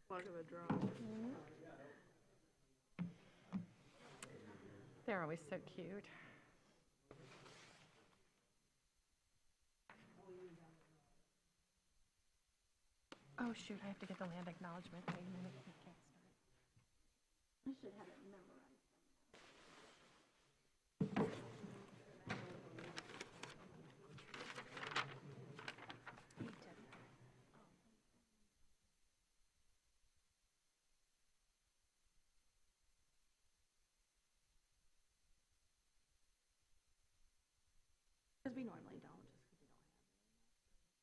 Luck of the draw. They're always so cute. Oh, shoot, I have to get the land acknowledgement. Wait a minute. We can't start. I should have it memorized. Because we normally don't, just because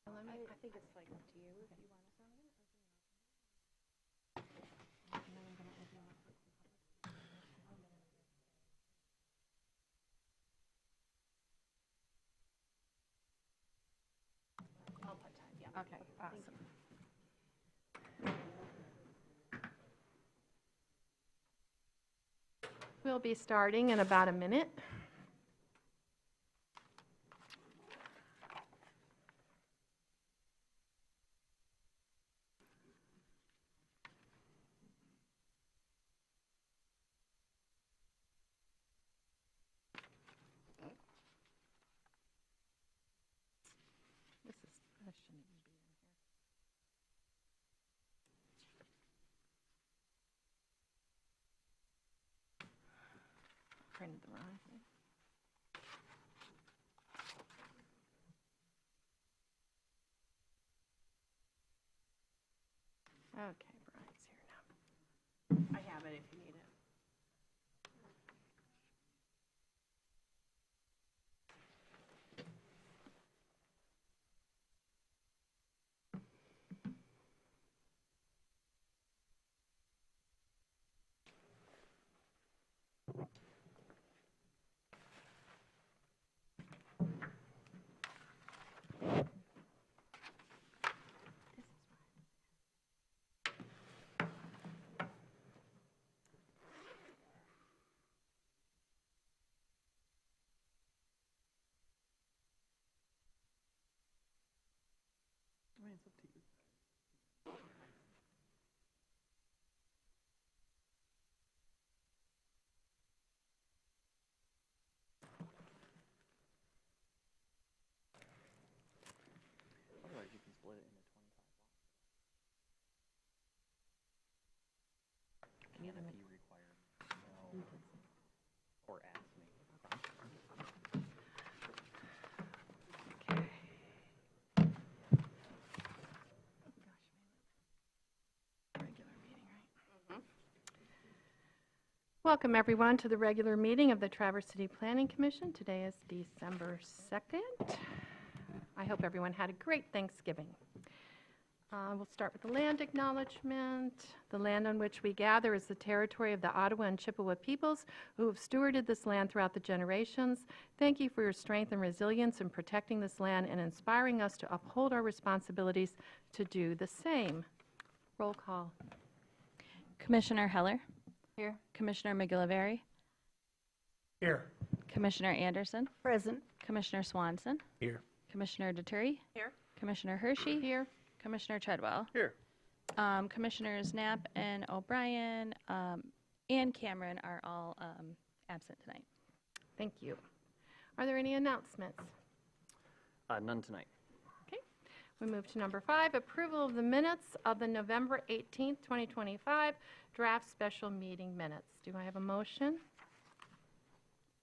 we don't have it. I think it's like up to you if you want to sign it. And then I'm going to open it up for I'll put time, yeah. Okay, awesome. We'll be starting in about a minute. This shouldn't even be in here. Printed the wrong thing. Okay, Brian's here now. I have it if you need it. I mean, it's up to you. Otherwise, you can split it into 25 lots. Any of the fee required, or ask me. Okay. Regular meeting, right? Welcome, everyone, to the regular meeting of the Traverse City Planning Commission. Today is December 2nd. I hope everyone had a great Thanksgiving. We'll start with the land acknowledgement. The land on which we gather is the territory of the Ottawa and Chippewa peoples who have stewarded this land throughout the generations. Thank you for your strength and resilience in protecting this land and inspiring us to uphold our responsibilities to do the same. Roll call. Commissioner Heller, Here. Commissioner McGillivray, Here. Commissioner Anderson, Present. Commissioner Swanson, Here. Commissioner Duterte, Here. Commissioner Hershey, Here. Commissioner Treadwell, Here. Commissioners Knapp and O'Brien and Cameron are all absent tonight. Thank you. Are there any announcements? None tonight. Okay. We move to number 5, approval of the minutes of the November 18th, 2025 draft special meeting minutes. Do I have a motion?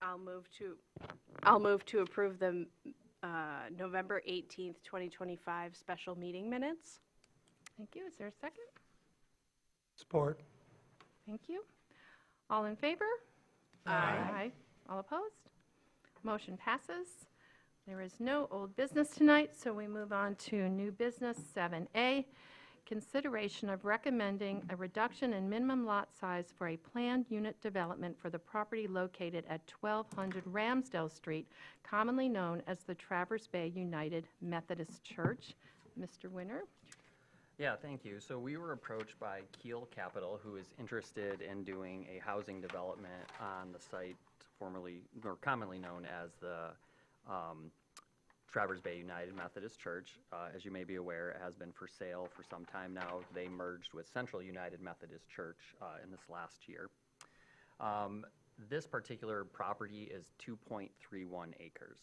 I'll move to approve the November 18th, 2025 special meeting minutes. Thank you. Is there a second? Support. Thank you. All in favor? Aye. All opposed? Motion passes. There is no old business tonight, so we move on to new business 7A, consideration of recommending a reduction in minimum lot size for a planned unit development for the property located at 1200 Ramsdale Street, commonly known as the Traverse Bay United Methodist Church. Mr. Winter? Yeah, thank you. So we were approached by Keel Capital, who is interested in doing a housing development on the site formerly, or commonly known as the Travers Bay United Methodist Church. As you may be aware, it has been for sale for some time now. They merged with Central United Methodist Church in this last year. This particular property is 2.31 acres.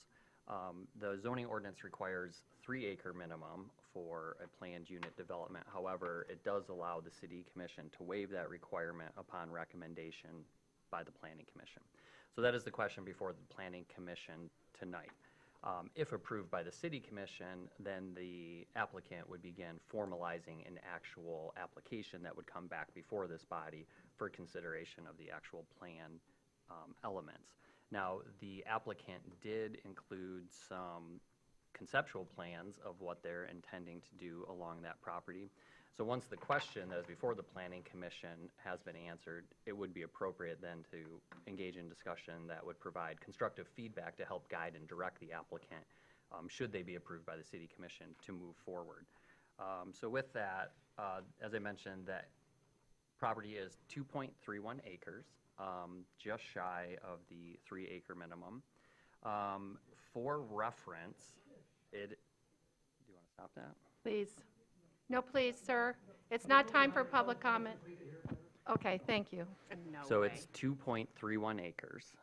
The zoning ordinance requires 3-acre minimum for a planned unit development. However, it does allow the City Commission to waive that requirement upon recommendation by the Planning Commission. So that is the question before the Planning Commission tonight. If approved by the City Commission, then the applicant would begin formalizing an actual application that would come back before this body for consideration of the actual plan elements. Now, the applicant did include some conceptual plans of what they're intending to do along that property. So once the question that is before the Planning Commission has been answered, it would be appropriate then to engage in discussion that would provide constructive feedback to help guide and direct the applicant, should they be approved by the City Commission, to move forward. So with that, as I mentioned, that property is 2.31 acres, just shy of the 3-acre minimum. For reference, do you want to stop that? Please. No, please, sir. It's not time for public comment. Okay, thank you. So it's 2.31 acres.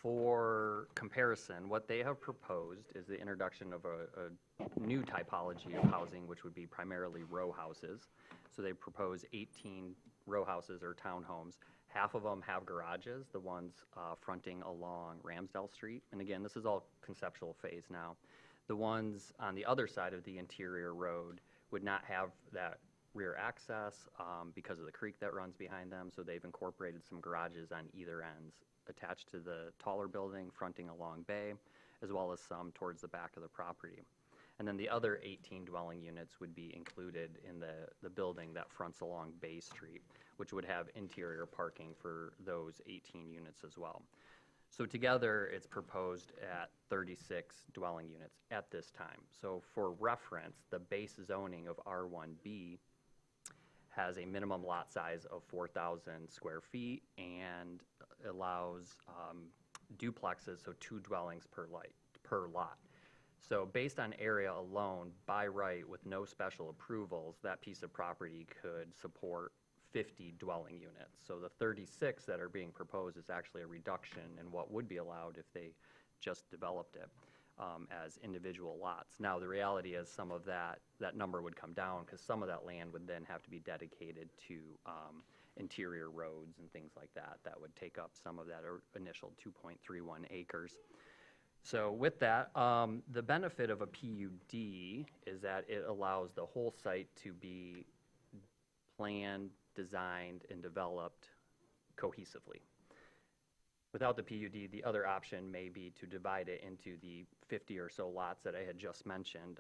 For comparison, what they have proposed is the introduction of a new typology of housing, which would be primarily row houses. So they propose 18 row houses or townhomes. Half of them have garages, the ones fronting along Ramsdale Street. And again, this is all conceptual phase now. The ones on the other side of the interior road would not have that rear access because of the creek that runs behind them. So they've incorporated some garages on either ends attached to the taller building fronting along Bay, as well as some towards the back of the property. And then the other 18 dwelling units would be included in the building that fronts along Bay Street, which would have interior parking for those 18 units as well. So together, it's proposed at 36 dwelling units at this time. So for reference, the base zoning of R1B has a minimum lot size of 4,000 square feet and allows duplexes, so 2 dwellings per lot. So based on area alone, by right, with no special approvals, that piece of property could support 50 dwelling units. So the 36 that are being proposed is actually a reduction in what would be allowed if they just developed it as individual lots. Now, the reality is some of that number would come down because some of that land would then have to be dedicated to interior roads and things like that. That would take up some of that initial 2.31 acres. So with that, the benefit of a PUD is that it allows the whole site to be planned, designed, and developed cohesively. Without the PUD, the other option may be to divide it into the 50 or so lots that I had just mentioned.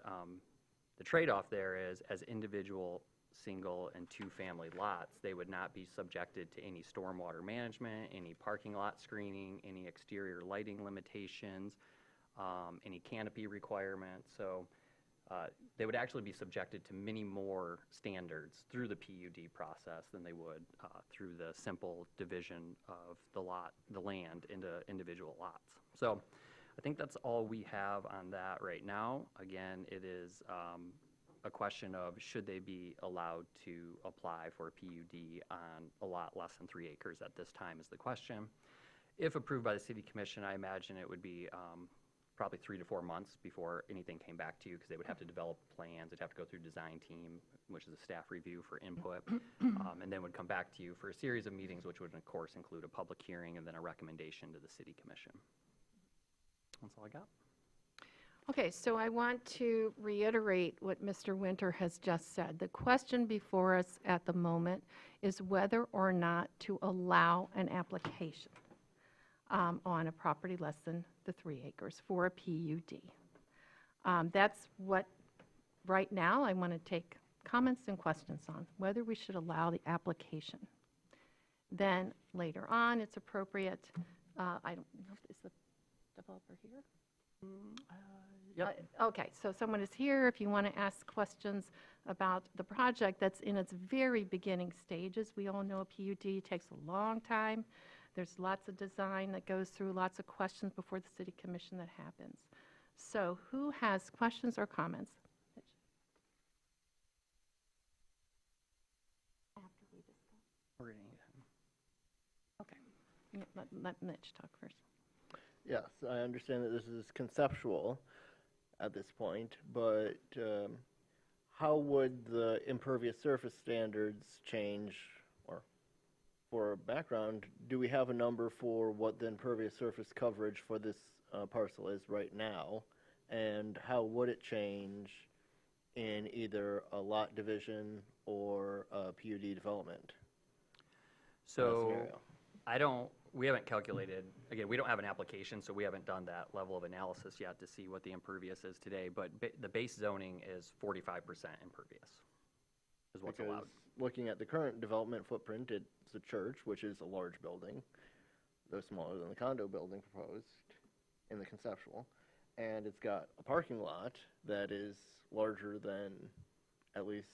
The trade-off there is, as individual single and 2-family lots, they would not be subjected to any stormwater management, any parking lot screening, any exterior lighting limitations, any canopy requirements. So they would actually be subjected to many more standards through the PUD process than they would through the simple division of the land into individual lots. So I think that's all we have on that right now. Again, it is a question of should they be allowed to apply for a PUD on a lot less than 3 acres at this time is the question. If approved by the City Commission, I imagine it would be probably 3 to 4 months before anything came back to you because they would have to develop plans. They'd have to go through design team, which is a staff review for input, and then would come back to you for a series of meetings, which would, of course, include a public hearing and then a recommendation to the City Commission. That's all I got. Okay, so I want to reiterate what Mr. Winter has just said. The question before us at the moment is whether or not to allow an application on a property less than the 3 acres for a PUD. That's what, right now, I want to take comments and questions on, whether we should allow the application. Then later on, it's appropriate, I don't know, is the developer here? Yep. Okay, so someone is here if you want to ask questions about the project that's in its very beginning stages. We all know a PUD takes a long time. There's lots of design that goes through, lots of questions before the City Commission that happens. So who has questions or comments? We're gonna need him. Okay. Let Mitch talk first. Yes, I understand that this is conceptual at this point, but how would the impervious surface standards change? Or for background, do we have a number for what the impervious surface coverage for this parcel is right now? And how would it change in either a lot division or a PUD development? So, scenario. we haven't calculated, again, we don't have an application, so we haven't done that level of analysis yet to see what the impervious is today, but the base zoning is 45% impervious, is what's Because allowed. looking at the current development footprint, it's a church, which is a large building, though smaller than the condo building proposed in the conceptual. And it's got a parking lot that is larger than, at least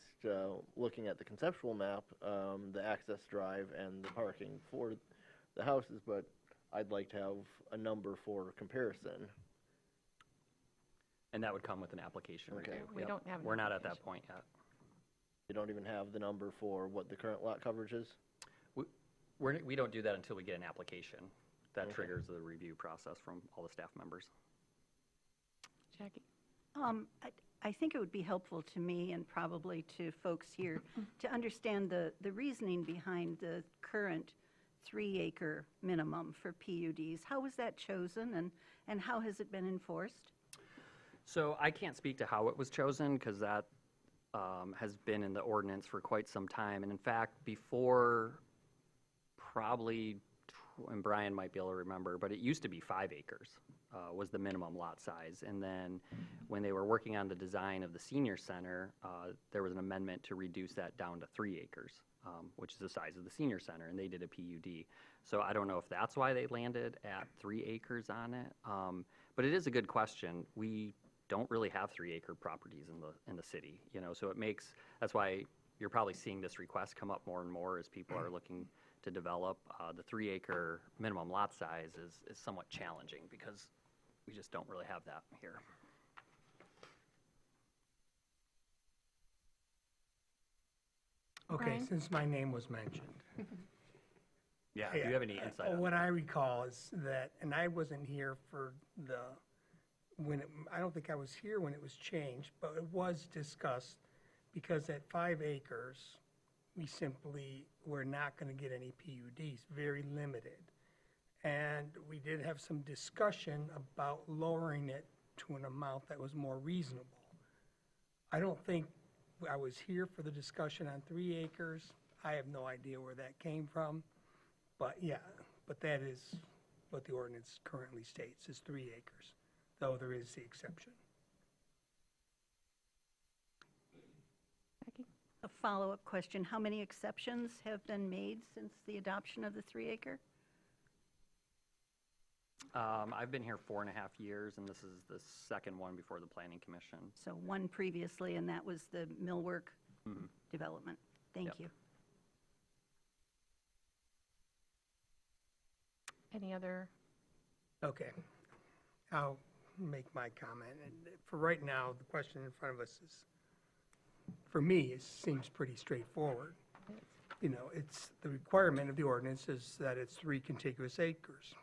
looking at the conceptual map, the access drive and the parking for the houses, but I'd like to have a number for comparison. And that would come with an application Okay. review. We Yep. don't have an We're not at that application. point yet. You don't even have the number for what the current lot coverage is? We don't do that until we get an application. That Okay. triggers the review process from all the staff members. Jackie? I think it would be helpful to me and probably to folks here to understand the reasoning behind the current 3-acre minimum for PUDs. How was that chosen and how has it been enforced? So I can't speak to how it was chosen because that has been in the ordinance for quite some time. And in fact, before probably, and Brian might be able to remember, but it used to be 5 acres was the minimum lot size. And then when they were working on the design of the senior center, there was an amendment to reduce that down to 3 acres, which is the size of the senior center, and they did a PUD. So I don't know if that's why they landed at 3 acres on it. But it is a good question. We don't really have 3-acre properties in the city, so it makes, that's why you're probably seeing this request come up more and more as people are looking to develop. The 3-acre minimum lot size is somewhat challenging because we just don't really have that here. Okay, Brian? since my name was mentioned. Yeah, do you have any insight on What that? I recall is that, and I wasn't here for I don't think I was here when it was changed, but it was discussed because at 5 acres, we simply were not going to get any PUDs, very limited. And we did have some discussion about lowering it to an amount that was more reasonable. I don't think I was here for the discussion on 3 acres. I have no idea where that came from. But yeah, but that is what the ordinance currently states, is 3 acres, though there is the exception. Jackie? A follow-up question, how many exceptions have been made since the adoption of the 3-acre? I've been here 4.5 years, and this is the second one before the Planning Commission. So one previously, and that was the millwork development. Thank Yep. you. Any other? Okay, I'll make my comment. And for right now, the question in front of us is, for me, it seems pretty straightforward. It's the requirement of the ordinance is that it's 3 contiguous acres.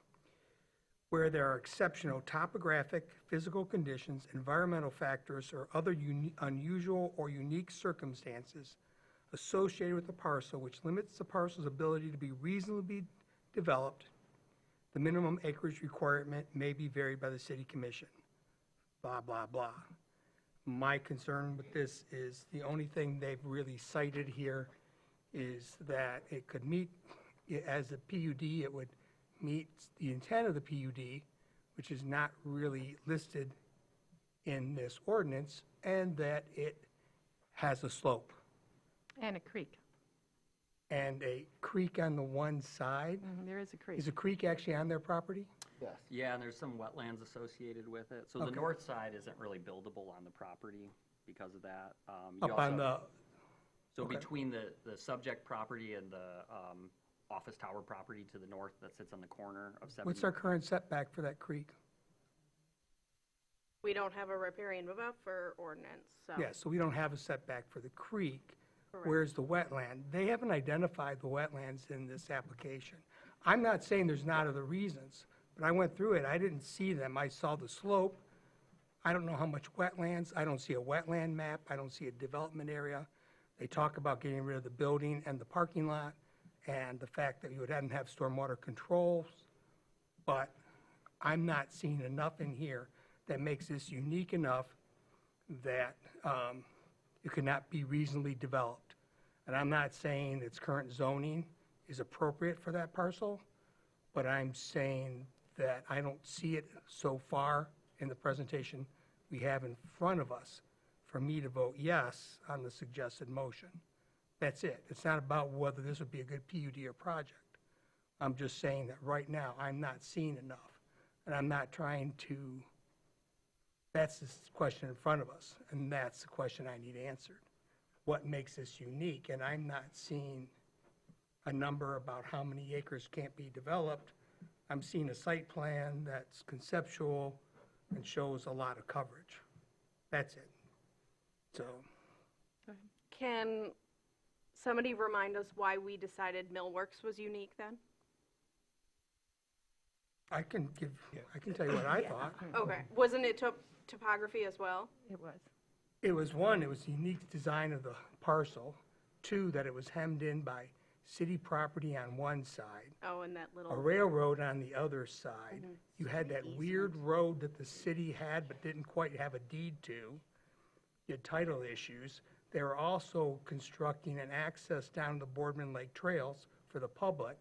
Where there are exceptional topographic, physical conditions, environmental factors, or other unusual or unique circumstances associated with the parcel which limits the parcel's ability to be reasonably developed, the minimum acreage requirement may be varied by the city commission. Blah, blah, blah. My concern with this is the only thing they've really cited here is that it could meet, as a PUD, it would meet the intent of the PUD, which is not really listed in this ordinance, and that it has a slope And a creek. and a creek on the one side. There is a creek. Is a creek actually on their property? Yes. Yeah, and there's some wetlands associated with it. So the Okay. north side isn't really buildable on the property because of that. You Up on also- the, So okay. between the subject property and the office tower property to the north that sits on the corner of 70. what's our current setback for that creek? We don't have a riparian buffer ordinance, so. Yeah, so we don't have a setback for the creek. Correct. Where's the wetland? They haven't identified the wetlands in this application. I'm not saying there's not other reasons, but I went through it, I didn't see them. I saw the slope. I don't know how much wetlands. I don't see a wetland map. I don't see a development area. They talk about getting rid of the building and the parking lot and the fact that you would have to have stormwater controls. But I'm not seeing enough in here that makes this unique enough that it could not be reasonably developed. And I'm not saying its current zoning is appropriate for that parcel, but I'm saying that I don't see it so far in the presentation we have in front of us for me to vote yes on the suggested motion. That's it. It's not about whether this would be a good PUD or project. I'm just saying that right now, I'm not seeing enough. And I'm not trying to, that's the question in front of us, and that's the question I need answered. What makes this unique? And I'm not seeing a number about how many acres can't be developed. I'm seeing a site plan that's conceptual and shows a lot of coverage. That's it. So, Can somebody remind us why we decided Millworks was unique then? I can tell you what I thought. Okay, wasn't it topography as well? It was. It was one, it was the unique design of the parcel. Two, that it was hemmed in by city property on one side, Oh, and that a little, railroad on the other side. You had that weird road that the city had but didn't quite have a deed to. You had title issues. They were also constructing an access down the Boardman Lake trails for the public.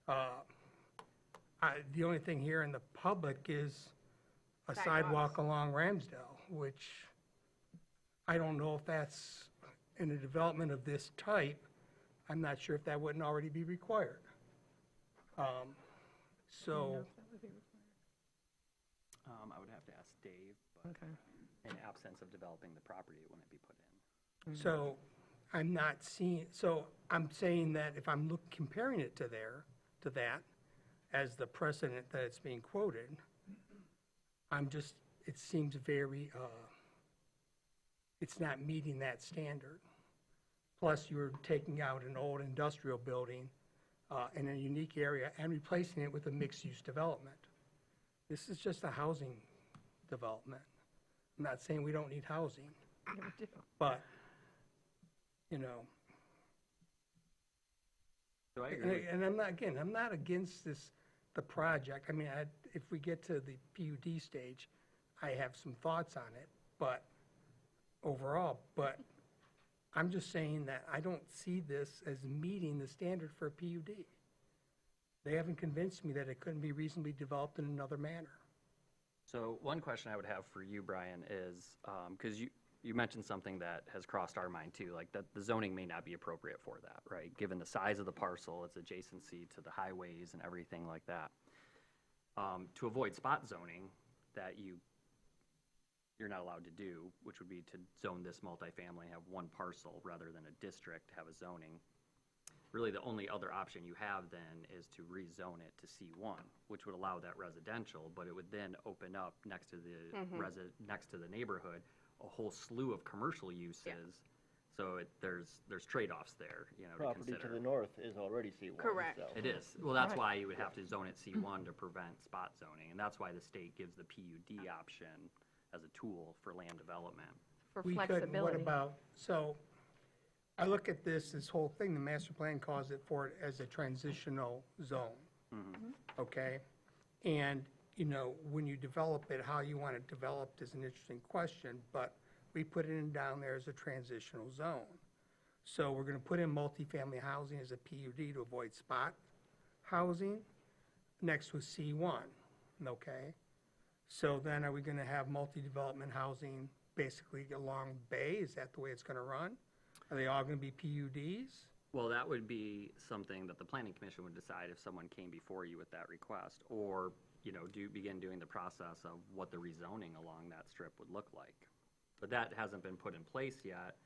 The only thing here in the public is a sidewalk along Ramsdale, which I don't know if that's, in a development of this type, I'm not sure if that wouldn't already be required. So, I would have to ask Dave, but Okay. in absence of developing the property, it wouldn't be put in. so I'm not seeing, so I'm saying that if I'm comparing it to that, as the precedent that it's being quoted, it seems very, it's not meeting that standard. Plus, you're taking out an old industrial building in a unique area and replacing it with a mixed-use development. This is just a housing development. I'm not saying we don't need housing, but, you know, So I agree. and I'm not against the project. I mean, if we get to the PUD stage, I have some thoughts on it, but overall, I'm just saying that I don't see this as meeting the standard for a PUD. They haven't convinced me that it couldn't be reasonably developed in another manner. So one question I would have for you, Brian, is, because you mentioned something that has crossed our mind too, like that the zoning may not be appropriate for that, right? Given the size of the parcel, its adjacency to the highways and everything like that. To avoid spot zoning that you're not allowed to do, which would be to zone this multifamily, have one parcel rather than a district, have a zoning. Really, the only other option you have then is to rezone it to C1, which would allow that residential, but it would then open up next to the next to the neighborhood a whole slew of commercial uses. So there's trade-offs there, to Property consider. to the north is already C1. Correct. so- It is. Well, that's why you would have to zone it C1 to prevent spot zoning, and that's why the state gives the PUD option as a tool for land development. For We couldn't, what flexibility. about, so I look at this whole thing, the master plan calls it for it as a transitional zone. Okay? And, when you develop it, how you want it developed is an interesting question, but we put it in down there as a transitional zone. So we're gonna put in multifamily housing as a PUD to avoid spot housing. Next was C1, okay? So then are we gonna have multi-development housing basically along Bay? Is that the way it's gonna run? Are they all gonna be PUDs? Well, that would be something that the planning commission would decide if someone came before you with that request, or, begin doing the process of what the rezoning along that strip would look like. But that hasn't been put in place yet.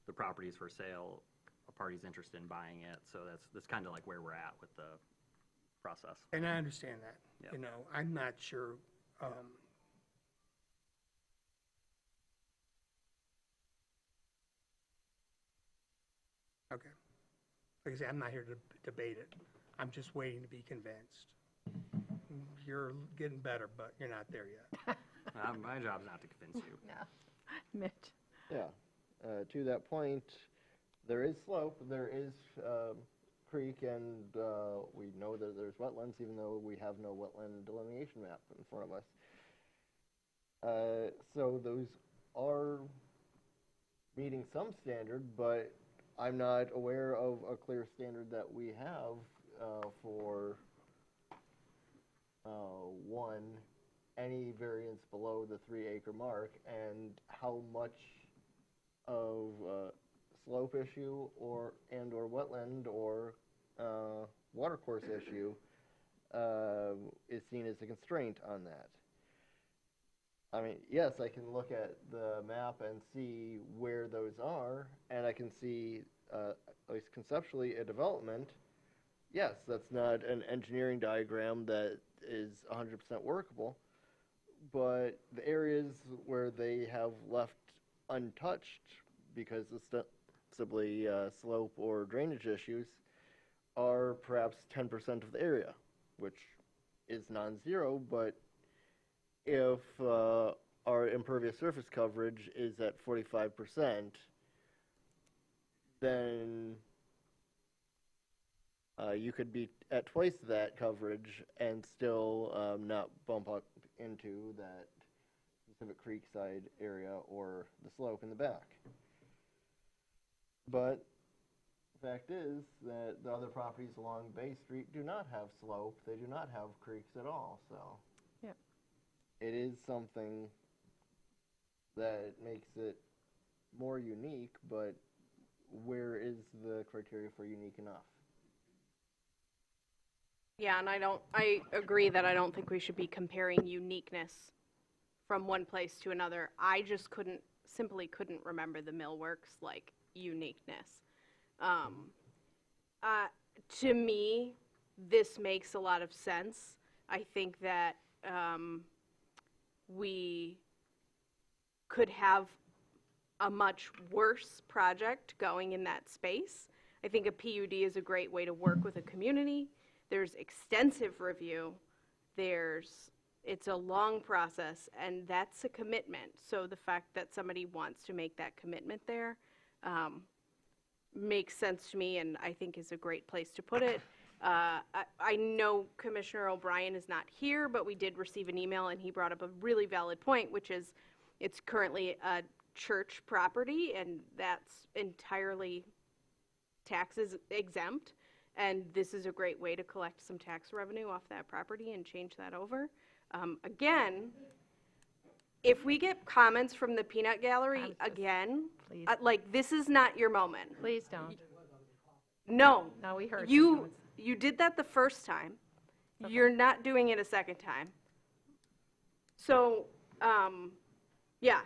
The property's for sale, a party's interested in buying it, so that's kind of like where we're at with the process. And I understand that, Yep. I'm not sure, Okay. Like I say, I'm not here to debate it. I'm just waiting to be convinced. You're getting better, but you're not there yet. My job's not to convince you. No. Mitch? Yeah, to that point, there is slope, there is creek, and we know that there's wetlands, even though we have no wetland delineation map in front of us. So those are meeting some standard, but I'm not aware of a clear standard that we have for one, any variance below the 3-acre mark, and how much of slope issue or wetland or watercourse issue is seen as a constraint on that. I mean, yes, I can look at the map and see where those are, and I can see, at least conceptually, a development. Yes, that's not an engineering diagram that is 100% workable, but the areas where they have left untouched because of simply slope or drainage issues are perhaps 10% of the area, which is non-zero, but if our impervious surface coverage is at 45%, then you could be at twice that coverage and still not bump up into that specific creekside area or the slope in the back. But the fact is that the other properties along Bay Street do not have slope. They do not have creeks at all, so. Yep. It is something that makes it more unique, but where is the criteria for unique enough? Yeah, and I agree that I don't think we should be comparing uniqueness from one place to another. I just simply couldn't remember the Millworks, like, uniqueness. To me, this makes a lot of sense. I think that we could have a much worse project going in that space. I think a PUD is a great way to work with a community. There's extensive review. It's a long process, and that's a commitment. So the fact that somebody wants to make that commitment there makes sense to me, and I think is a great place to put it. I know Commissioner O'Brien is not here, but we did receive an email, and he brought up a really valid point, which is it's currently a church property, and that's entirely taxes exempt. And this is a great way to collect some tax revenue off that property and change that over. Again, if we get comments from the peanut gallery again, Please. like, this is not your moment. Please don't. No. No, we heard You, some comments. you did that the first time. You're not doing it a second time. So, yeah,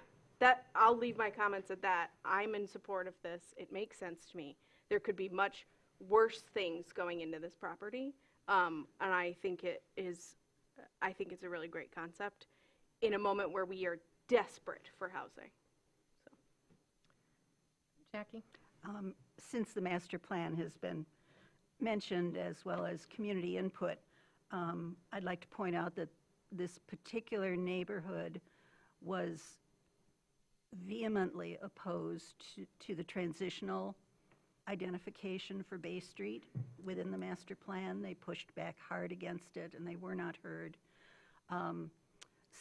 I'll leave my comments at that. I'm in support of this. It makes sense to me. There could be much worse things going into this property, and I think it's a really great concept in a moment where we are desperate for housing. Jackie? Since the master plan has been mentioned as well as community input, I'd like to point out that this particular neighborhood was vehemently opposed to the transitional identification for Bay Street within the master plan. They pushed back hard against it, and they were not heard.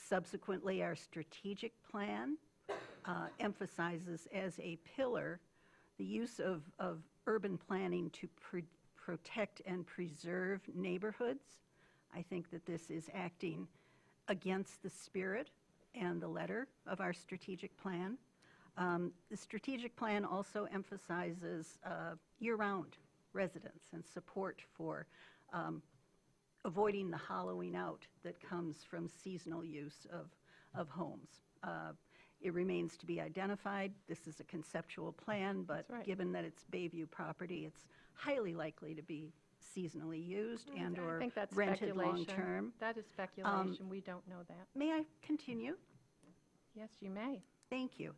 Subsequently, our strategic plan emphasizes as a pillar the use of urban planning to protect and preserve neighborhoods. I think that this is acting against the spirit and the letter of our strategic plan. The strategic plan also emphasizes year-round residence and support for avoiding the hollowing out that comes from seasonal use of homes. It remains to be identified. This is a conceptual plan, but That's right. given that it's Bayview property, it's highly likely to be seasonally used and I or think that's rented speculation. long-term. That is speculation. We don't know that. May I continue? Yes, you may. Thank you.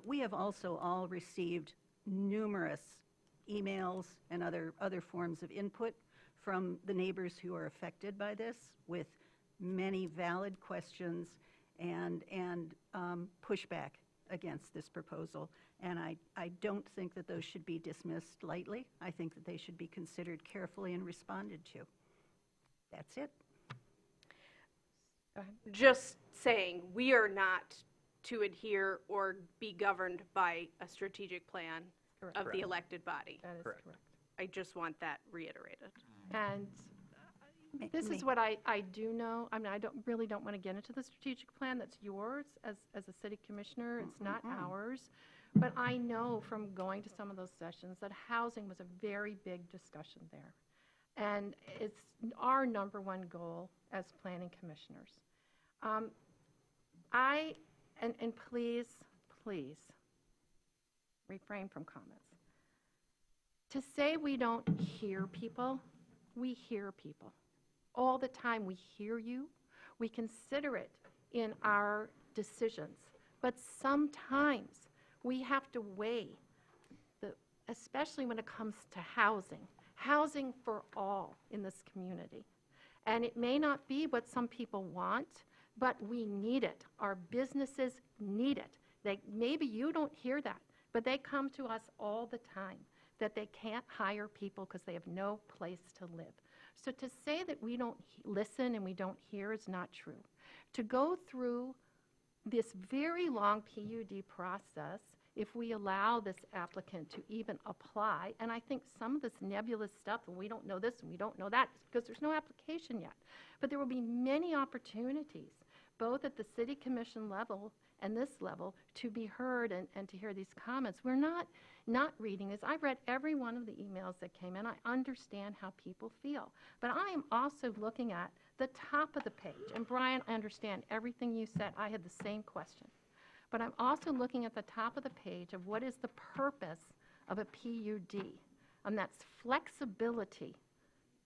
We have also all received numerous emails and other forms of input from the neighbors who are affected by this, with many valid questions and pushback against this proposal. And I don't think that those should be dismissed lightly. I think that they should be considered carefully and responded to. That's it. Go ahead. Just saying, we are not to adhere or be governed by a strategic plan Correct. of the elected body. That is Correct. correct. I just want that reiterated. And this is Me. what I do know. I mean, I really don't want to get into the strategic plan. That's yours as a city commissioner. It's not ours. But I know from going to some of those sessions that housing was a very big discussion there. And it's our number one goal as planning commissioners. And please refrain from comments. To say we don't hear people, we hear people. All the time, we hear you. We consider it in our decisions. But sometimes we have to weigh, especially when it comes to housing for all in this community. And it may not be what some people want, but we need it. Our businesses need it. Maybe you don't hear that, but they come to us all the time that they can't hire people because they have no place to live. So to say that we don't listen and we don't hear is not true. To go through this very long PUD process, if we allow this applicant to even apply, and I think some of this nebulous stuff, and we don't know this and we don't know that, is because there's no application yet. But there will be many opportunities, both at the city commission level and this level, to be heard and to hear these comments. We're not reading this. I've read every one of the emails that came in. I understand how people feel. But I am also looking at the top of the page. And Brian, I understand everything you said. I had the same question. But I'm also looking at the top of the page of what is the purpose of a PUD. And that's flexibility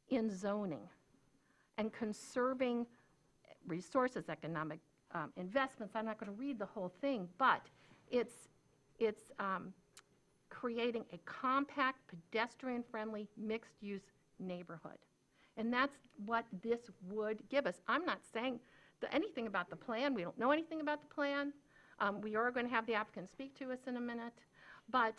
in zoning and conserving resources, economic investments. I'm not going to read the whole thing, but it's creating a compact, pedestrian-friendly, mixed-use neighborhood. And that's what this would give us. I'm not saying anything about the plan. We don't know anything about the plan. We are going to have the applicant speak to us in a minute. But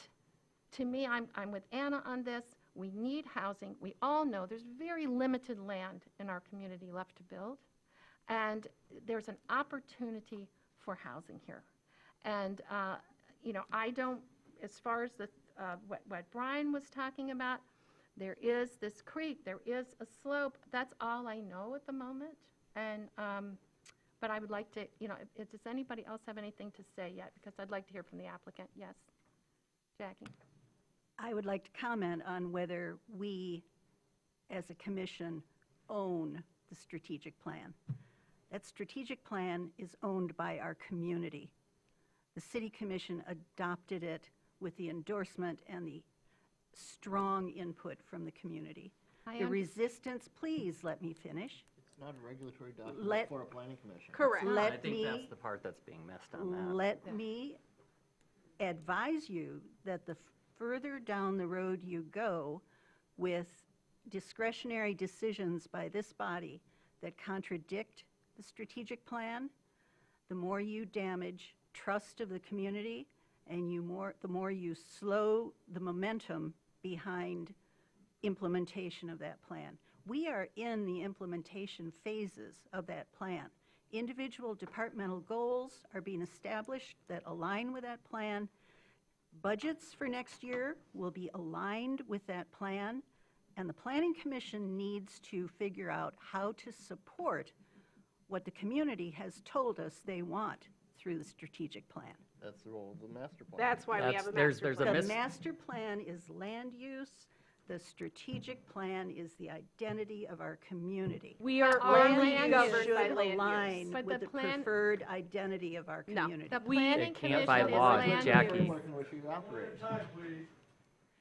to me, I'm with Anna on this. We need housing. We all know there's very limited land in our community left to build. And there's an opportunity for housing here. And, I don't, as far as what Brian was talking about, there is this creek, there is a slope. That's all I know at the moment. And, but I would like to, does anybody else have anything to say yet? Because I'd like to hear from the applicant. Yes. Jackie? I would like to comment on whether we, as a commission, own the strategic plan. That strategic plan is owned by our community. The City Commission adopted it with the endorsement and the strong input from the community. The resistance, please let me finish. It's not a regulatory document for a planning commission. Correct. I think that's the part that's being missed on that. Let me advise you that the further down the road you go with discretionary decisions by this body that contradict the strategic plan, the more you damage trust of the community and the more you slow the momentum behind implementation of that plan. We are in the implementation phases of that plan. Individual departmental goals are being established that align with that plan. Budgets for next year will be aligned with that plan, and the Planning Commission needs to figure out how to support what the community has told us they want through the strategic plan. That's the role of the master plan. That's why we have a There's master a plan. The mis- master plan is land use. The strategic plan is the identity of our community. We are Our only land governed Should by land use. align But with the the plan- preferred identity of our No. community. The We- planning It commission can't by is law, land Jackie. use. Framework in which you operate.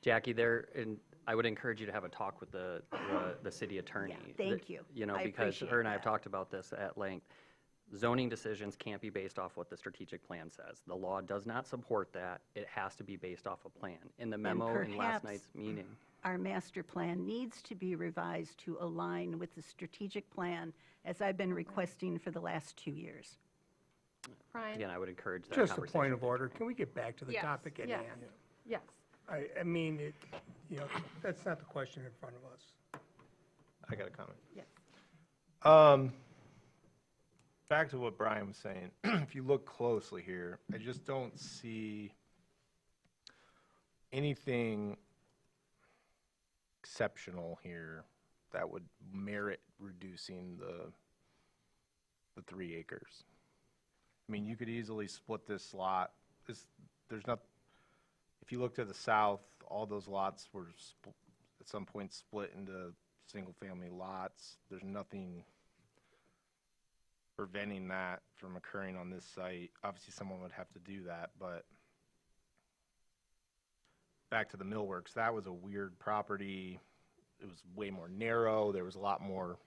Jackie, and I would encourage you to have a talk with the city attorney. thank you. I Because appreciate her and I have that. talked about this at length. Zoning decisions can't be based off what the strategic plan says. The law does not support that. It has to be based off a plan. In the memo in last perhaps- night's meeting, Our master plan needs to be revised to align with the strategic plan, as I've been requesting for the last 2 years. Brian? again, I would encourage that Just a conversation. point of order, can we get back to the Yes. topic at Yes. hand? Yes. I mean, that's not the question in front of us. I got a comment. Yes. Back to what Brian was saying, if you look closely here, I just don't see anything exceptional here that would merit reducing the 3 acres. I mean, you could easily split this lot. There's not, if you look to the south, all those lots were at some point split into single-family lots. There's nothing preventing that from occurring on this site. Obviously, someone would have to do that, but back to the millworks, that was a weird property. It was way more narrow. There was a lot more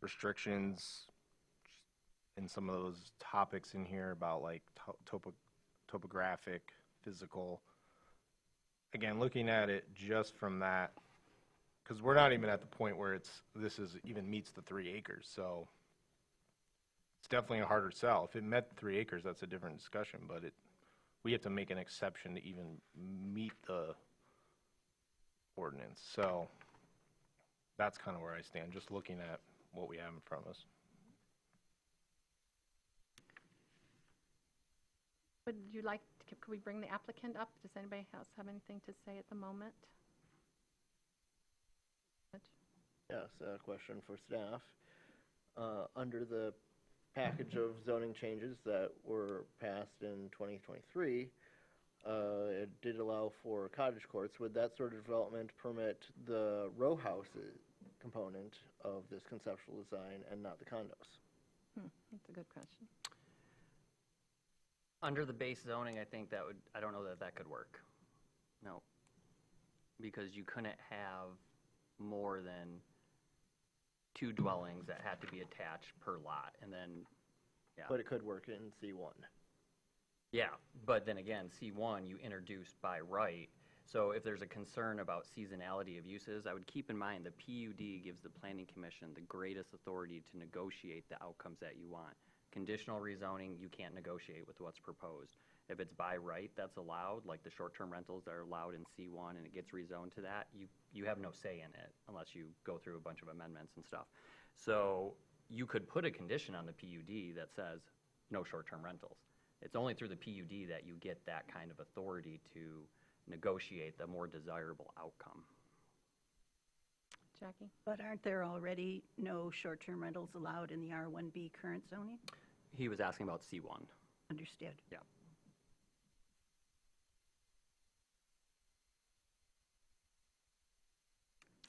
restrictions in some of those topics in here about like topographic, physical. Again, looking at it just from that, because we're not even at the point where this even meets the 3 acres, so it's definitely a harder sell. If it met the 3 acres, that's a different discussion, but we have to make an exception to even meet the ordinance. So that's kind of where I stand, just looking at what we have in front of us. Would you like, could we bring the applicant up? Does anybody else have anything to say at the moment? Yes, a question for staff. Under the package of zoning changes that were passed in 2023, it did allow for cottage courts. Would that sort of development permit the row houses component of this conceptual design and not the condos? That's a good question. Under the base zoning, I think I don't know that could work. No. Because you couldn't have more than 2 dwellings that had to be attached per lot, and then, yeah. But it could work in C1. Yeah, but then again, C1, you introduce by right. So if there's a concern about seasonality of uses, I would keep in mind the PUD gives the Planning Commission the greatest authority to negotiate the outcomes that you want. Conditional rezoning, you can't negotiate with what's proposed. If it's by right that's allowed, like the short-term rentals that are allowed in C1 and it gets rezoned to that, you have no say in it unless you go through a bunch of amendments and stuff. So you could put a condition on the PUD that says no short-term rentals. It's only through the PUD that you get that kind of authority to negotiate the more desirable outcome. Jackie? But aren't there already no short-term rentals allowed in the R1B current zoning? He was asking about C1. Understood. Yeah.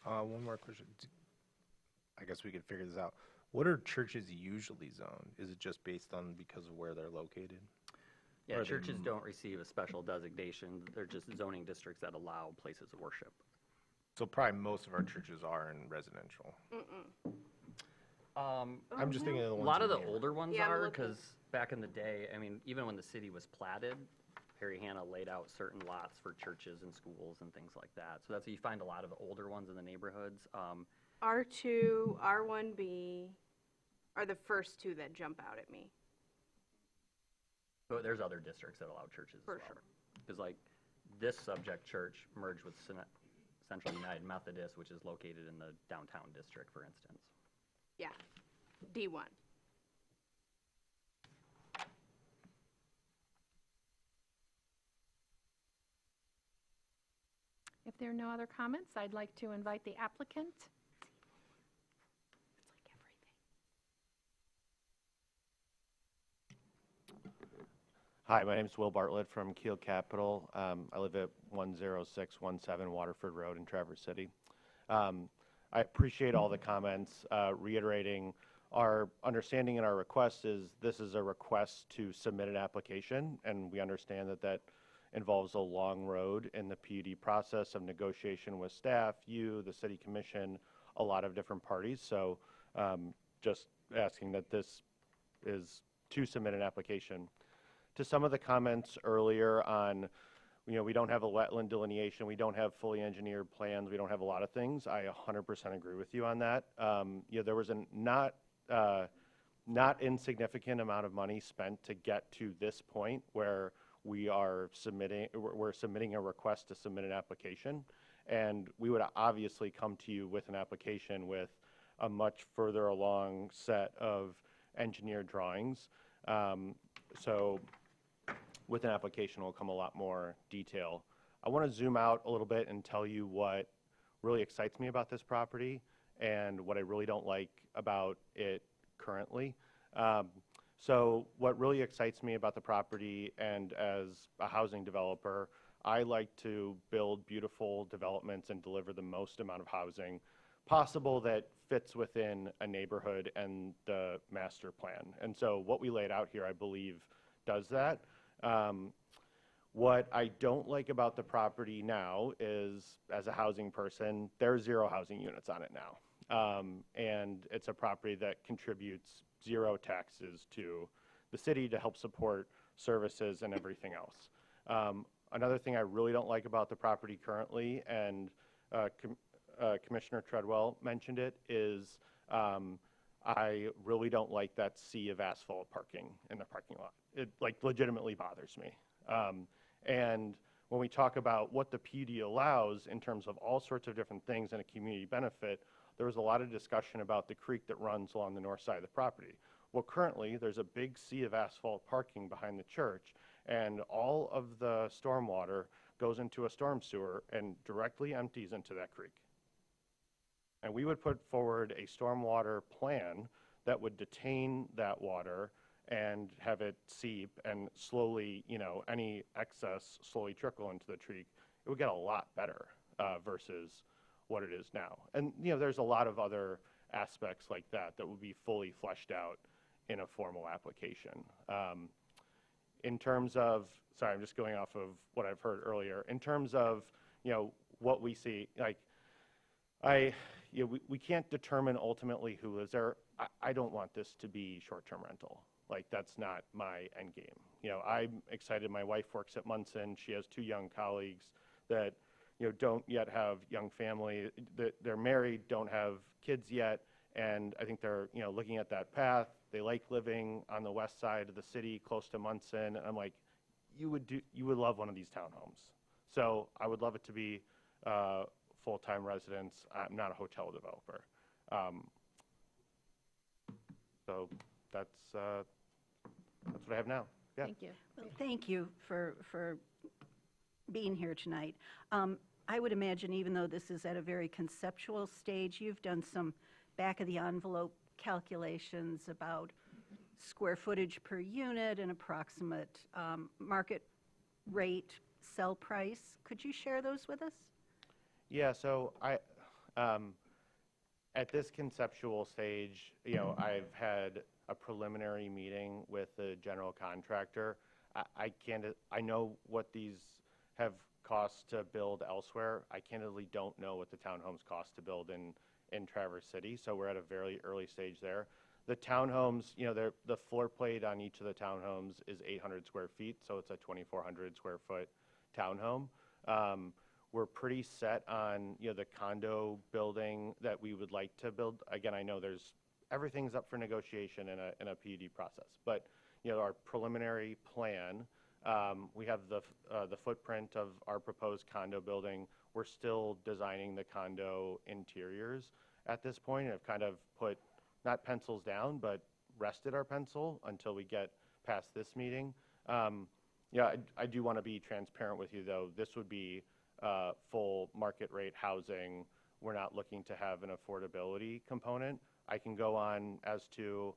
One more question. I guess we could figure this out. What are churches usually zoned? Is it just based on because of where they're located? Yeah, Are they churches don't receive a special designation. They're just zoning districts that allow places of worship. So probably most of our churches are in residential. I'm just thinking of the A ones. lot of in the here. older ones Yeah, I'm are, looking. because back in the day, I mean, even when the city was platted, Harry Hanna laid out certain lots for churches and schools and things like that. So that's, you find a lot of the older ones in the neighborhoods. R2, R1B are the first 2 that jump out at me. But there's other districts that allow churches as For well. sure. Because like this subject church merged with Central United Methodist, which is located in the downtown district, for instance. Yeah, D1. If there are no other comments, I'd like to invite the applicant. Hi, my name is Will Bartlett from Keel Capital. I live at 10617 Waterford Road in Traverse City. I appreciate all the comments, reiterating our understanding and our request is this is a request to submit an application, and we understand that that involves a long road in the PUD process of negotiation with staff, you, the city commission, a lot of different parties. So just asking that this is to submit an application. To some of the comments earlier on, we don't have a wetland delineation, we don't have fully engineered plans, we don't have a lot of things. I 100% agree with you on that. There was a not insignificant amount of money spent to get to this point where we're submitting a request to submit an application, and we would obviously come to you with an application with a much further along set of engineered drawings. So with an application will come a lot more detail. I want to zoom out a little bit and tell you what really excites me about this property and what I really don't like about it currently. So what really excites me about the property, and as a housing developer, I like to build beautiful developments and deliver the most amount of housing possible that fits within a neighborhood and the master plan. And so what we laid out here, I believe, does that. What I don't like about the property now is, as a housing person, there's 0 housing units on it now. And it's a property that contributes 0 taxes to the city to help support services and everything else. Another thing I really don't like about the property currently, and Commissioner Treadwell mentioned it, is I really don't like that sea of asphalt parking in the parking lot. It legitimately bothers me. And when we talk about what the PUD allows in terms of all sorts of different things and a community benefit, there was a lot of discussion about the creek that runs along the north side of the property. Well, currently, there's a big sea of asphalt parking behind the church, and all of the stormwater goes into a storm sewer and directly empties into that creek. And we would put forward a stormwater plan that would detain that water and have it seep and slowly, any excess slowly trickle into the creek. It would get a lot better versus what it is now. And, there's a lot of other aspects like that that would be fully fleshed out in a formal application. In terms of, sorry, I'm just going off of what I've heard earlier. In terms of, what we see, we can't determine ultimately who lives there. I don't want this to be short-term rental. That's not my end game. I'm excited. My wife works at Munson. She has 2 young colleagues that, don't yet have young family. They're married, don't have kids yet, and I think they're, looking at that path. They like living on the west side of the city, close to Munson. And I'm like, you would love one of these townhomes. So I would love it to be full-time residents. I'm not a hotel developer. So that's what I have now. Yeah. Thank you. Well, thank you for being here tonight. I would imagine, even though this is at a very conceptual stage, you've done some back-of-the-envelope calculations about square footage per unit and approximate market rate sell price. Could you share those with us? Yeah, so at this conceptual stage, I've had a preliminary meeting with the general contractor. I know what these have cost to build elsewhere. I candidly don't know what the townhomes cost to build in Traverse City, so we're at a very early stage there. The townhomes, the floor plate on each of the townhomes is 800 square feet, so it's a 2,400 square foot townhome. We're pretty set on, the condo building that we would like to build. Again, I know everything's up for negotiation in a PUD process, but, our preliminary plan, we have the footprint of our proposed condo building. We're still designing the condo interiors at this point, and have kind of put, not pencils down, but rested our pencil until we get past this meeting. I do want to be transparent with you, though. This would be full market rate housing. We're not looking to have an affordability component. I can go on as to,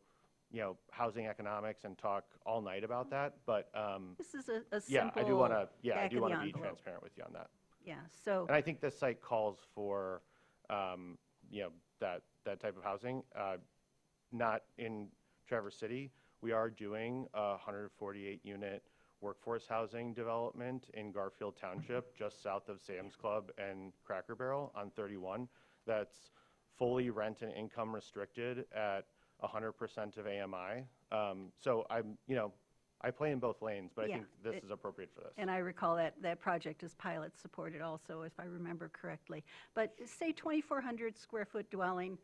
housing economics and talk all night about that, but This is a yeah, simple I do want to be back-of-the-envelope. transparent with you on that. Yeah, so, And I think this site calls for, that type of housing. Not in Traverse City. We are doing a 148-unit workforce housing development in Garfield Township, just south of Sam's Club and Cracker Barrel on 31. That's fully rent and income restricted at 100% of AMI. So I play in both lanes, but I Yeah, think this is appropriate for this. And I recall that project is pilot supported also, if I remember correctly. But say 2,400 square foot dwelling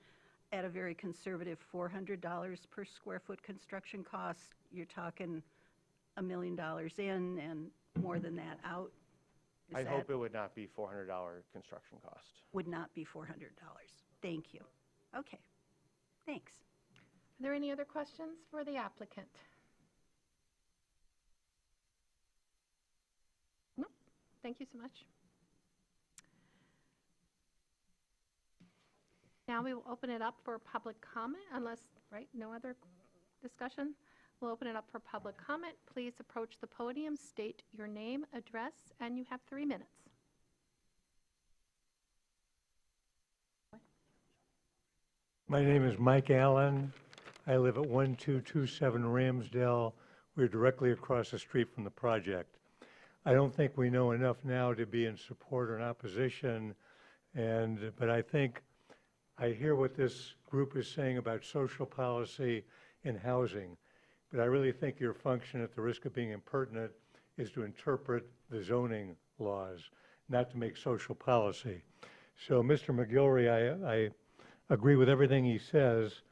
at a very conservative $400 per square foot construction cost, you're talking $1 million in and more than that out. I hope it would not be $400 construction cost. Would not be $400. Thank you. Okay, thanks. Are there any other questions for the applicant? No, thank you so much. Now we will open it up for public comment unless, no other discussion? We'll open it up for public comment. Please approach the podium, state your name, address, and you have 3 minutes. My name is Mike Allen. I live at 1227 Ramsdale. We're directly across the street from the project. I don't think we know enough now to be in support or in opposition, but I think I hear what this group is saying about social policy and housing, but I really think your function, at the risk of being impertinent, is to interpret the zoning laws, not to make social policy. So, Mr. McGilvery, I agree with everything he says,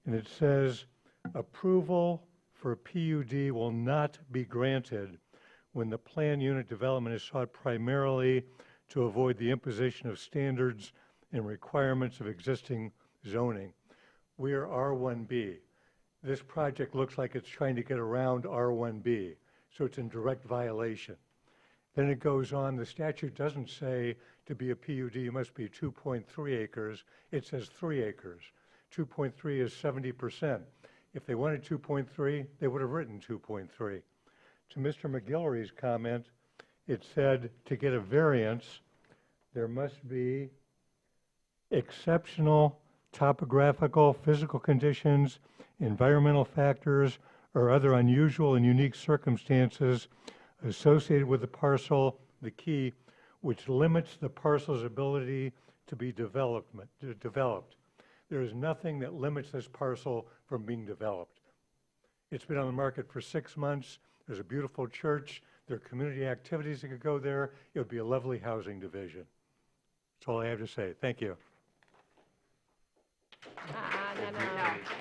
and it says, approval for a PUD will not be granted when the plan unit development is sought primarily to avoid the imposition of standards and requirements of existing zoning. We are R1B. This project looks like it's trying to get around R1B, so it's in direct violation. Then it goes on, the statute doesn't say to be a PUD you must be 2.3 acres, it says 3 acres. 2.3 is 70%. If they wanted 2.3, they would have written 2.3. To Mr. McGilvery's comment, it said to get a variance, there must be exceptional topographical, physical conditions, environmental factors, or other unusual and unique circumstances associated with the parcel, the key, which limits the parcel's ability to be developed. There is nothing that limits this parcel from being developed. It's been on the market for 6 months. There's a beautiful church. There are community activities that could go there. It would be a lovely housing division. That's all I have to say. Thank you.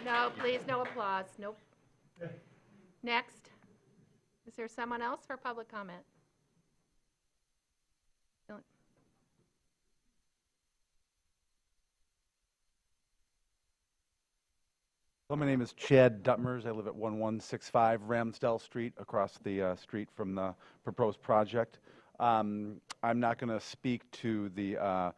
No, please, no applause. Nope. Next. Is there someone else for public comment? Well, my name is Chad Duttmers. I live at 1165 Ramsdale Street, across the street from the proposed project. I'm not going to speak to the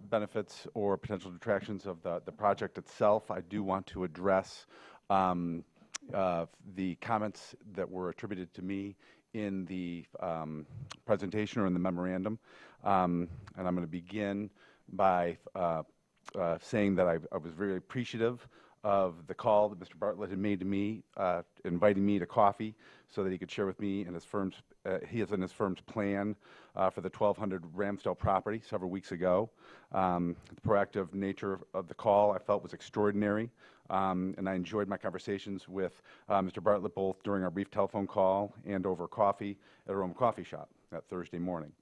benefits or potential detractions of the project itself. I do want to address the comments that were attributed to me in the presentation or in the memorandum. And I'm going to begin by saying that I was very appreciative of the call that Mr. Bartlett had made to me, inviting me to coffee so that he could share with me and his firm's, his and his firm's plan for the 1200 Ramsdale property several weeks ago. The proactive nature of the call I felt was extraordinary, and I enjoyed my conversations with Mr. Bartlett both during our brief telephone call and over coffee at Aroma Coffee Shop that Thursday morning.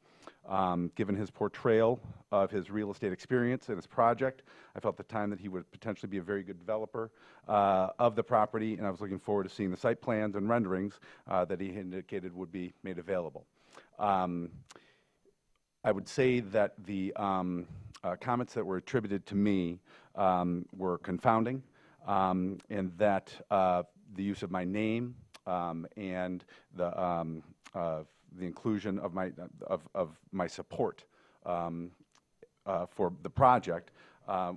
Given his portrayal of his real estate experience and his project, I felt at the time that he would potentially be a very good developer of the property, and I was looking forward to seeing the site plans and renderings that he indicated would be made available. I would say that the comments that were attributed to me were confounding, and that the use of my name and the inclusion of my support for the project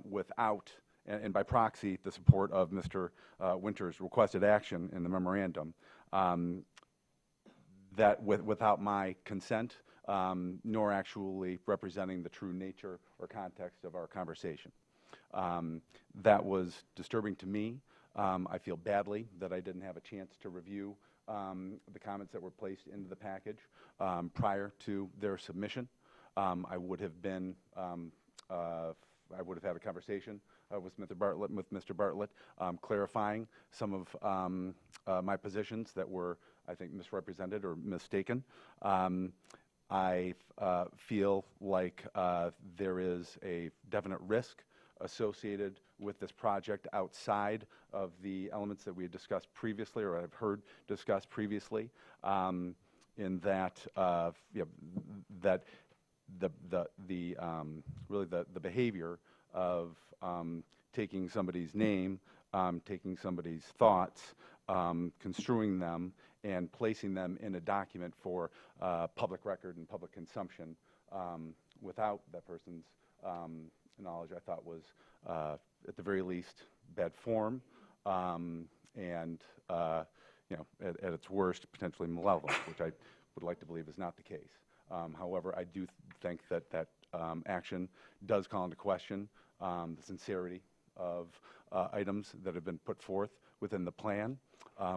without, and by proxy, the support of Mr. Winter's requested action in the memorandum, that without my consent, nor actually representing the true nature or context of our conversation. That was disturbing to me. I feel badly that I didn't have a chance to review the comments that were placed into the package prior to their submission. I would have been I would have had a conversation with Mr. Bartlett, clarifying some of my positions that were, I think, misrepresented or mistaken. I feel like there is a definite risk associated with this project outside of the elements that we had discussed previously, or I've heard discussed previously, in that that really the behavior of taking somebody's name, taking somebody's thoughts, construing them, and placing them in a document for public record and public consumption without that person's knowledge, I thought was, at the very least, bad form, and at its worst, potentially malevolent, which I would like to believe is not the case. However, I do think that that action does call into question the sincerity of items that have been put forth within the plan,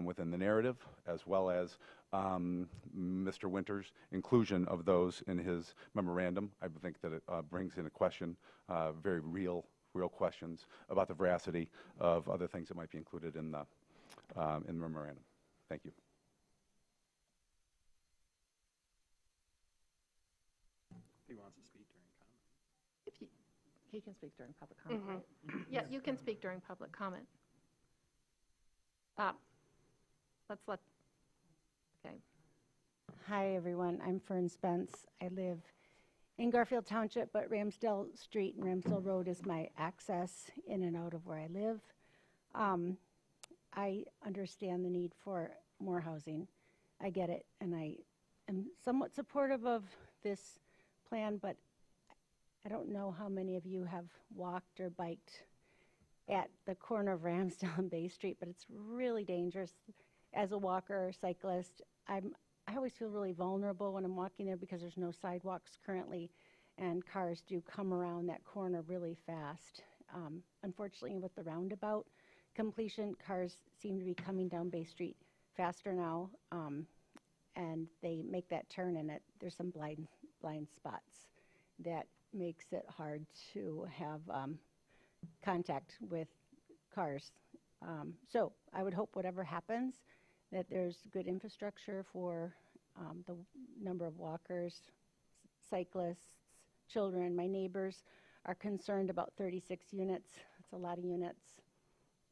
within the narrative, as well as Mr. Winter's inclusion of those in his memorandum. I think that it brings into question very real questions about the veracity of other things that might be included in the memorandum. Thank you. He wants to speak during comment. If you, he can speak during public comment, right? Yeah, you can speak during public comment. Let's let, okay. Hi, everyone. I'm Fern Spence. I live in Garfield Township, but Ramsdale Street and Ramsdale Road is my access in and out of where I live. I understand the need for more housing. I get it, and I am somewhat supportive of this plan, but I don't know how many of you have walked or biked at the corner of Ramsdale and Bay Street, but it's really dangerous. As a walker or cyclist, I always feel really vulnerable when I'm walking there because there's no sidewalks currently, and cars do come around that corner really fast. Unfortunately, with the roundabout completion, cars seem to be coming down Bay Street faster now, and they make that turn, and there's some blind spots that makes it hard to have contact with cars. So I would hope whatever happens, that there's good infrastructure for the number of walkers, cyclists, children. My neighbors are concerned about 36 units. It's a lot of units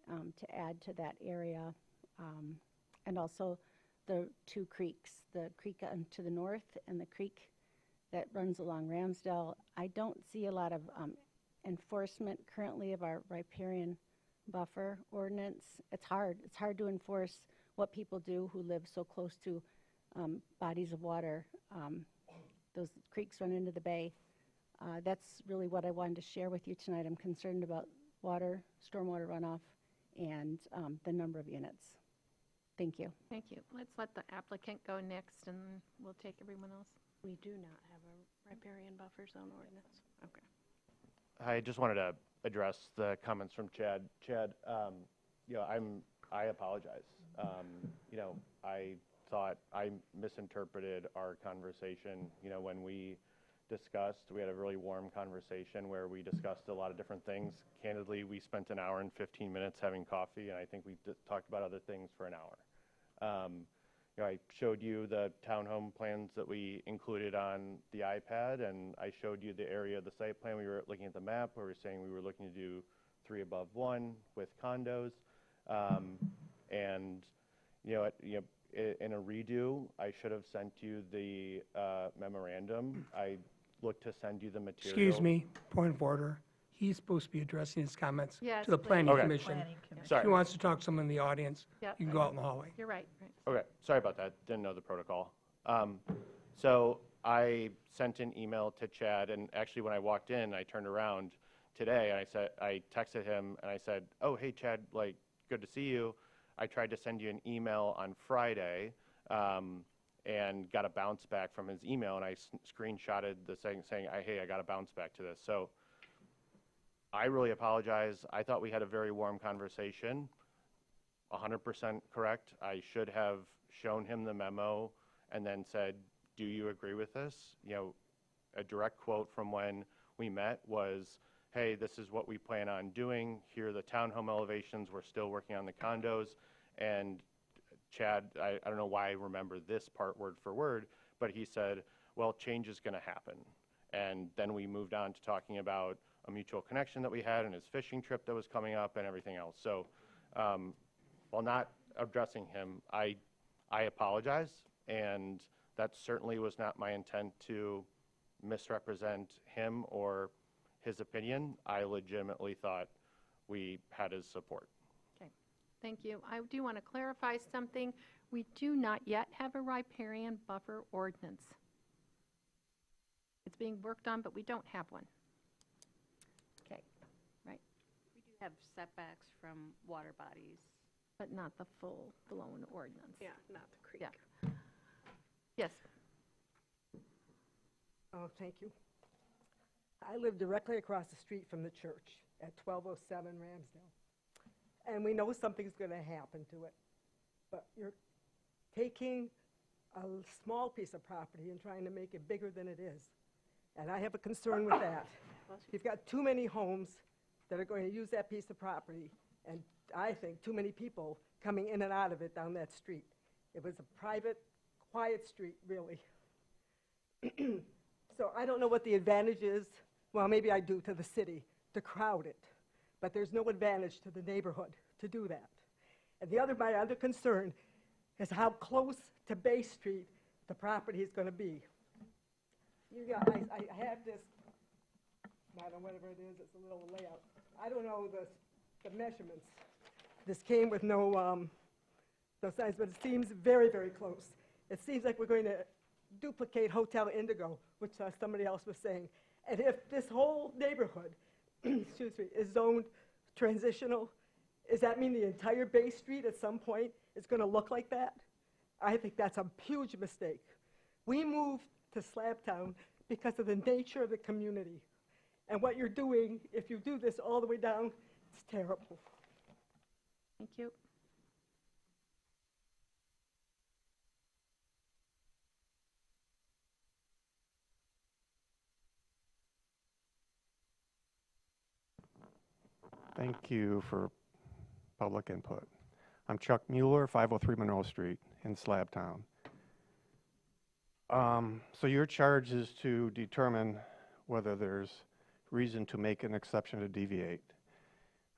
to add to that area. And also the two creeks, the creek to the north and the creek that runs along Ramsdale. I don't see a lot of enforcement currently of our riparian buffer ordinance. It's hard to enforce what people do who live so close to bodies of water. Those creeks run into the bay. That's really what I wanted to share with you tonight. I'm concerned about water, stormwater runoff, and the number of units. Thank you. Thank you. Let's let the applicant go next, and we'll take everyone else. We do not have a riparian buffer zone ordinance. Okay. I just wanted to address the comments from Chad. Chad, I apologize. I thought I misinterpreted our conversation. When we we had a really warm conversation where we discussed a lot of different things. Candidly, we spent an hour and 15 minutes having coffee, and I think we talked about other things for an hour. I showed you the townhome plans that we included on the iPad, and I showed you the area of the site plan. We were looking at the map where we were saying we were looking to do 3 above 1 with condos. In a redo, I should have sent you the memorandum. I looked to send you the material. Excuse me, point of order. He's supposed to be addressing his comments Yes, to the please. planning Okay. commission. Sorry. If he wants to talk to someone in the audience, Yep. you can go out in the hallway. You're right. Okay, sorry about that. Didn't know the protocol. So I sent an email to Chad, and actually when I walked in, I turned around today, and I texted him, and I said, "Oh, hey, Chad, good to see you. I tried to send you an email on Friday, and got a bounce back from his email, and I screenshotted the saying, hey, I got a bounce back to this." So I really apologize. I thought we had a very warm conversation. 100% correct. I should have shown him the memo and then said, "Do you agree with this?" A direct quote from when we met was, hey, this is what we plan on doing. Here are the townhome elevations. We're still working on the condos. And Chad, I don't know why I remember this part word for word, but he said, well, change is going to happen. And then we moved on to talking about a mutual connection that we had and his fishing trip that was coming up and everything else. So while not addressing him, I apologize, and that certainly was not my intent to misrepresent him or his opinion. I legitimately thought we had his support. Okay, thank you. I do want to clarify something. We do not yet have a riparian buffer ordinance. It's being worked on, but we don't have one. Okay, right, We do have setbacks from water bodies. but not the full-blown ordinance. Yeah, not the creek. Yeah. Yes, Oh, thank you. I live directly across the street from the church at 1207 Ramsdale. And we know something's going to happen to it. But you're taking a small piece of property and trying to make it bigger than it is. And I have a concern with that. You've got too many homes that are going to use that piece of property, and I think too many people coming in and out of it down that street. It was a private, quiet street, really. So I don't know what the advantage is, well, maybe I do, to the city to crowd it. But there's no advantage to the neighborhood to do that. And my other concern is how close to Bay Street the property is going to be. I have this, I don't know, whatever it is, it's a little layout. I don't know the measurements. This came with no signs, but it seems very, very close. It seems like we're going to duplicate Hotel Indigo, which somebody else was saying. And if this whole neighborhood, excuse me, is zoned transitional, does that mean the entire Bay Street at some point is going to look like that? I think that's a huge mistake. We moved to Slabtown because of the nature of the community. And what you're doing, if you do this all the way down, it's terrible. thank you. Thank you for public input. I'm Chuck Mueller, 503 Monroe Street in Slabtown. So your charge is to determine whether there's reason to make an exception to deviate.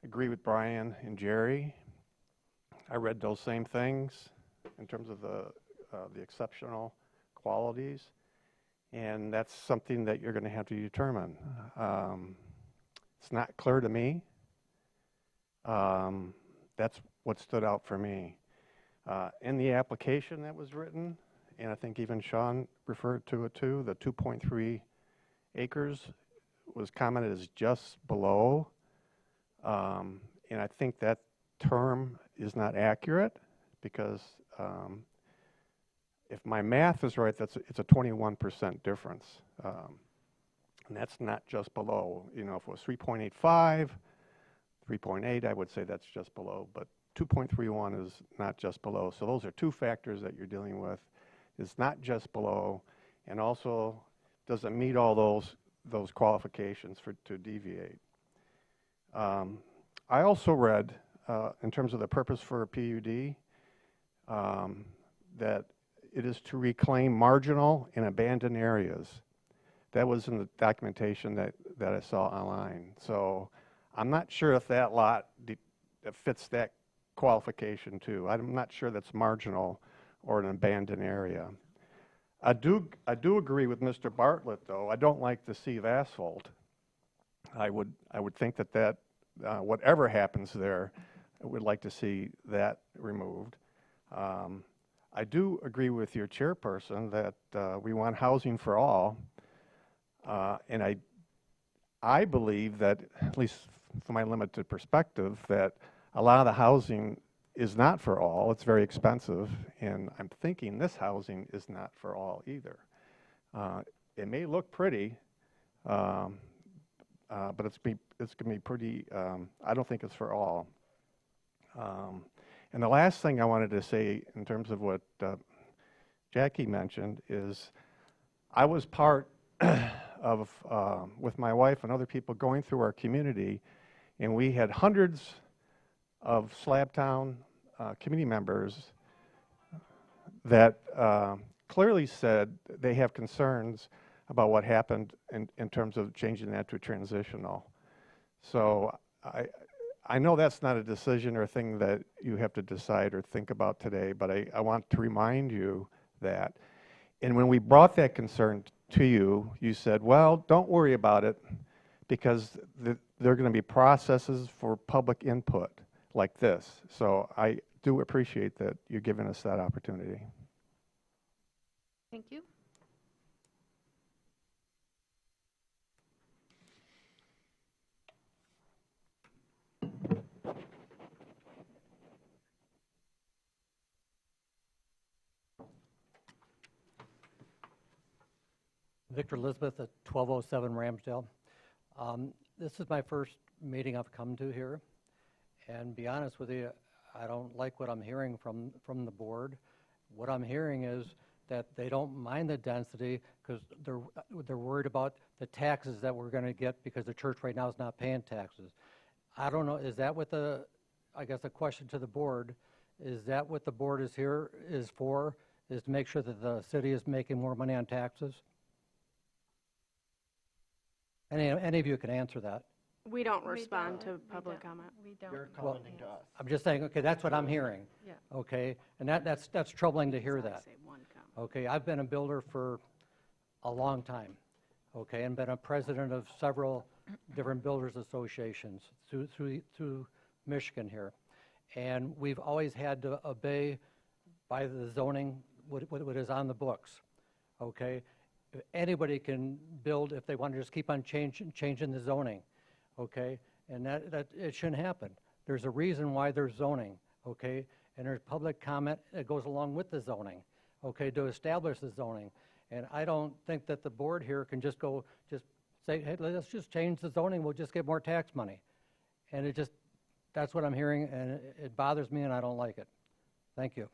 I agree with Brian and Jerry. I read those same things in terms of the exceptional qualities, and that's something that you're going to have to determine. It's not clear to me. That's what stood out for me. In the application that was written, and I think even Sean referred to it too, the 2.3 acres was commented as just below. And I think that term is not accurate because if my math is right, it's a 21% difference. And that's not just below. You know, if it was 3.85, 3.8, I would say that's just below, but 2.31 is not just below. So those are two factors that you're dealing with. It's not just below, and also doesn't meet all those qualifications to deviate. I also read, in terms of the purpose for a PUD, that it is to reclaim marginal and abandoned areas. That was in the documentation that I saw online. So I'm not sure if that lot fits that qualification too. I'm not sure that's marginal or an abandoned area. I do agree with Mr. Bartlett though. I don't like the sea of asphalt. I would think that whatever happens there, I would like to see that removed. I do agree with your chairperson that we want housing for all, and I believe that, at least from my limited perspective, that a lot of the housing is not for all. It's very expensive, and I'm thinking this housing is not for all either. It may look pretty, but it's going to be pretty, I don't think it's for all. And the last thing I wanted to say in terms of what Jackie mentioned is I was part with my wife and other people going through our community, and we had hundreds of Slabtown community members that clearly said they have concerns about what happened in terms of changing that to transitional. So I know that's not a decision or a thing that you have to decide or think about today, but I want to remind you that. And when we brought that concern to you, you said, well, don't worry about it because there are going to be processes for public input like this. So I do appreciate that you're giving us that opportunity. Thank you. Victor Elizabeth at 1207 Ramsdale. This is my first meeting I've come to here, and be honest with you, I don't like what I'm hearing from the board. What I'm hearing is that they don't mind the density because they're worried about the taxes that we're going to get because the church right now is not paying taxes. I don't know, is that what I guess a question to the board, is that what the board is for, is to make sure that the city is making more money on taxes? Any of you can answer that. We don't respond to public comment. We don't. You're commenting to us. I'm just saying, okay, that's what I'm hearing. Yeah. Okay, and that's troubling to hear that. Say one comment. Okay, I've been a builder for a long time, okay, and been a president of several different builders associations through Michigan here. And we've always had to obey by the zoning, what is on the books, okay? Anybody can build if they want to just keep on changing the zoning, okay? And that it shouldn't happen. There's a reason why there's zoning, okay? And there's public comment that goes along with the zoning, okay, to establish the zoning. And I don't think that the board here can just say, hey, let's just change the zoning, we'll just get more tax money. And that's what I'm hearing, and it bothers me and I don't like it. Thank you.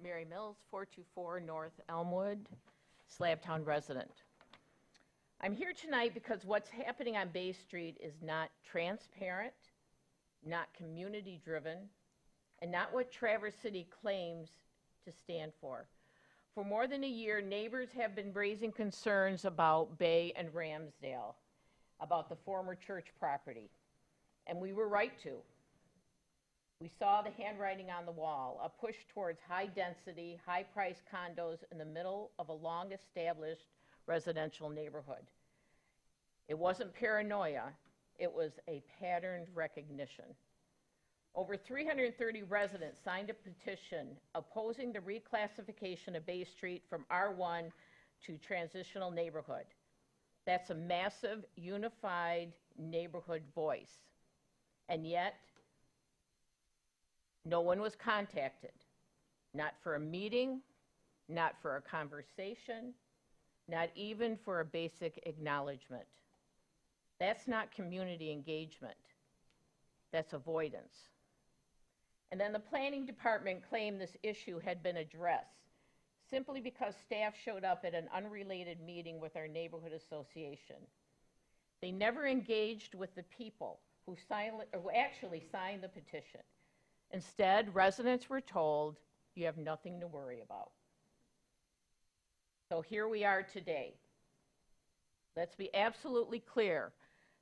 Mary Mills, 424 North Elmwood, Slabtown resident. I'm here tonight because what's happening on Bay Street is not transparent, not community-driven, and not what Traverse City claims to stand for. For more than a year, neighbors have been raising concerns about Bay and Ramsdale, about the former church property, and we were right to. We saw the handwriting on the wall, a push towards high-density, high-priced condos in the middle of a long-established residential neighborhood. It wasn't paranoia, it was a patterned recognition. Over 330 residents signed a petition opposing the reclassification of Bay Street from R1 to transitional neighborhood. That's a massive, unified neighborhood voice. And yet, no one was contacted, not for a meeting, not for a conversation, not even for a basic acknowledgement. That's not community engagement. That's avoidance. And then the planning department claimed this issue had been addressed simply because staff showed up at an unrelated meeting with our neighborhood association. They never engaged with the people who actually signed the petition. Instead, residents were told, you have nothing to worry about. So here we are today. Let's be absolutely clear.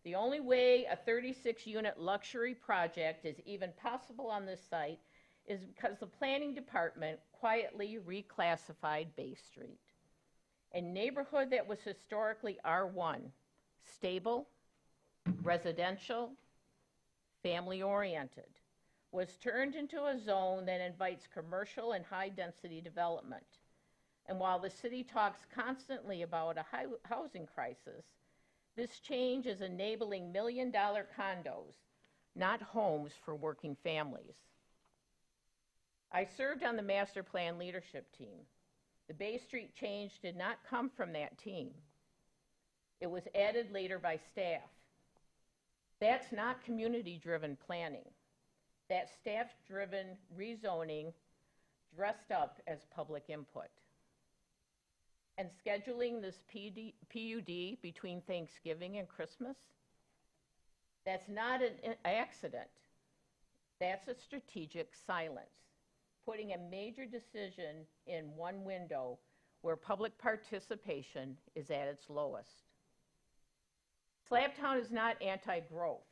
The only way a 36-unit luxury project is even possible on this site is because the planning department quietly reclassified Bay Street. A neighborhood that was historically R1, stable, residential, family-oriented, was turned into a zone that invites commercial and high-density development. And while the city talks constantly about a housing crisis, this change is enabling million-dollar condos, not homes for working families. I served on the master plan leadership team. The Bay Street change did not come from that team. It was added later by staff. That's not community-driven planning. That's staff-driven rezoning dressed up as public input. And scheduling this PUD between Thanksgiving and Christmas, that's not an accident. That's a strategic silence, putting a major decision in one window where public participation is at its lowest. Slabtown is not anti-growth.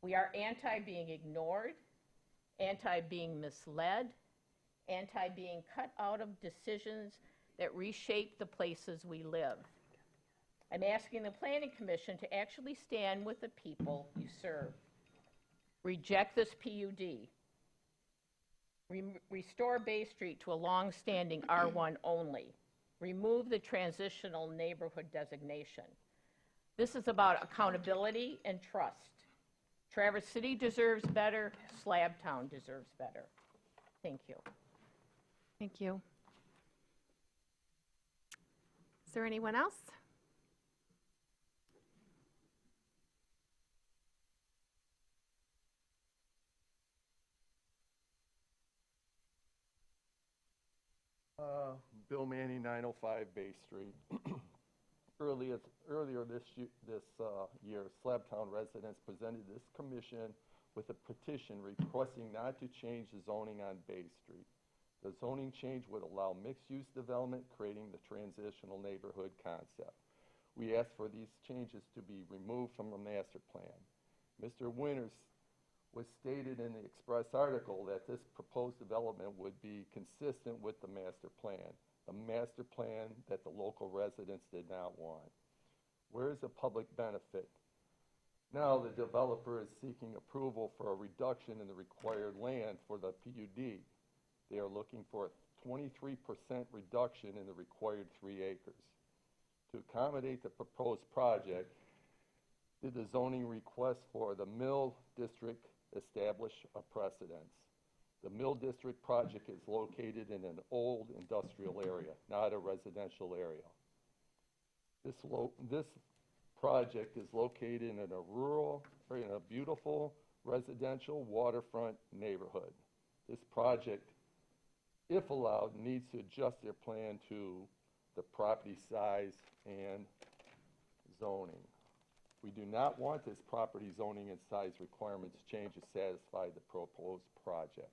We are anti-being ignored, anti-being misled, anti-being cut out of decisions that reshape the places we live. I'm asking the Planning Commission to actually stand with the people you serve. Reject this PUD. Restore Bay Street to a long-standing R1 only. Remove the transitional neighborhood designation. This is about accountability and trust. Traverse City deserves better. Slabtown deserves better. Thank you. Thank you. Is there anyone else? Bill Manning, 905 Bay Street. Earlier this year, Slabtown residents presented this commission with a petition requesting not to change the zoning on Bay Street. The zoning change would allow mixed-use development, creating the transitional neighborhood concept. We asked for these changes to be removed from the master plan. Mr. Winters was stated in the Express article that this proposed development would be consistent with the master plan, a master plan that the local residents did not want. Where is the public benefit? Now the developer is seeking approval for a reduction in the required land for the PUD. They are looking for a 23% reduction in the required 3 acres. To accommodate the proposed project, did the zoning request for the Mill District establish a precedence? The Mill District project is located in an old industrial area, not a residential area. This project is located in a rural, or in a beautiful residential waterfront neighborhood. This project, if allowed, needs to adjust their plan to the property size and zoning. We do not want this property zoning and size requirements changed to satisfy the proposed project.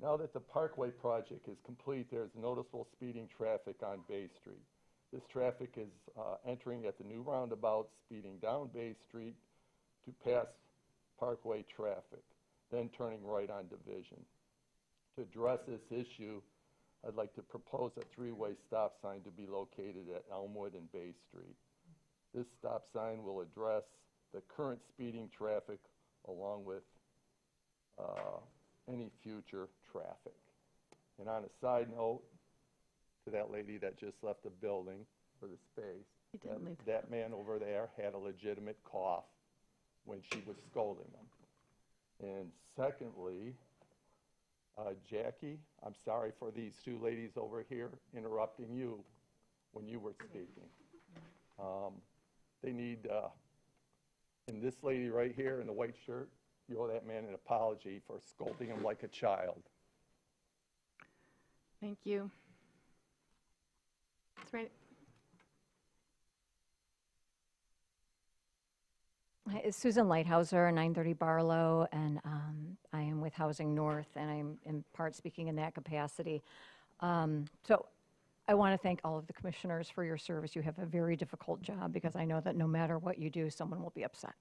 Now that the Parkway project is complete, there's noticeable speeding traffic on Bay Street. This traffic is entering at the new roundabout, speeding down Bay Street to pass Parkway traffic, then turning right on Division. To address this issue, I'd like to propose a 3-way stop sign to be located at Elmwood and Bay Street. This stop sign will address the current speeding traffic along with any future traffic. And on a side note, to that lady that just left the building for the space, that man over there had a legitimate cough when she was scolding him. And secondly, Jackie, I'm sorry for these 2 ladies over here interrupting you when you were speaking. They need, and this lady right here in the white shirt, you owe that man an apology for scolding him like a child. Thank you. That's right. Hi, it's Susan Lighthouser, 930 Barlow, and I am with Housing North, and I'm in part speaking in that capacity. So I want to thank all of the commissioners for your service. You have a very difficult job because I know that no matter what you do, someone will be upset,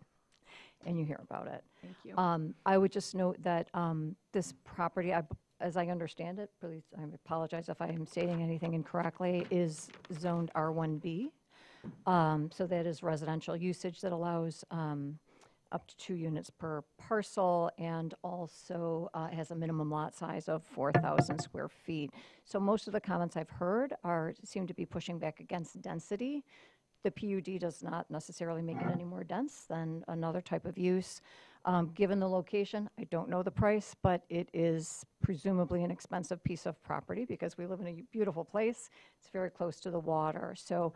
and you hear about it. Thank you. I would just note that this property, as I understand it, please, I apologize if I am stating anything incorrectly, is zoned R1B. So that is residential usage that allows up to 2 units per parcel, and also has a minimum lot size of 4,000 square feet. So most of the comments I've heard seem to be pushing back against density. The PUD does not necessarily make it any more dense than another type of use. Given the location, I don't know the price, but it is presumably an expensive piece of property because we live in a beautiful place. It's very close to the water. So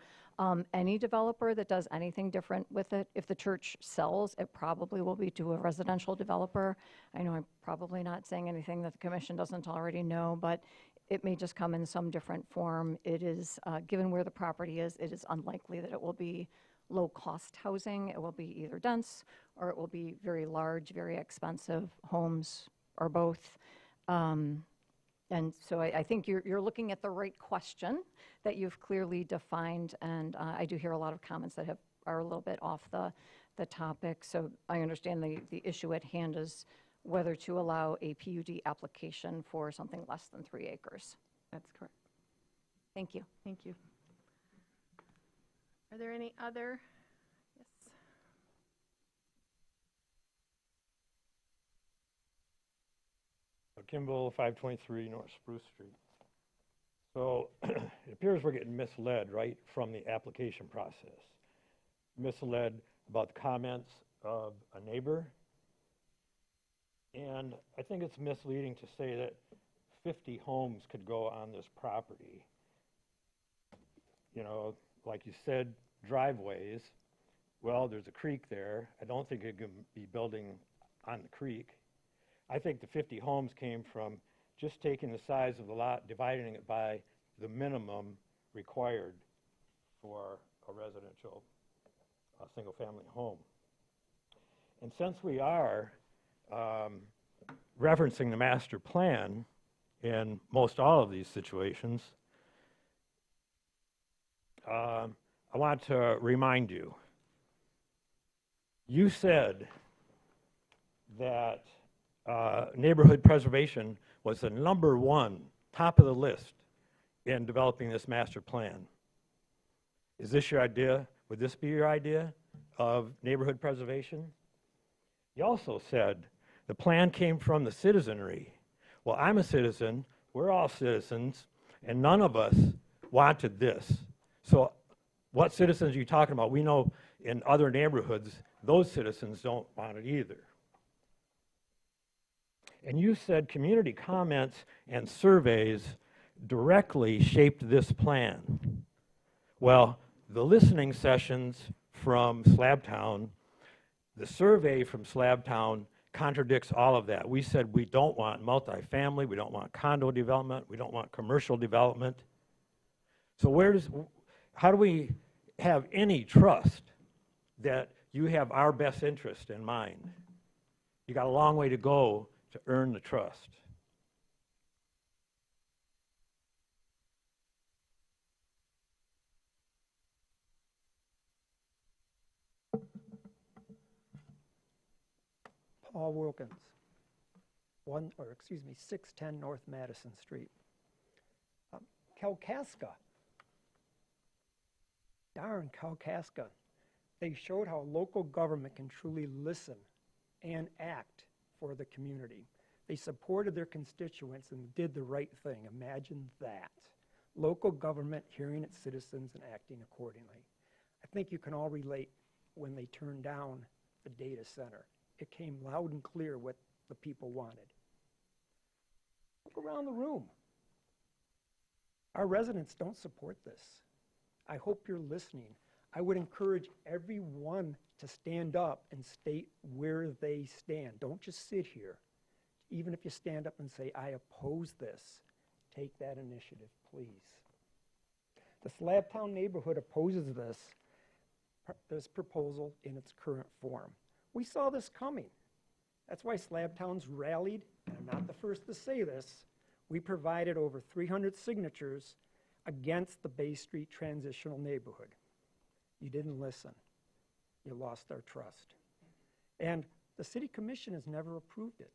any developer that does anything different with it, if the church sells, it probably will be to a residential developer. I know I'm probably not saying anything that the commission doesn't already know, but it may just come in some different form. It is, given where the property is, it is unlikely that it will be low-cost housing. It will be either dense or it will be very large, very expensive homes, or both. And so I think you're looking at the right question that you've clearly defined, and I do hear a lot of comments that are a little bit off the topic. So I understand the issue at hand is whether to allow a PUD application for something less than 3 acres. That's correct. Thank you. Thank you. Are there any other? Yes. Kimball, 523 North Spruce Street. So it appears we're getting misled right from the application process. Misled about the comments of a neighbor. And I think it's misleading to say that 50 homes could go on this property. You know, like you said, driveways. Well, there's a creek there. I don't think it can be building on the creek. I think the 50 homes came from just taking the size of the lot, dividing it by the minimum required for a residential single-family home. And since we are referencing the master plan in most all of these situations, I want to remind you, you said that neighborhood preservation was the #1, top of the list in developing this master plan. Is this your idea? Would this be your idea of neighborhood preservation? You also said the plan came from the citizenry. Well, I'm a citizen, we're all citizens, and none of us wanted this. So what citizens are you talking about? We know in other neighborhoods, those citizens don't want it either. And you said community comments and surveys directly shaped this plan. Well, the listening sessions from Slabtown, the survey from Slabtown contradicts all of that. We said we don't want multifamily, we don't want condo development, we don't want commercial development. So how do we have any trust that you have our best interest in mind? You got a long way to go to earn the trust. Paul Wilkins, 610 North Madison Street. Kalkaska. Darn Kalkaska. They showed how local government can truly listen and act for the community. They supported their constituents and did the right thing. Imagine that. Local government hearing its citizens and acting accordingly. I think you can all relate when they turned down the data center. It came loud and clear what the people wanted. Look around the room. Our residents don't support this. I hope you're listening. I would encourage everyone to stand up and state where they stand. Don't just sit here. Even if you stand up and say, I oppose this, take that initiative, please. The Slabtown neighborhood opposes this proposal in its current form. We saw this coming. That's why Slabtown's rallied, and I'm not the first to say this. We provided over 300 signatures against the Bay Street transitional neighborhood. You didn't listen. You lost our trust. And the city commission has never approved it.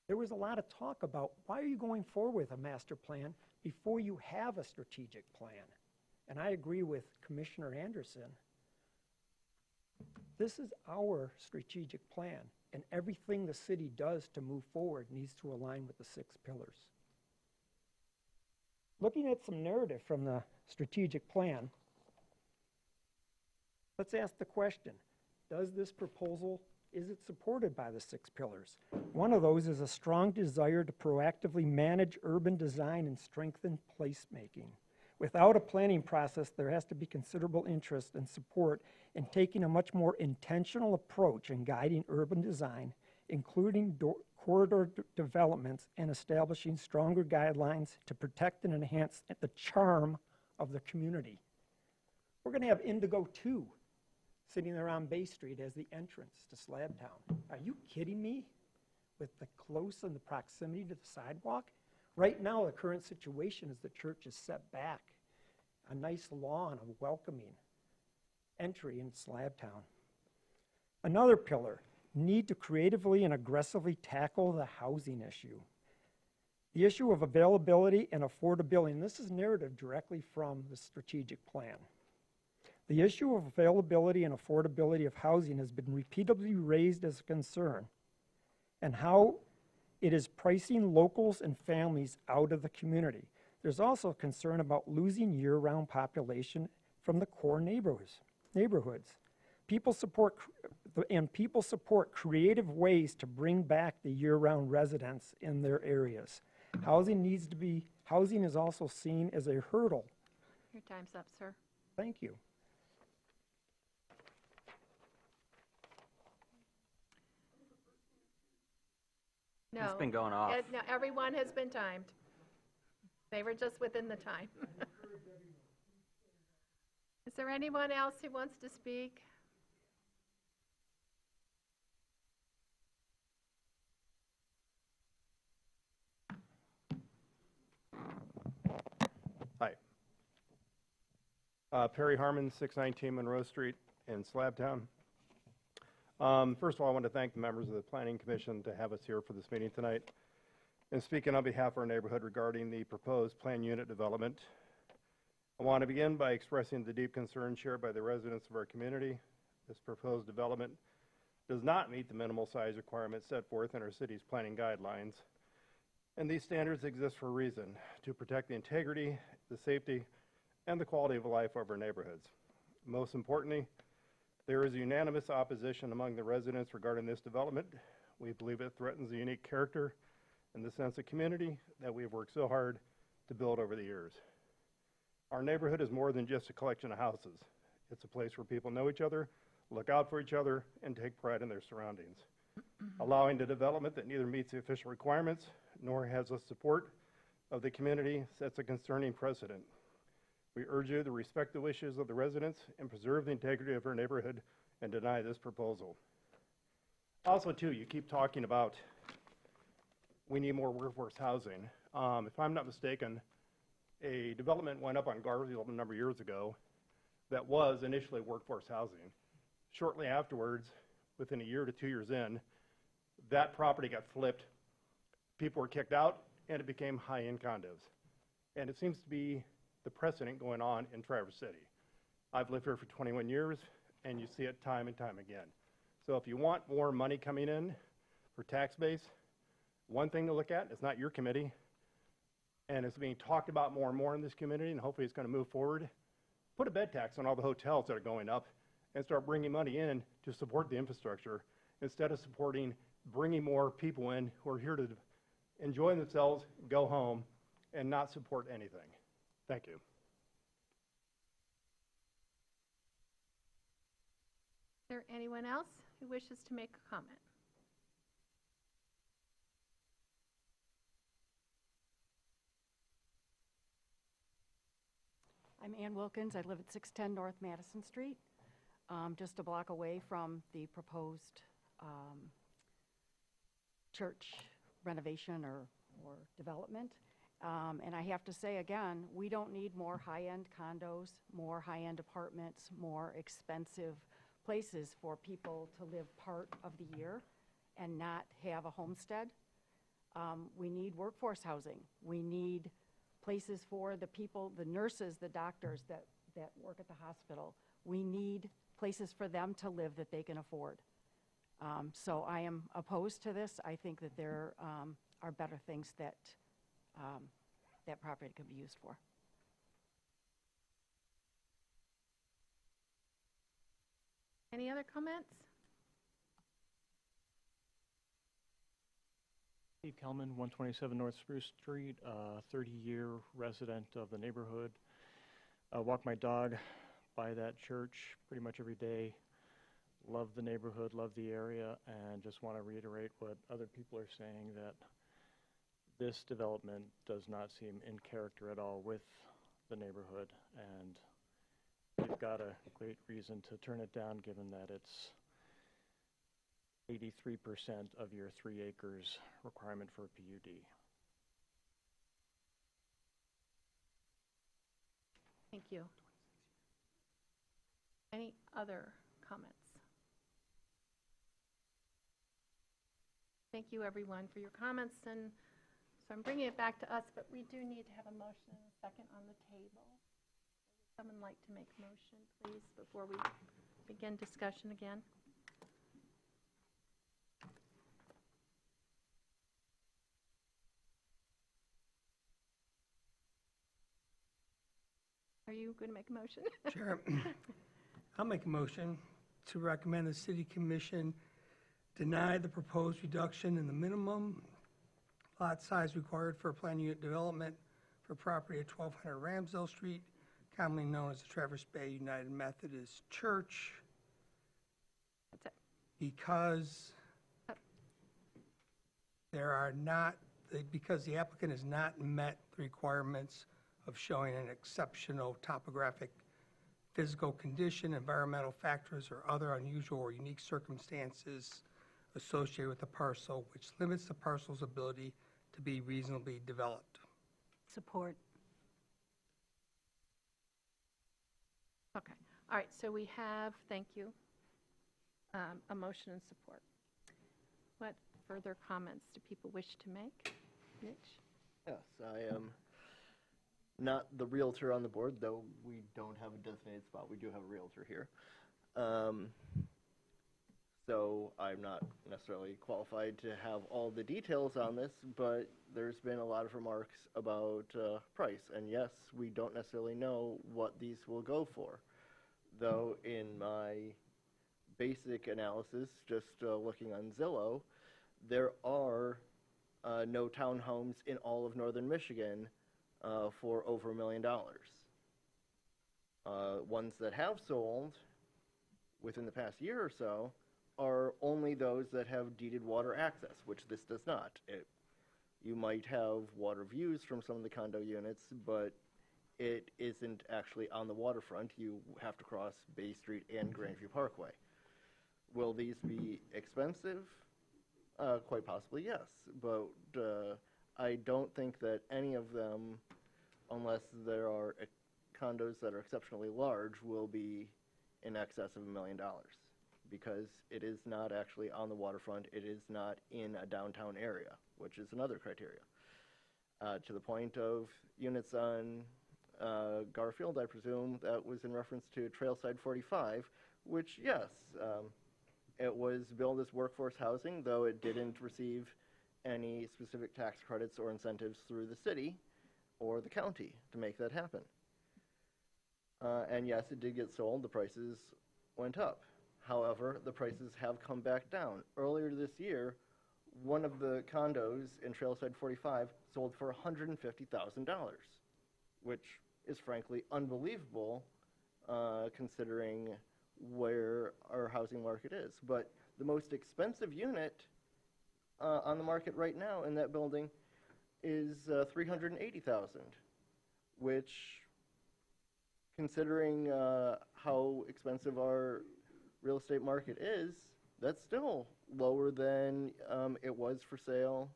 There was a lot of talk about why are you going forward with a master plan before you have a strategic plan? And I agree with Commissioner Anderson. This is our strategic plan, and everything the city does to move forward needs to align with the 6 pillars. Looking at some narrative from the strategic plan, let's ask the question, does this proposal Is it supported by the 6 pillars? One of those is a strong desire to proactively manage urban design and strengthen placemaking. Without a planning process, there has to be considerable interest and support in taking a much more intentional approach in guiding urban design, including corridor developments and establishing stronger guidelines to protect and enhance the charm of the community. We're going to have Indigo 2 sitting there on Bay Street as the entrance to Slabtown. Are you kidding me? With the close and the proximity to the sidewalk? Right now, the current situation is the church is set back. A nice lawn of welcoming entry in Slabtown. Another pillar, need to creatively and aggressively tackle the housing issue. The issue of availability and affordability, and this is narrative directly from the strategic plan. The issue of availability and affordability of housing has been repeatedly raised as a concern, and how it is pricing locals and families out of the community. There's also a concern about losing year-round population from the core neighborhoods. People support creative ways to bring back the year-round residents in their areas. Housing is also seen as a hurdle. Your time's up, sir. Thank you. No. It's been going off. No, everyone has been timed. They were just within the time. Is there anyone else who wants to speak? Hi. Perry Harmon, 619 Monroe Street in Slabtown. First of all, I want to thank the members of the Planning Commission to have us here for this meeting tonight. And speaking on behalf of our neighborhood regarding the proposed plan unit development, I want to begin by expressing the deep concern shared by the residents of our community. This proposed development does not meet the minimal size requirements set forth in our city's planning guidelines. And these standards exist for a reason, to protect the integrity, the safety, and the quality of life of our neighborhoods. Most importantly, there is unanimous opposition among the residents regarding this development. We believe it threatens the unique character and the sense of community that we have worked so hard to build over the years. Our neighborhood is more than just a collection of houses. It's a place where people know each other, look out for each other, and take pride in their surroundings. Allowing the development that neither meets the official requirements nor has the support of the community sets a concerning precedent. We urge you to respect the wishes of the residents and preserve the integrity of our neighborhood and deny this proposal. Also, too, you keep talking about we need more workforce housing. If I'm not mistaken, a development went up on Garfield a number of years ago that was initially workforce housing. Shortly afterwards, within a year to 2 years in, that property got flipped. People were kicked out, and it became high-end condos. And it seems to be the precedent going on in Traverse City. I've lived here for 21 years, and you see it time and time again. So if you want more money coming in for tax base, one thing to look at, it's not your committee, and it's being talked about more and more in this community, and hopefully it's going to move forward. Put a bed tax on all the hotels that are going up and start bringing money in to support the infrastructure instead of supporting bringing more people in who are here to enjoy themselves, go home, and not support anything. Thank you. Is there anyone else who wishes to make a comment? I'm Ann Wilkins. I live at 610 North Madison Street, just a block away from the proposed church renovation or development. And I have to say again, we don't need more high-end condos, more high-end apartments, more expensive places for people to live part of the year and not have a homestead. We need workforce housing. We need places for the people, the nurses, the doctors that work at the hospital. We need places for them to live that they can afford. So I am opposed to this. I think that there are better things that that property could be used for. Any other comments? Steve Kelman, 127 North Spruce Street, 30-year resident of the neighborhood. Walk my dog by that church pretty much every day. Love the neighborhood, love the area, and just want to reiterate what other people are saying, that this development does not seem in character at all with the neighborhood, and we've got a great reason to turn it down, given that it's 83% of your 3 acres requirement for a PUD. Thank you. Any other comments? Thank you, everyone, for your comments. And so I'm bringing it back to us, but we do need to have a motion and a second on the table. Would someone like to make a motion, please, before we begin discussion again? Are you going to make a motion? Sure. I'll make a motion to recommend the city commission deny the proposed reduction in the minimum lot size required for a planned unit development for property at 1200 Ramsdale Street, commonly known as the Traverse Bay United Methodist Church. That's it. Because because the applicant has not met the requirements of showing an exceptional topographic, physical condition, environmental factors, or other unusual or unique circumstances associated with the parcel, which limits the parcel's ability to be reasonably developed. Support. Okay. All right, so we have, thank you, a motion and support. What further comments do people wish to make? Mitch? Yes, I am not the realtor on the board, though we don't have a designated spot. We do have a realtor here. So I'm not necessarily qualified to have all the details on this, but there's been a lot of remarks about price. And yes, we don't necessarily know what these will go for. Though in my basic analysis, just looking on Zillow, there are no townhomes in all of northern Michigan for over $1 million. Ones that have sold within the past year or so are only those that have deeded water access, which this does not. You might have water views from some of the condo units, but it isn't actually on the waterfront. You have to cross Bay Street and Grandview Parkway. Will these be expensive? Quite possibly, yes. But I don't think that any of them, unless there are condos that are exceptionally large, will be in excess of $1 million, because it is not actually on the waterfront. It is not in a downtown area, which is another criteria. To the point of units on Garfield, I presume that was in reference to Trailside 45, which, yes, it was billed as workforce housing, though it didn't receive any specific tax credits or incentives through the city or the county to make that happen. And yes, it did get sold. The prices went up. However, the prices have come back down. Earlier this year, one of the condos in Trailside 45 sold for $150,000, which is frankly unbelievable considering where our housing market is. But the most expensive unit on the market right now in that building is $380,000, which, considering how expensive our real estate market is, that's still lower than it was for sale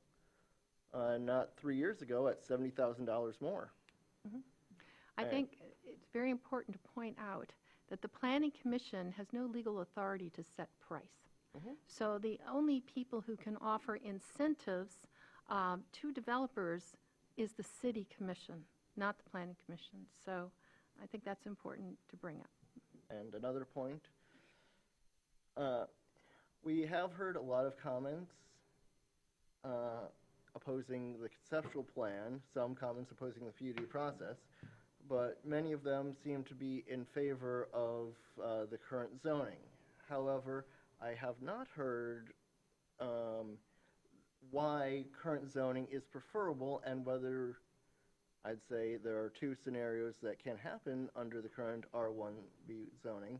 not 3 years ago at $70,000 more. Mm-hmm. I think it's very important to point out that the Planning Commission has no legal authority to set price. Mm-hmm. So the only people who can offer incentives to developers is the City Commission, not the Planning Commission. So I think that's important to bring up. And another point, we have heard a lot of comments opposing the conceptual plan, some comments opposing the PUD process, but many of them seem to be in favor of the current zoning. However, I have not heard why current zoning is preferable and whether I'd say there are two scenarios that can happen under the current R1B zoning.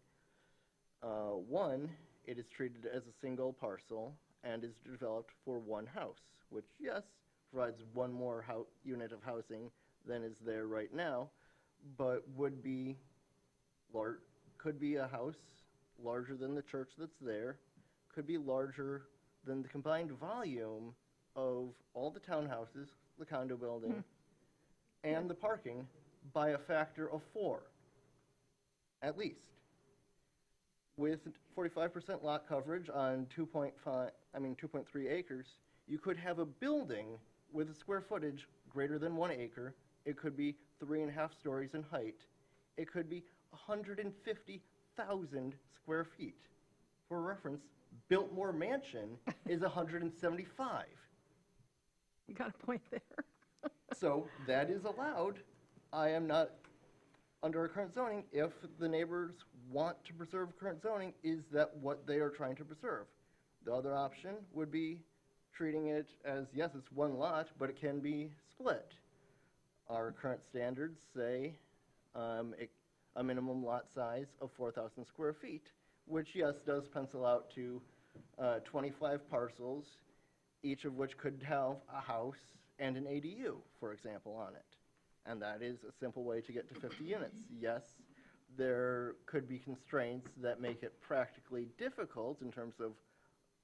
One, it is treated as a single parcel and is developed for one house, which, yes, provides one more unit of housing than is there right now, but would be could be a house larger than the church that's there, could be larger than the combined volume of all the townhouses, the condo building, and the parking by a factor of 4, at least. With 45% lot coverage on 2.3 acres, you could have a building with a square footage greater than 1 acre. It could be 3.5 stories in height. It could be 150,000 square feet. For reference, Biltmore Mansion is 175. You got a point there. So that is allowed. I am not under our current zoning. If the neighbors want to preserve current zoning, is that what they are trying to preserve? The other option would be treating it as, yes, it's one lot, but it can be split. Our current standards say a minimum lot size of 4,000 square feet, which, yes, does pencil out to 25 parcels, each of which could have a house and an ADU, for example, on it. And that is a simple way to get to 50 units. Yes, there could be constraints that make it practically difficult in terms of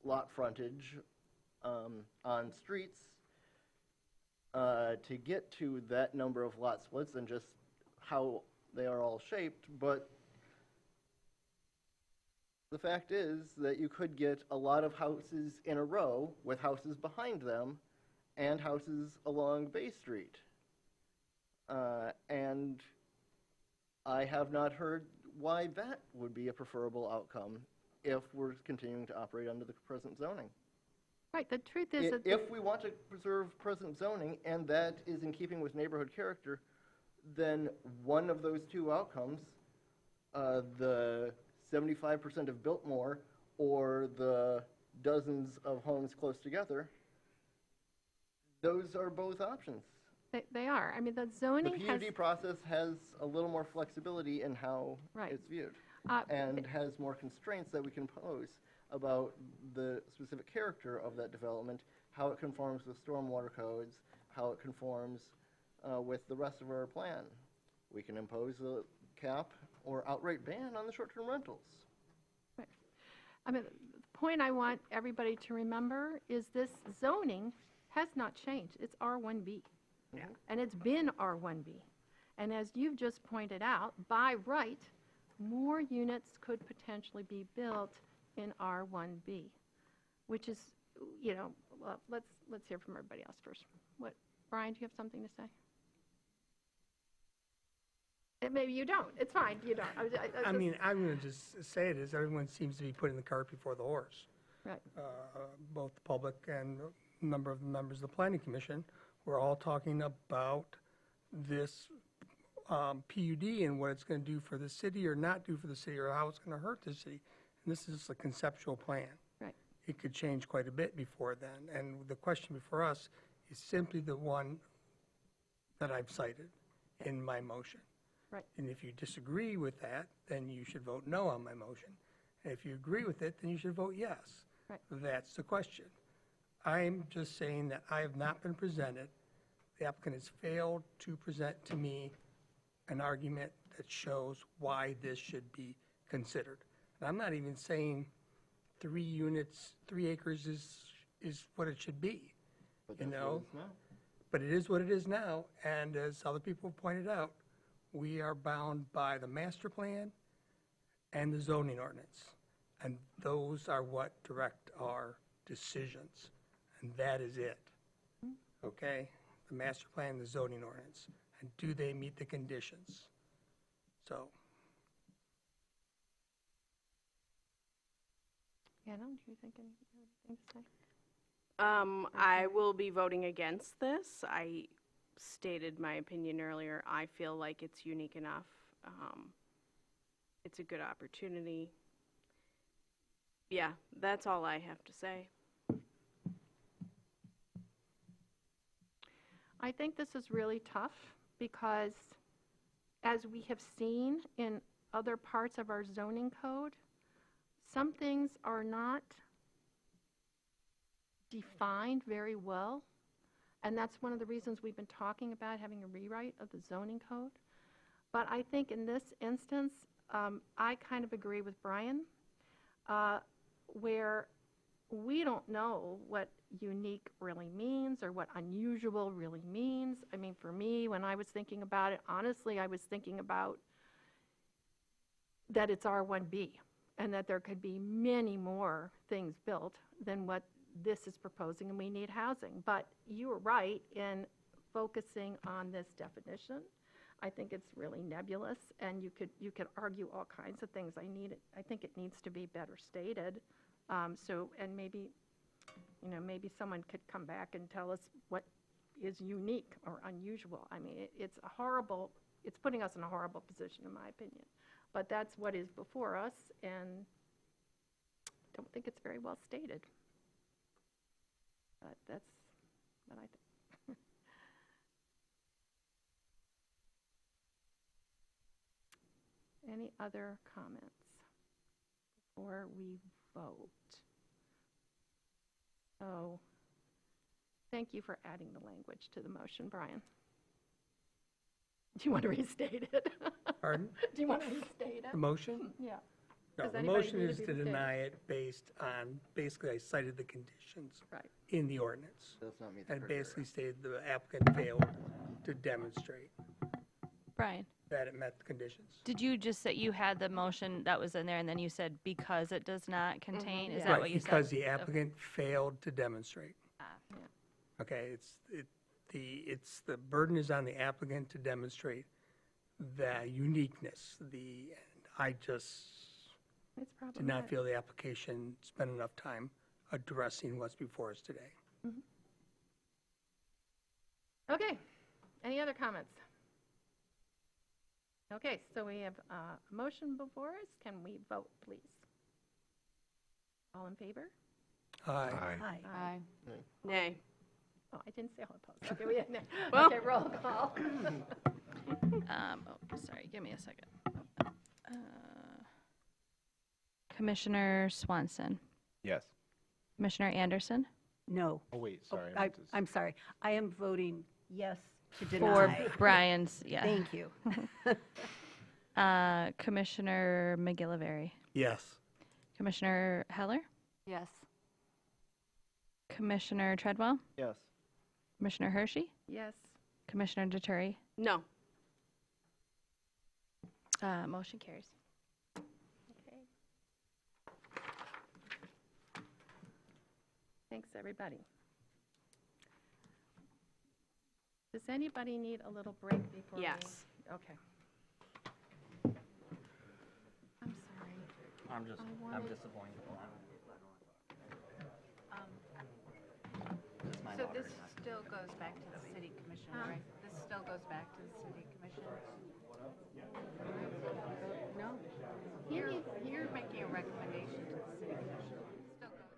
lot frontage on streets to get to that number of lot splits and just how they are all shaped, but the fact is that you could get a lot of houses in a row with houses behind them and houses along Bay Street. And I have not heard why that would be a preferable outcome if we're continuing to operate under the present zoning. Right, the truth is that... If we want to preserve present zoning and that is in keeping with neighborhood character, then one of those two outcomes, the 75% of Biltmore or the dozens of homes close together, those are both options. They are. I mean, the zoning The has... PUD process has a little more flexibility in how it's viewed and has more constraints that we can pose about the specific character of that development, how it conforms with stormwater codes, how it conforms with the rest of our plan. We can impose a cap or outright ban on the short-term rentals. Right. I mean, the point I want everybody to remember is this zoning has not changed. It's R1B. Yeah. And it's been R1B. And as you've just pointed out, by right, more units could potentially be built in R1B, which is, you know, well, let's hear from everybody else first. Brian, do you have something to say? Maybe you don't. It's fine. You don't. I mean, I'm going to just say it as everyone seems to be putting the cart before the horse. Right. Both the public and a number of the members of the Planning Commission, we're all talking about this PUD and what it's going to do for the city or not do for the city or how it's going to hurt the city. And this is a conceptual plan. Right. It could change quite a bit before then. And the question before us is simply the one that I've cited in my motion. Right. And if you disagree with that, then you should vote no on my motion. And if you agree with it, then you should vote yes. Right. That's the question. I'm just saying that I have not been presented, the applicant has failed to present to me an argument that shows why this should be considered. And I'm not even saying 3 units, 3 acres is what it should be. But you that's know? what it is now. But it is what it is now, and as other people have pointed out, we are bound by the master plan and the zoning ordinance. And those are what direct our decisions. And that is it. Okay? The master plan and the zoning ordinance. And do they meet the conditions? So. Anna, do you think anything to say? I will be voting against this. I stated my opinion earlier. I feel like it's unique enough. It's a good opportunity. Yeah, that's all I have to say. I think this is really tough because as we have seen in other parts of our zoning code, some things are not defined very well. And that's one of the reasons we've been talking about having a rewrite of the zoning code. But I think in this instance, I kind of agree with Brian, where we don't know what unique really means or what unusual really means. I mean, for me, when I was thinking about it, honestly, I was thinking about that it's R1B and that there could be many more things built than what this is proposing, and we need housing. But you were right in focusing on this definition. I think it's really nebulous, and you could argue all kinds of things. I think it needs to be better stated. And maybe, maybe someone could come back and tell us what is unique or unusual. I mean, it's putting us in a horrible position, in my opinion. But that's what is before us, and I don't think it's very well stated. But that's what I think. Any other comments before we vote? So, thank you for adding the language to the motion, Brian. Do you want to restate it? Pardon? Do you want to restate it? The motion? Yeah. No, Does the anybody motion need is be to restated? deny it based on, basically, I cited the conditions Right. in the ordinance. Does not meet the And criteria. basically stated the applicant failed to demonstrate Brian, that it met the conditions. did you just say you had the motion that was in there and then you said because it does not contain? Is Right, that what you said? because the applicant failed to demonstrate. Ah. Okay, the burden is on the applicant to demonstrate the uniqueness, and I just It's did not problematic. feel the application spent enough time addressing what's before us today. Okay, any other comments? Okay, so we have a motion before us. Can we vote, please? All in favor? Aye. Aye. Nay. Oh, I didn't say all opposed. Okay, we have nay. Well- Okay, roll call. Sorry, give me a second. Commissioner Swanson, Yes. Commissioner Anderson, No. Oh, wait, sorry. I'm sorry. I am voting yes to for deny. Brian's, yeah. Thank you. Commissioner McGillivray, Yes. Commissioner Heller, Yes. Commissioner Treadwell, Yes. Commissioner Hershey, Yes. Commissioner Deturi. No. Motion carries. Okay. Thanks, everybody. Does anybody need a little break before we? Yes. Okay. I'm sorry. I'm wanted- disappointed. So this still goes back to the city commission, right? This still goes back to the city commission? No? You're making a recommendation to the city commission. It still goes.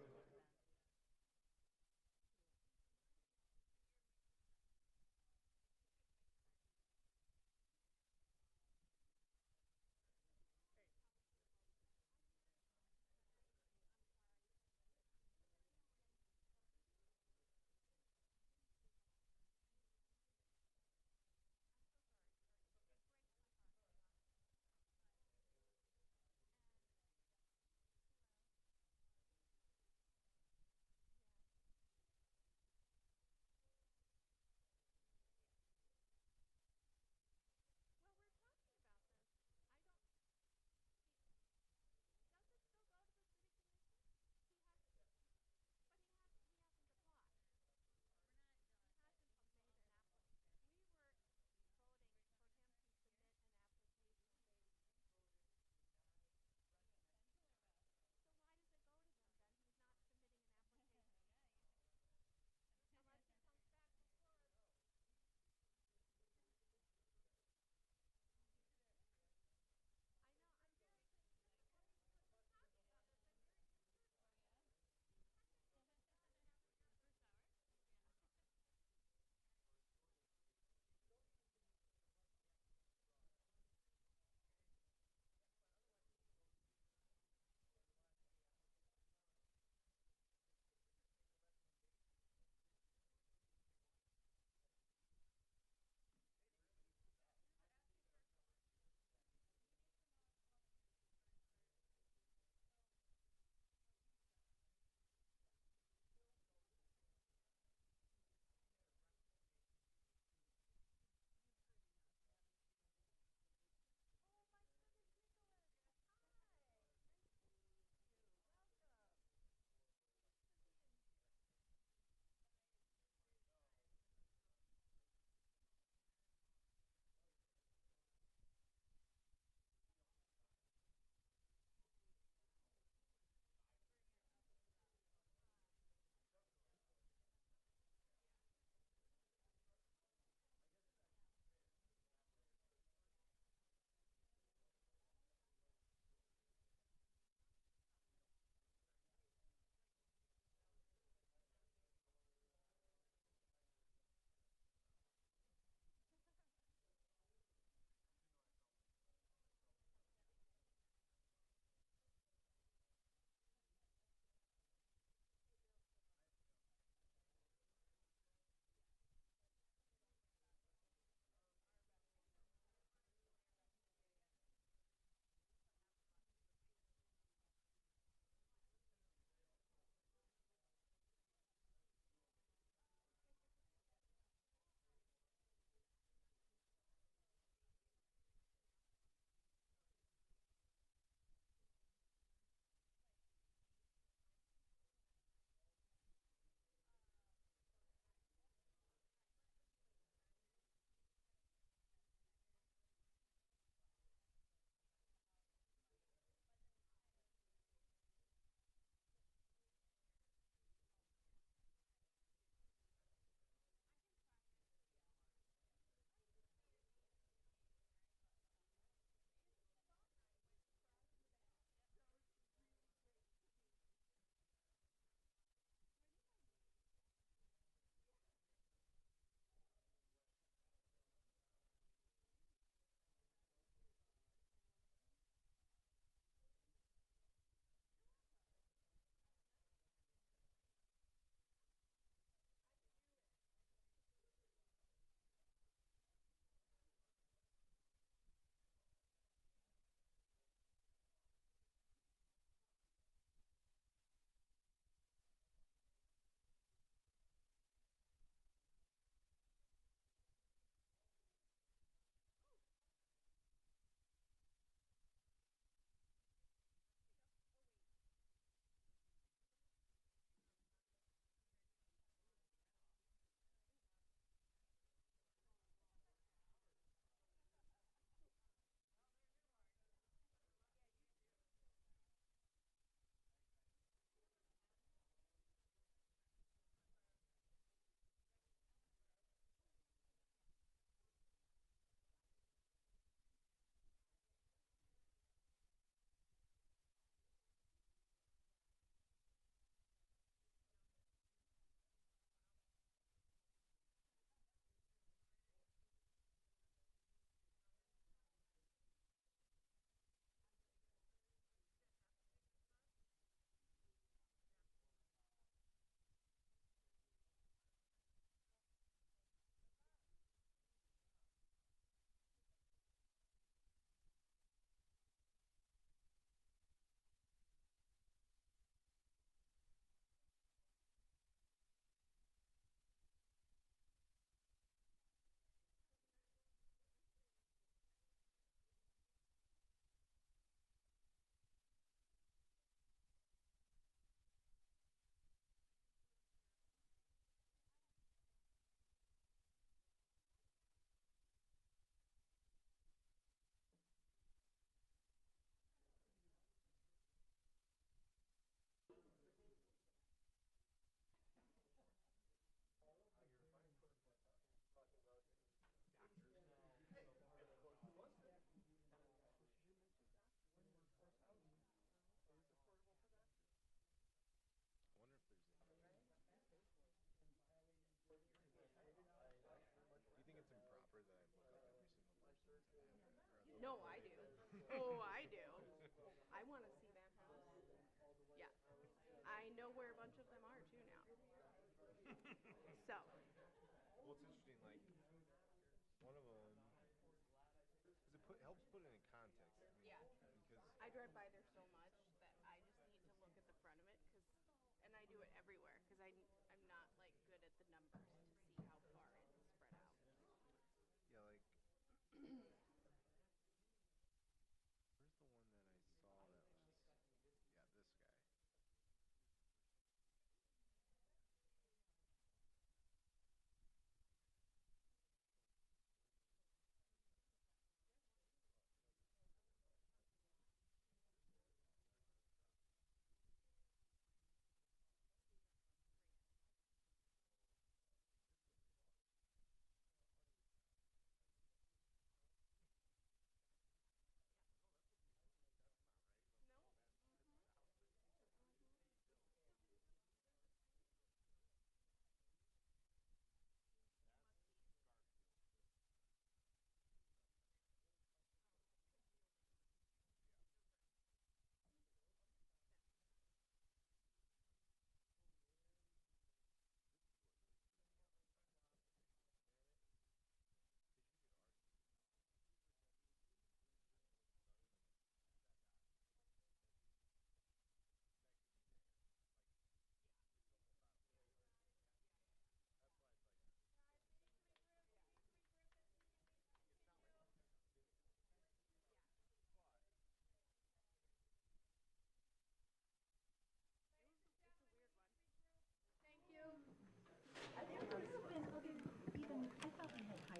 No, I do. Oh, I do. I want to see that house. Yeah. I know where a bunch of them are too now. So, Well, it's interesting, like, one of them, because helps put it in context. I mean, yeah. because I drive by there so much that I just need to look at the front of it and I do it everywhere because I'm not like good at the numbers to see how far it's spread out. yeah, like, where's the one that I saw that was, yeah, this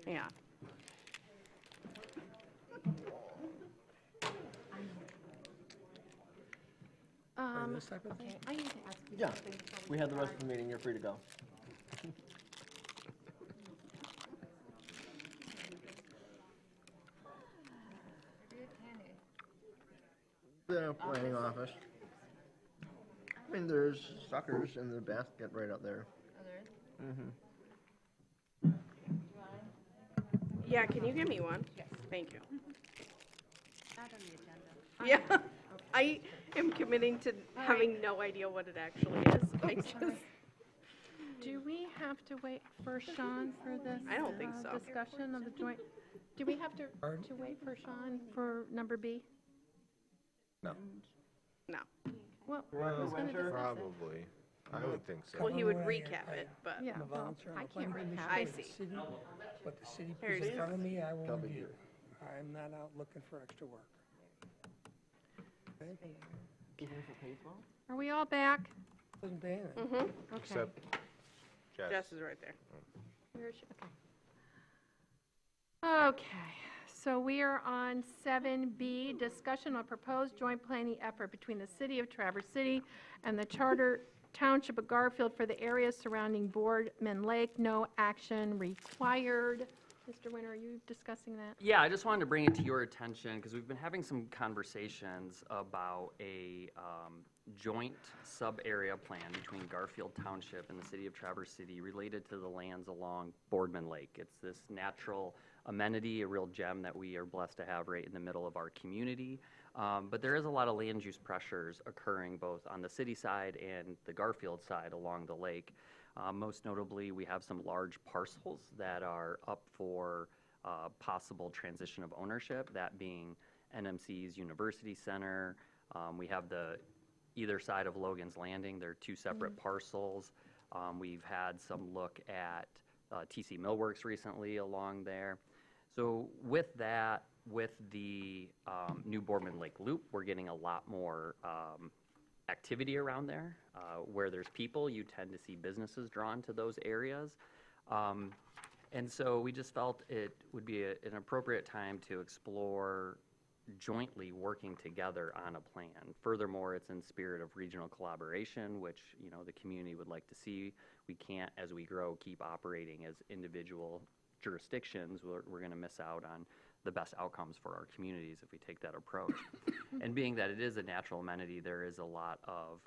guy. Yeah. Or this type of thing? Okay, I need to ask you Yeah, something. before we had the rest start. of the meeting, you're free to go. The planning office. I mean, there's suckers in the basket right up there. Mm-hmm. Yeah, can you give me one? Yes. Thank you. Not on the agenda. Yeah. I am committing to having no idea what it actually is. I just, Do we have to wait for Sean for this? I don't think so. Discussion of the joint, do we have to wait for Sean for number B? No. no. Well, who's going to discuss it? Probably. I would think so. Well, he would recap it, but Yeah, I'm a well, volunteer on I the planning can't commission. recap. I for the see. city. What the city There it puts in is. front of me, I will No big review. deal. I'm not out looking for extra work. Okay? Are we all back? Wasn't paying it. Mm-hmm. Okay. Except Jess. Jess is right there. Where is she? Okay. Okay, so we are on 7B, discussion on proposed joint planning effort between the City of Traverse City and the Charter Township of Garfield for the areas surrounding Boardman Lake. No action required. Mr. Winter, are you discussing that? Yeah, I just wanted to bring it to your attention because we've been having some conversations about a joint sub-area plan between Garfield Township and the city of Traverse City related to the lands along Boardman Lake. It's this natural amenity, a real gem that we are blessed to have right in the middle of our community. But there is a lot of land use pressures occurring both on the city side and the Garfield side along the lake. Most notably, we have some large parcels that are up for possible transition of ownership, that being NMC's University Center. We have the either side of Logan's Landing. They're two separate parcels. We've had some look at TC Millworks recently along there. So with that, with the new Boardman Lake Loop, we're getting a lot more activity around there. Where there's people, you tend to see businesses drawn to those areas. And so we just felt it would be an appropriate time to explore jointly working together on a plan. Furthermore, it's in spirit of regional collaboration, which, you know, the community would like to see. We can't, as we grow, keep operating as individual jurisdictions. We're going to miss out on the best outcomes for our communities if we take that approach. And being that it is a natural amenity, there is a lot of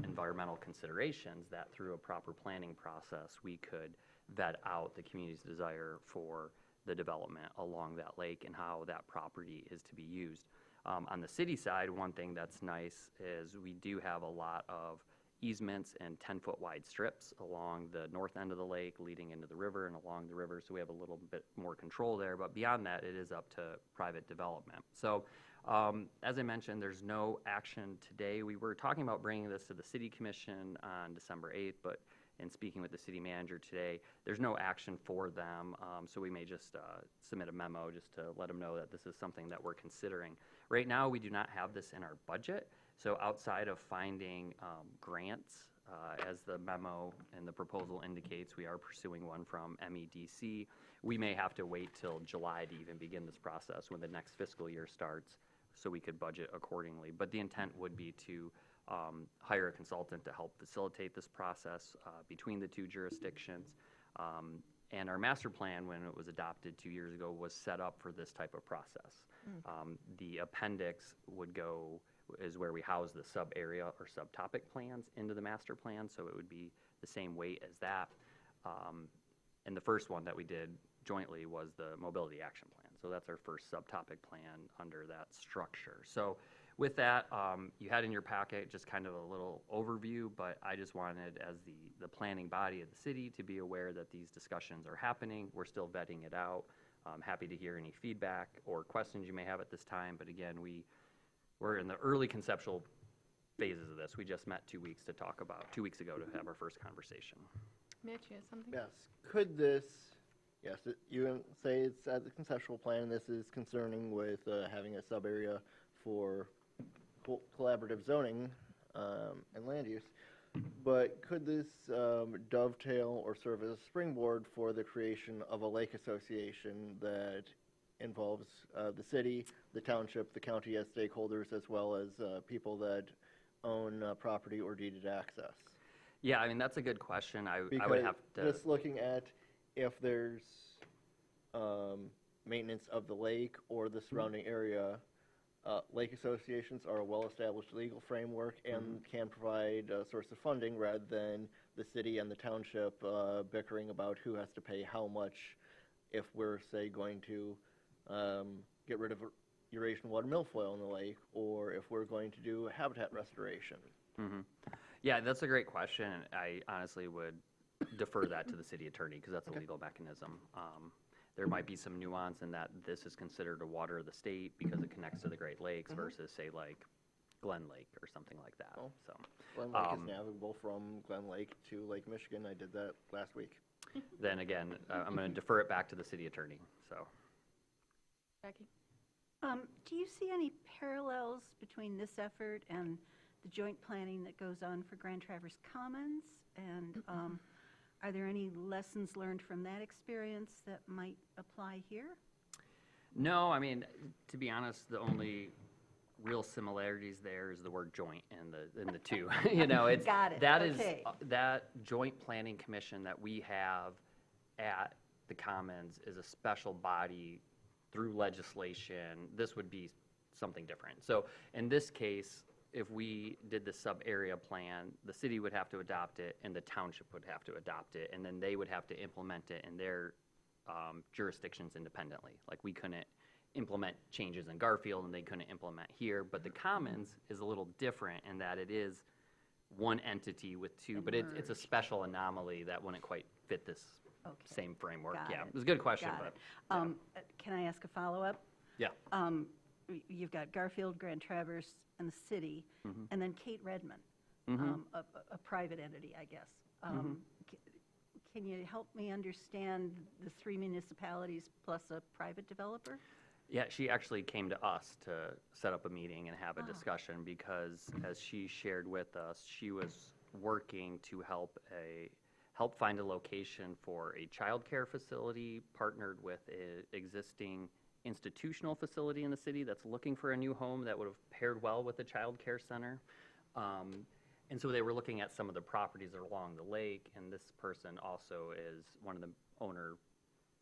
environmental considerations that through a proper planning process, we could vet out the community's desire for the development along that lake and how that property is to be used. On the city side, one thing that's nice is we do have a lot of easements and 10-foot wide strips along the north end of the lake leading into the river and along the river, so we have a little bit more control there, but beyond that, it is up to private development. So as I mentioned, there's no action today. We were talking about bringing this to the City Commission on December 8th, but in speaking with the city manager today, there's no action for them, so we may just submit a memo just to let them know that this is something that we're considering. Right now, we do not have this in our budget, so outside of finding grants, as the memo and the proposal indicates, we are pursuing one from MEDC. We may have to wait till July to even begin this process when the next fiscal year starts, so we could budget accordingly. But the intent would be to hire a consultant to help facilitate this process between the two jurisdictions. And our master plan, when it was adopted 2 years ago, was set up for this type of process. The appendix is where we house the sub-area or subtopic plans into the master plan, so it would be the same weight as that. And the first one that we did jointly was the mobility action plan. So that's our first subtopic plan under that structure. So with that, you had in your packet just kind of a little overview, but I just wanted, as the planning body of the city, to be aware that these discussions are happening. We're still vetting it out. I'm happy to hear any feedback or questions you may have at this time, but again, we're in the early conceptual phases of this. We just met 2 weeks ago to have our first conversation. Mitch, you have something? Yes. Could this, yes, you say it's at the conceptual plan, this is concerning with having a sub-area for collaborative zoning and land use, but could this dovetail or serve as a springboard for the creation of a lake association that involves the city, the township, the county as stakeholders, as well as people that own property or deeded access? Yeah, I mean, that's a good question. I would Because have to. just looking at if there's maintenance of the lake or the surrounding area, lake associations are a well-established legal framework and can provide a source of funding rather than the city and the township bickering about who has to pay how much if we're, say, going to get rid of Eurasian water milfoil in the lake, or if we're going to do habitat restoration. Yeah, that's a great question. I honestly would defer that to the city attorney because that's a legal mechanism. There might be some nuance in that this is considered a water of the state because it connects to the Great Lakes versus, say, like Glen Lake or something like that. So, Glen Lake is navigable from Glen Lake to Lake Michigan. I did that last week. Then again, I'm going to defer it back to the city attorney. So, Jackie? Do you see any parallels between this effort and the joint planning that goes on for Grand Traverse Commons? And are there any lessons learned from that experience that might apply here? no, I mean, to be honest, the only real similarities there is the word joint in the two. You know, it's Got it. that is Okay. that joint planning commission that we have at the Commons is a special body through legislation. This would be something different. So in this case, if we did the sub-area plan, the city would have to adopt it and the township would have to adopt it, and then they would have to implement it in their jurisdictions independently. Like, we couldn't implement changes in Garfield and they couldn't implement here, but the Commons is a little different in that it is one entity with two, but it's a special anomaly that wouldn't quite fit this same framework. Got Yeah, it. it was a good question, Got but it. Can I ask a follow-up? yeah. You've got Garfield, Grand Traverse, and the city, Mhm. and then Kate Redmond, Mhm. a private entity, I guess. Mhm. Can you help me understand the three municipalities plus a private developer? Yeah, she actually came to us to set up a meeting and have a discussion because, as she shared with us, she was working to help find a location for a childcare facility partnered with an existing institutional facility in the city that's looking for a new home that would have paired well with the childcare center. And so they were looking at some of the properties along the lake, and this person also is one of the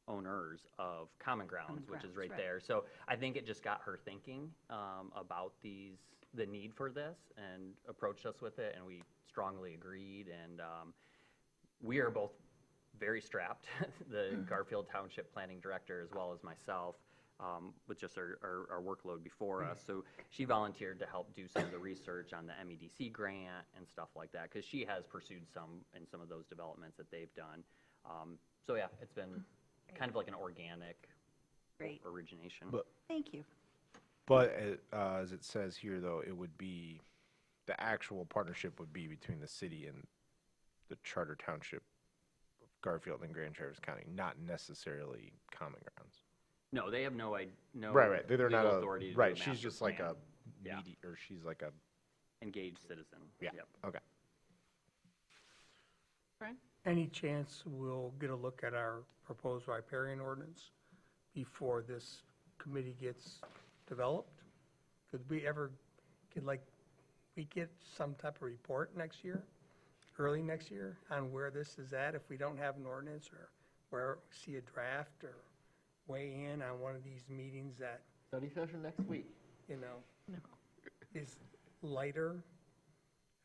owners of Common Grounds, which is right there. So I think it just got her thinking about the need for this and approached us with it, and we strongly agreed. And we are both very strapped, the Garfield Township Planning Director as well as myself, with just our workload before us. So she volunteered to help do some of the research on the MEDC grant and stuff like that, because she has pursued some of those developments that they've done. So yeah, it's been kind of like an organic Great. origination. Thank you. But as it says here, though, it would be, the actual partnership would be between the city and the charter township of Garfield and Grand Traverse County, not necessarily Common Grounds. No, they have no Right. They're legal not a, authority to do right. a She's master just like plan. a Yeah. or she's like a Engaged citizen. yeah. Yep. Okay. Brian? Any chance we'll get a look at our proposed riparian ordinance before this committee gets developed? Could we ever, we get some type of report next year, early next year, on where this is at, if we don't have an ordinance, or where, see a draft, or weigh in on one of these meetings that, Study session next week. No. is lighter?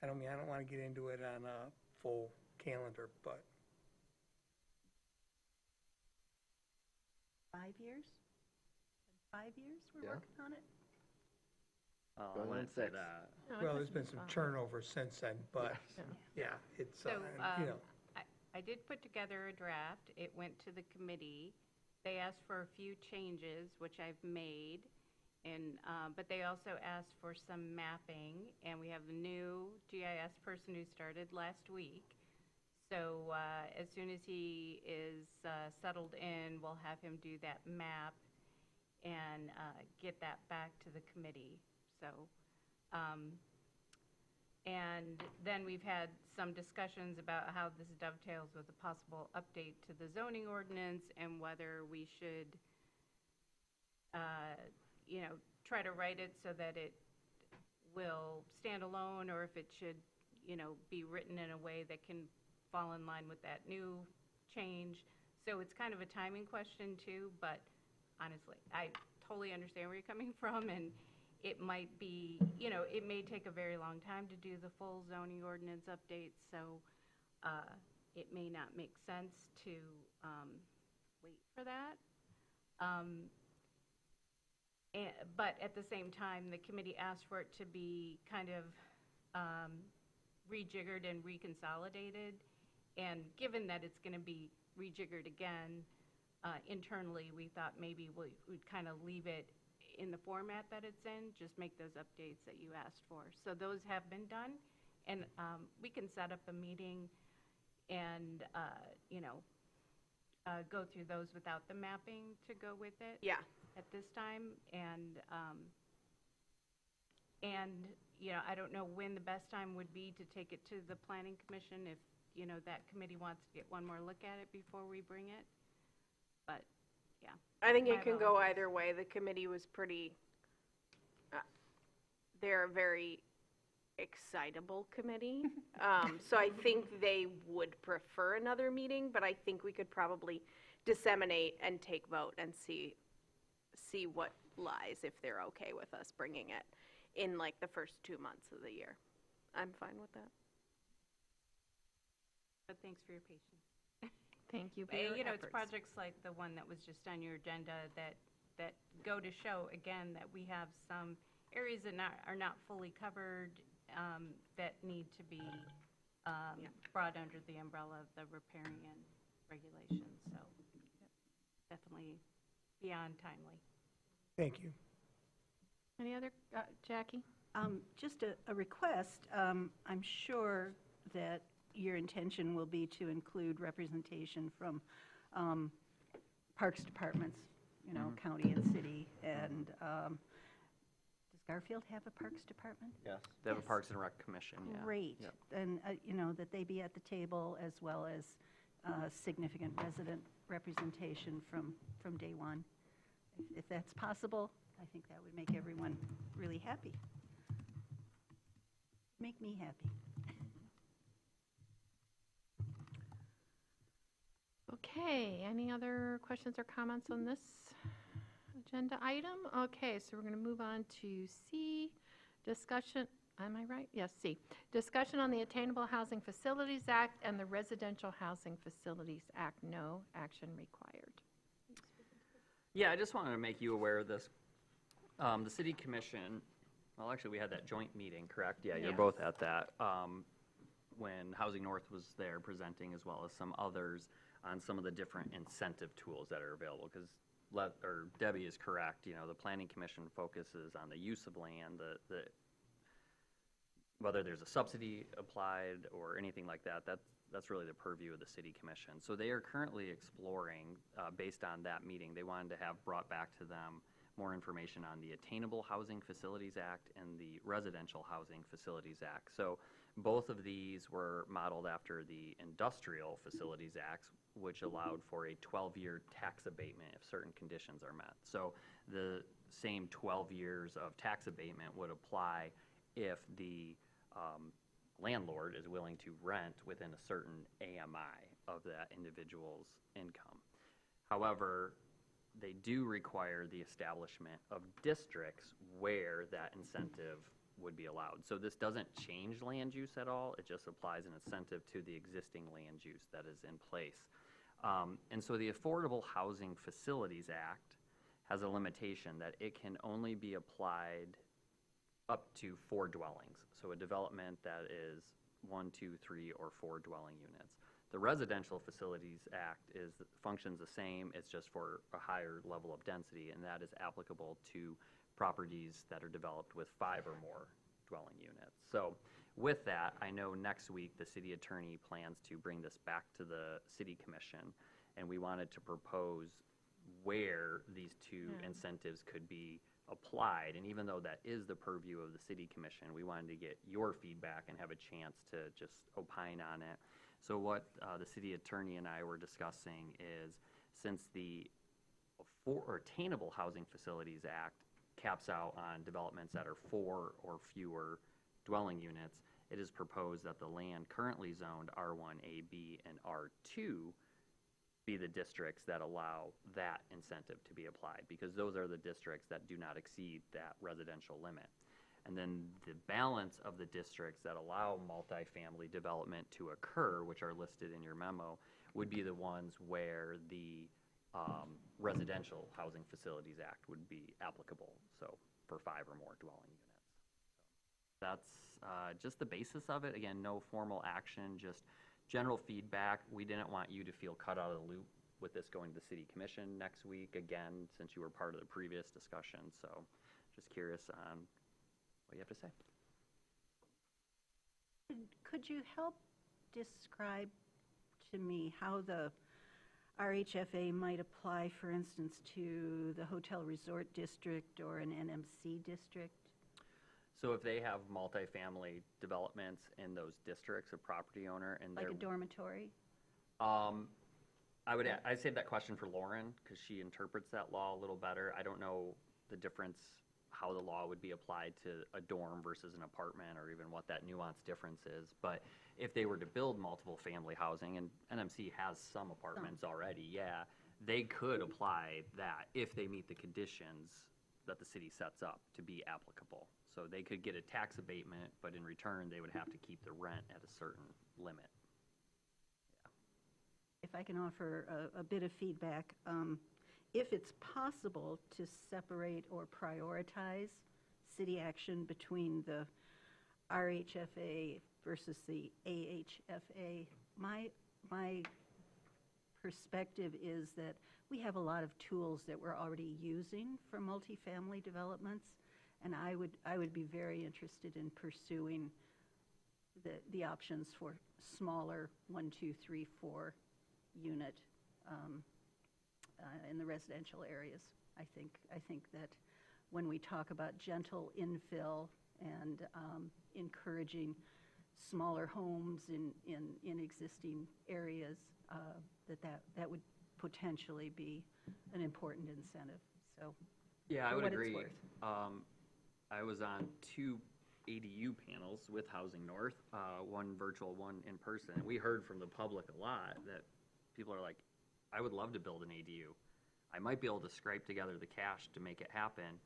I don't want to get into it on a full calendar, but 5 years? 5 years we're working on it? Oh, Going I on wouldn't say 6. that. No, it well, there's hasn't been been some fun. turnover since then, but, yeah, it's, So, you know. I did put together a draft. It went to the committee. They asked for a few changes, which I've made, and, but they also asked for some mapping, and we have a new GIS person who started last week. So, as soon as he is settled in, we'll have him do that map and get that back to the committee. So, and then we've had some discussions about how this dovetails with a possible update to the zoning ordinance and whether we should, try to write it so that it will stand alone, or if it should, be written in a way that can fall in line with that new change. So it's kind of a timing question too, but honestly, I totally understand where you're coming from, and it might be, it may take a very long time to do the full zoning ordinance update, so it may not make sense to wait for that. But at the same time, the committee asked for it to be kind of rejiggered and reconsolidated, and given that it's going to be rejiggered again, internally, we thought maybe we'd kind of leave it in the format that it's in, just make those updates that you asked for. So those have been done, and we can set up a meeting and, go through those without the mapping to go with it. Yeah. At this time, and I don't know when the best time would be to take it to the planning commission if, that committee wants to get one more look at it before we bring it. But, yeah. I think My it can go apologies. either way. The committee was pretty, they're a very excitable committee. So I think they would prefer another meeting, but I think we could probably disseminate and take vote and see what lies, if they're okay with us bringing it in like the first 2 months of the year. I'm fine with that. But thanks for your patience. Thank you for your It's efforts. projects like the one that was just on your agenda that go to show, again, that we have some areas that are not fully covered, that need to be brought under the umbrella of the riparian regulations. So definitely beyond timely. Thank you. Any other, Jackie? Just a request. I'm sure that your intention will be to include representation from parks departments, county and city. And does Garfield have a parks department? Yes. They have a Parks and Rec Commission, yeah. Great. Yep. And, that they be at the table, as well as significant resident representation from day one. If that's possible, I think that would make everyone really happy. Make me happy. Okay, any other questions or comments on this agenda item? Okay, so we're going to move on to C, discussion Am I right? Yes, C. Discussion on the Attainable Housing Facilities Act and the Residential Housing Facilities Act. No action required. Yeah, I just wanted to make you aware of this. The city commission, well, actually, we had that joint meeting, correct? Yeah, you're Yes. both at that. When Housing North was there presenting, as well as some others, on some of the different incentive tools that are available. Because Debbie is correct, the planning commission focuses on the use of land, whether there's a subsidy applied or anything like that, that's really the purview of the city commission. So they are currently exploring, based on that meeting, they wanted to have brought back to them more information on the Attainable Housing Facilities Act and the Residential Housing Facilities Act. So both of these were modeled after the Industrial Facilities Acts, which allowed for a 12-year tax abatement if certain conditions are met. So the same 12 years of tax abatement would apply if the landlord is willing to rent within a certain AMI of that individual's income. However, they do require the establishment of districts where that incentive would be allowed. So this doesn't change land use at all. It just applies an incentive to the existing land use that is in place. And so the Affordable Housing Facilities Act has a limitation that it can only be applied up to 4 dwellings. So a development that is 1, 2, 3, or 4 dwelling units. The Residential Facilities Act functions the same, it's just for a higher level of density, and that is applicable to properties that are developed with 5 or more dwelling units. So with that, I know next week the city attorney plans to bring this back to the city commission, and we wanted to propose where these two incentives could be applied. And even though that is the purview of the city commission, we wanted to get your feedback and have a chance to just opine on it. So what the city attorney and I were discussing is, since the Attainable Housing Facilities Act caps out on developments that are 4 or fewer dwelling units, it is proposed that the land currently zoned R1, A, B, and R2 be the districts that allow that incentive to be applied, because those are the districts that do not exceed that residential limit. And then the balance of the districts that allow multifamily development to occur, which are listed in your memo, would be the ones where the Residential Housing Facilities Act would be applicable, so for 5 or more dwelling units. That's just the basis of it. Again, no formal action, just general feedback. We didn't want you to feel cut out of the loop with this going to the city commission next week, again, since you were part of the previous discussion. So just curious on what you have to say. Could you help describe to me how the RHFA might apply, for instance, to the hotel resort district or an NMC district? So if they have multifamily developments in those districts, a property owner, and Like a dormitory? I'd save that question for Lauren, because she interprets that law a little better. I don't know the difference, how the law would be applied to a dorm versus an apartment, or even what that nuanced difference is. But if they were to build multiple family housing, and NMC has some apartments already, yeah, they could apply that if they meet the conditions that the city sets up to be applicable. So they could get a tax abatement, but in return, they would have to keep the rent at a certain limit. If I can offer a bit of feedback, if it's possible to separate or prioritize city action between the RHFA versus the AHFA, my perspective is that we have a lot of tools that we're already using for multifamily developments, and I would be very interested in pursuing the options for smaller 1, 2, 3, 4 unit in the residential areas. I think that when we talk about gentle infill and encouraging smaller homes in existing areas, that would potentially be an important incentive. So, yeah, I for would what it's agree. worth. I was on 2 ADU panels with Housing North, one virtual, one in person. And we heard from the public a lot that people are like, I would love to build an ADU. I might be able to scrape together the cash to make it happen,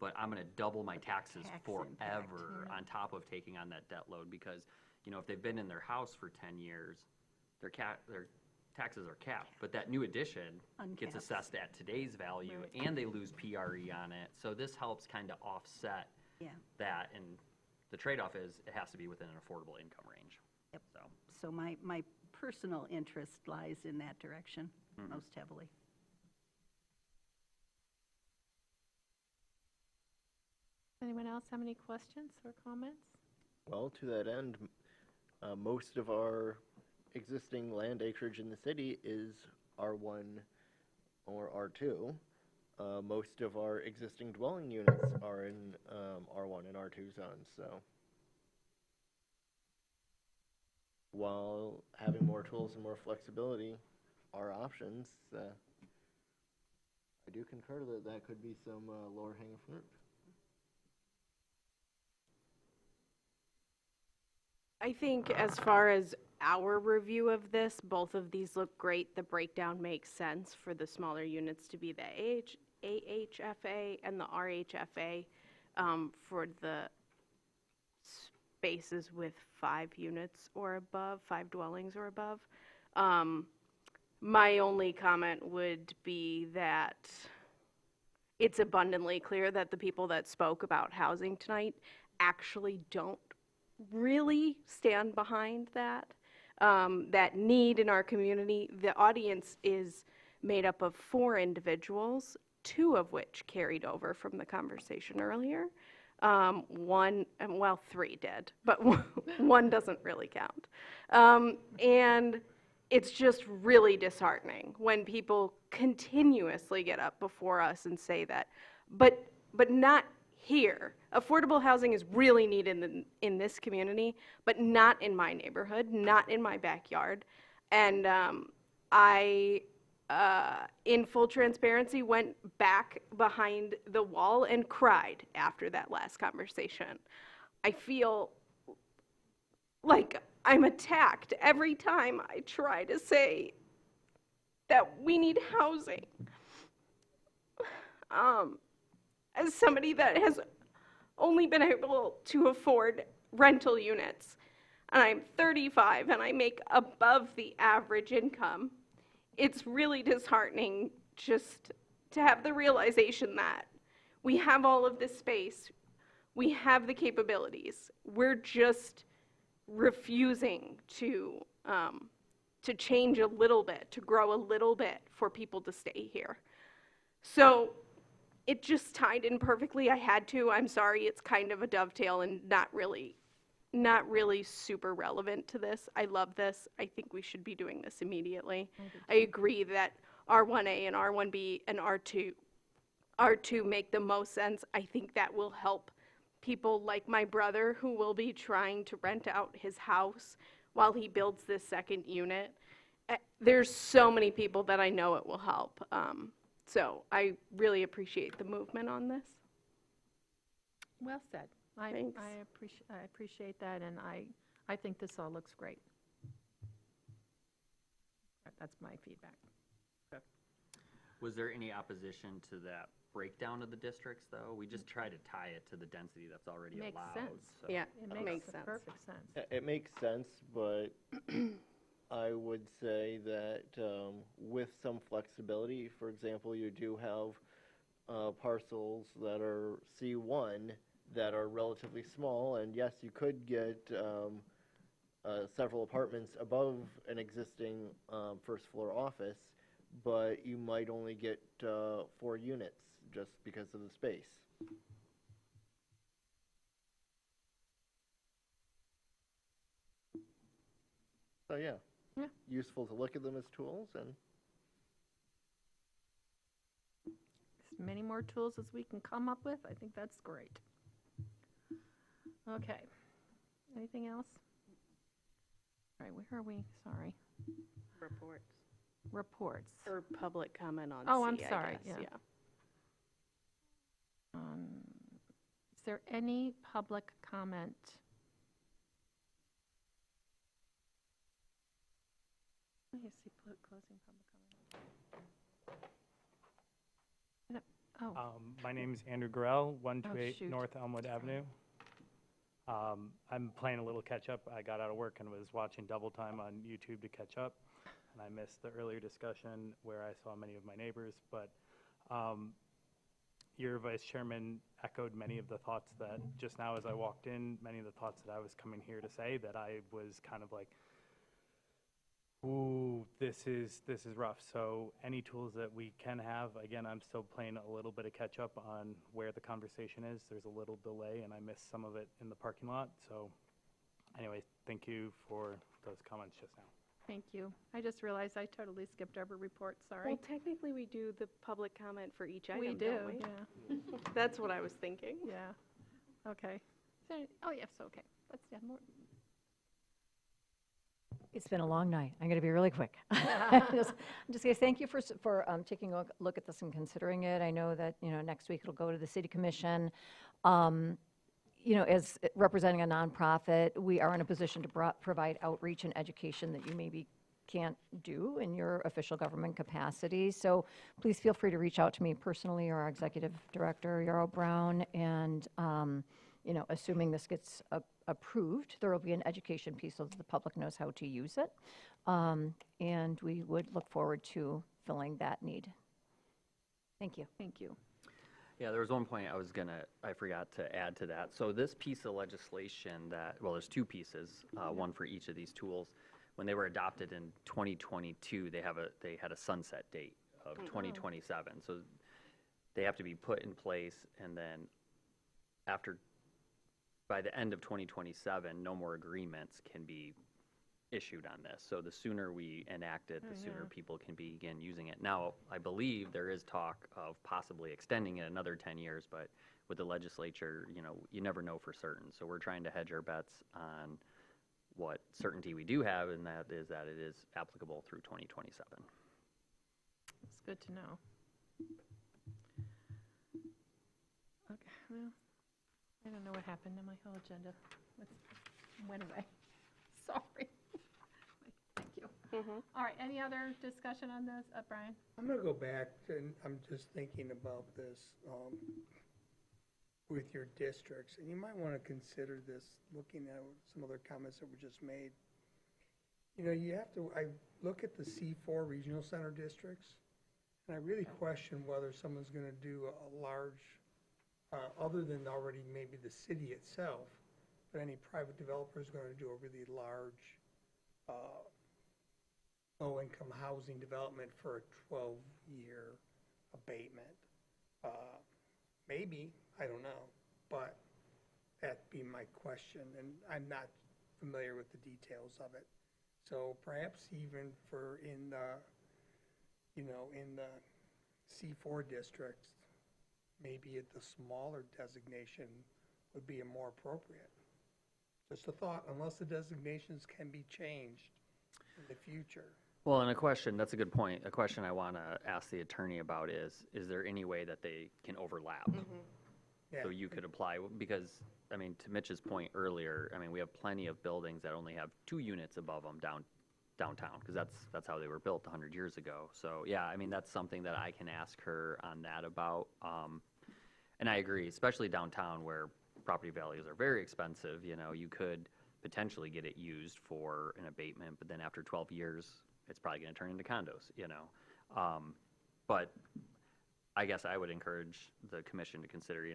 but I'm gonna double my taxes Tax forever impact, on top of taking on that debt load, because, you know, if they've been in their house for 10 years, their taxes are capped, but that new addition gets Uncapped. assessed at today's value, Right. and they lose PRE on it, so this helps kind of offset Yeah. that, and the trade-off is it has to be within an affordable income range. Yep. So, So my personal interest lies in that direction most heavily. Anyone else have any questions or comments? Well, to that end, most of our existing land acreage in the city is R1 or R2. Most of our existing dwelling units are in R1 and R2 zones, so. While having more tools and more flexibility are options, I do concur that that could be some lower hanging fruit. I think as far as our review of this, both of these look great. The breakdown makes sense for the smaller units to be the AHFA and the RHFA for the spaces with 5 units or above, 5 dwellings or above. My only comment would be that it's abundantly clear that the people that spoke about housing tonight actually don't really stand behind that, that need in our community. The audience is made up of 4 individuals, 2 of which carried over from the conversation earlier. 3 did, but 1 doesn't really count. And it's just really disheartening when people continuously get up before us and say that, but not here. Affordable housing is really needed in this community, but not in my neighborhood, not in my backyard. And I, in full transparency, went back behind the wall and cried after that last conversation. I feel like I'm attacked every time I try to say that we need housing. As somebody that has only been able to afford rental units, and I'm 35 and I make above the average income, it's really disheartening just to have the realization that we have all of this space, we have the capabilities, we're just refusing to change a little bit, to grow a little bit for people to stay here. So it just tied in perfectly. I had to. I'm sorry, it's kind of a dovetail and not really super relevant to this. I love this. I think we should be doing this immediately. I agree that R1A and R1B and R2 make the most sense. I think that will help people like my brother who will be trying to rent out his house while he builds this second unit. There's so many people that I know it will help. So I really appreciate the movement on this. Well said. Thanks. I appreciate that, and I think this all looks great. That's my feedback. was there any opposition to that breakdown of the districts, though? We just try to tie it to the density that's already Makes allowed. sense. so- Yeah, It makes perfect sense. It makes sense, but I would say that with some flexibility, for example, you do have parcels that are C1 that are relatively small, and yes, you could get several apartments above an existing first floor office, but you might only get 4 units just because of the space. So yeah, useful to look at them as tools, and As many more tools as we can come up with, I think that's great. Okay. Anything else? All right, where are we? Sorry. Reports. Reports. Or public comment on Oh, I'm C, I sorry, guess, yeah. Is there any public comment? I see closing public comment. Oh. My name is Andrew Gorell, 128 shoot. North Elmwood Avenue. I'm playing a little catch-up. I got out of work and was watching Double Time on YouTube to catch up, and I missed the earlier discussion where I saw many of my neighbors, but your vice chairman echoed many of the thoughts that just now as I walked in, many of the thoughts that I was coming here to say, that I was kind of like, ooh, this is rough. So any tools that we can have, again, I'm still playing a little bit of catch up on where the conversation is. There's a little delay and I missed some of it in the parking lot. So anyway, thank you for those comments just now. Thank you. I just realized I totally skipped over reports, sorry. Well, technically, we do the public comment for each item, We do, don't we? yeah. That's what I was thinking. Yeah, okay. Oh, yes, okay. Let's have more. It's been a long night. I'm going to be really quick. I'm just going to thank you for taking a look at this and considering it. I know that, next week it'll go to the city commission. As representing a nonprofit, we are in a position to provide outreach and education that you maybe can't do in your official government capacity. So please feel free to reach out to me personally or our executive director, Yarrow Brown, and assuming this gets approved, there will be an education piece so that the public knows how to use it. And we would look forward to filling that need. Thank you. Thank you. Yeah, there was one point I forgot to add to that. So this piece of legislation there's two pieces, one for each of these tools. When they were adopted in 2022, they had a sunset date of 2027. So they have to be put in place, and then by the end of 2027, no more agreements can be issued on this. So the sooner we enact it, the sooner people can begin using it. Now, I believe there is talk of possibly extending it another 10 years, but with the legislature, you never know for certain. So we're trying to hedge our bets on what certainty we do have, and that is that it is applicable through 2027. It's good to know. Okay, well, I don't know what happened to my whole agenda. Went away. Sorry. Thank you. All right, any other discussion on this, Brian? I'm going to go back, and I'm just thinking about this with your districts, and you might want to consider this, looking at some other comments that were just made. I look at the C4 regional center districts, and I really question whether someone's going to do a large, other than already maybe the city itself, but any private developer is going to do a really large low-income housing development for a 12-year abatement. Maybe, I don't know, but that'd be my question, and I'm not familiar with the details of it. So perhaps even in the C4 districts, maybe at the smaller designation would be more appropriate. Just a thought, unless the designations can be changed in the future. Well, and that's a good point. A question I want to ask the attorney about is there any way that they can overlap? Yeah. So you could apply, because, to Mitch's point earlier, we have plenty of buildings that only have 2 units above them downtown, because that's how they were built 100 years ago. So, yeah, that's something that I can ask her on that about. And I agree, especially downtown where property values are very expensive, you could potentially get it used for an abatement, but then after 12 years, it's probably going to turn into condos, But I guess I would encourage the commission to consider,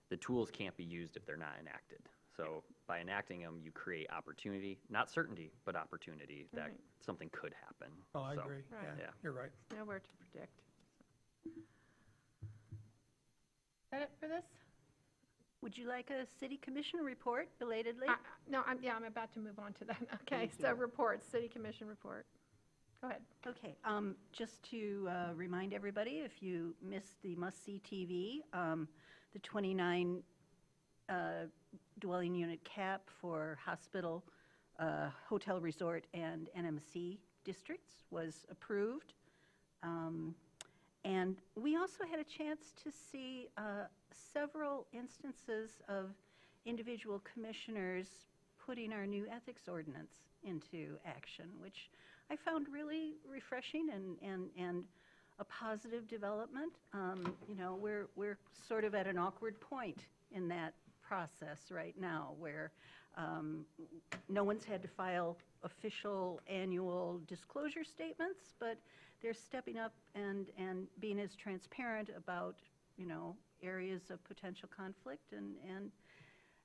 the tools can't be used if they're not enacted. So by enacting them, you create opportunity, not certainty, but opportunity that something could happen. Oh, I So, agree. Yeah, you're right. Nowhere to predict. Is that it for this? Would you like a city commission report belatedly? No, I'm about to move on to that. Okay, so reports, city commission report. Go ahead. Okay, just to remind everybody, if you missed the must-see TV, the 29 dwelling unit cap for hospital, hotel resort, and NMC districts was approved. And we also had a chance to see several instances of individual commissioners putting our new ethics ordinance into action, which I found really refreshing and a positive development. You know, we're sort of at an awkward point in that process right now where no one's had to file official annual disclosure statements, but they're stepping up and being as transparent about, you know, areas of potential conflict and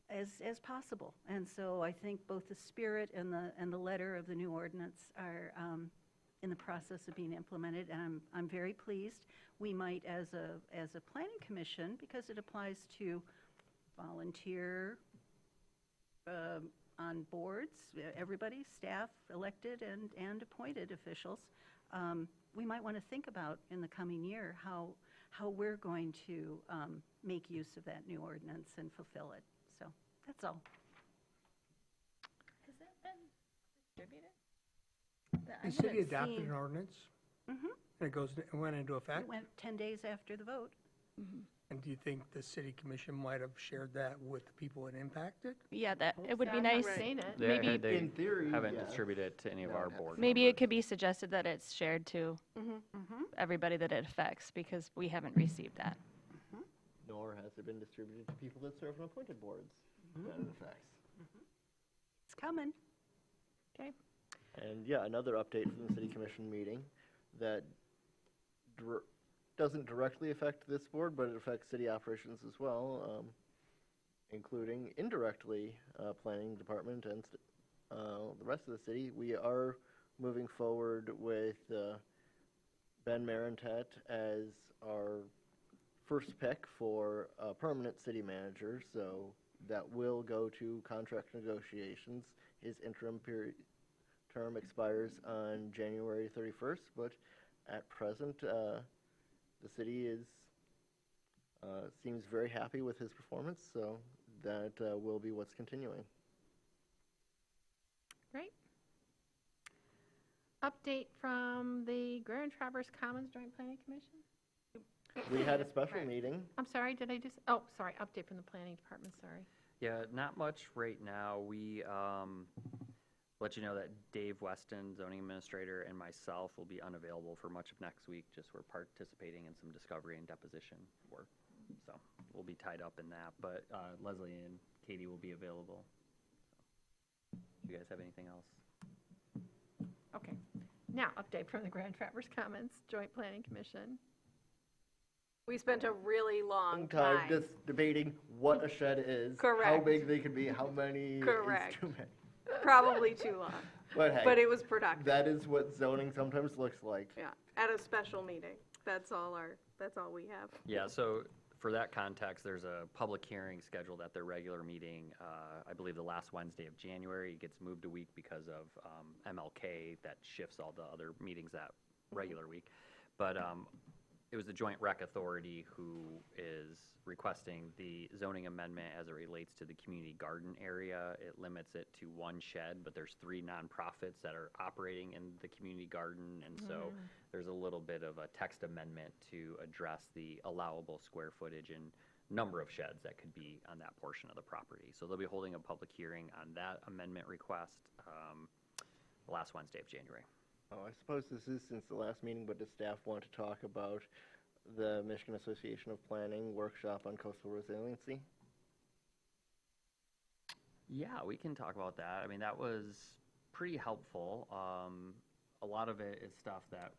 as possible. And so I think both the spirit and the letter of the new ordinance are in the process of being implemented, and I'm very pleased. We might, as a planning commission, because it applies to volunteer on boards, everybody, staff, elected and appointed officials, we might want to think about in the coming year how we're going to make use of that new ordinance and fulfill it. So that's all. Has that been distributed? The city adopted an ordinance, and it went into effect? It went 10 days after the vote. And do you think the city commission might have shared that with the people it impacted? Yeah, that, it would be I've nice. not seen it. They In theory, haven't yes. distributed it to any of our board Maybe members. it could be suggested that it's shared to everybody that it affects, because we haven't received that. Nor has it been distributed to people that serve on appointed boards that it affects. It's coming. Okay. And yeah, another update from the city commission meeting that doesn't directly affect this board, but it affects city operations as well, including indirectly planning department and the rest of the city. We are moving forward with Ben Marentet as our first pick for a permanent city manager, so that will go to contract negotiations. His interim term expires on January 31st, but at present, the city seems very happy with his performance, so that will be what's continuing. Great. Update from the Grand Traverse Commons Joint Planning Commission? We had a special Right. meeting. I'm sorry, did I just, oh, sorry, update from the planning department, sorry. Yeah, not much right now. We let you know that Dave Weston, zoning administrator, and myself will be unavailable for much of next week. Just we're participating in some discovery and deposition work, so we'll be tied up in that. But Leslie and Katie will be available. So, do you guys have anything else? Okay. Now, update from the Grand Traverse Commons Joint Planning Commission. We spent a really long Time time. just debating what a shed is, how Correct. big they can be, how many Correct. is too many. Probably too long. But hey, But it was productive. that is what zoning sometimes looks like. Yeah, at a special meeting. That's all we have. Yeah, so for that context, there's a public hearing scheduled at their regular meeting, I believe the last Wednesday of January. It gets moved a week because of MLK, that shifts all the other meetings that regular week. But it was the Joint Rec Authority who is requesting the zoning amendment as it relates to the community garden area. It limits it to one shed, but there's 3 nonprofits that are operating in the community garden, and so there's a little bit of a text amendment to address the allowable square footage and number of sheds that could be on that portion of the property. So they'll be holding a public hearing on that amendment request last Wednesday of January. Oh, I suppose this is since the last meeting, but does staff want to talk about the Michigan Association of Planning workshop on coastal resiliency? Yeah, we can talk about that. I mean, that was pretty helpful. A lot of it is stuff that,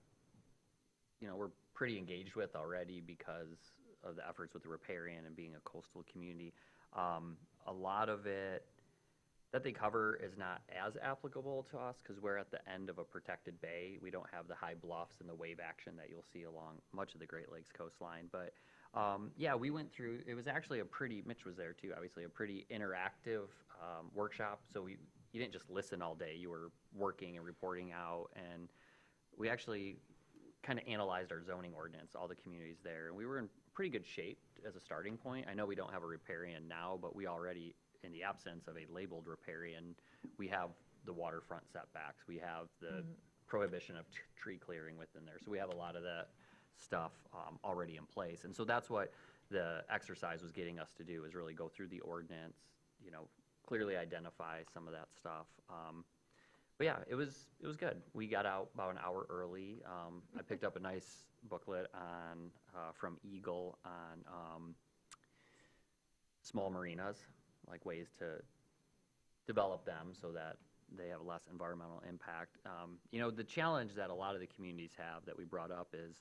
you know, we're pretty engaged with already because of the efforts with the riparian and being a coastal community. A lot of it that they cover is not as applicable to us because we're at the end of a protected bay. We don't have the high bluffs and the wave action that you'll see along much of the Great Lakes coastline. But yeah, we went through, it was actually Mitch was there too, obviously, a pretty interactive workshop. So you didn't just listen all day, you were working and reporting out. And we actually kind of analyzed our zoning ordinance, all the communities there. And we were in pretty good shape as a starting point. I know we don't have a riparian now, but we already, in the absence of a labeled riparian, we have the waterfront setbacks. We have the prohibition of tree clearing within there. So we have a lot of that stuff already in place. And so that's what the exercise was getting us to do, is really go through the ordinance, you know, clearly identify some of that stuff. But yeah, it was good. We got out about an hour early. I picked up a nice booklet on from Eagle on small marinas, like ways to develop them so that they have less environmental impact. You know, the challenge that a lot of the communities have that we brought up is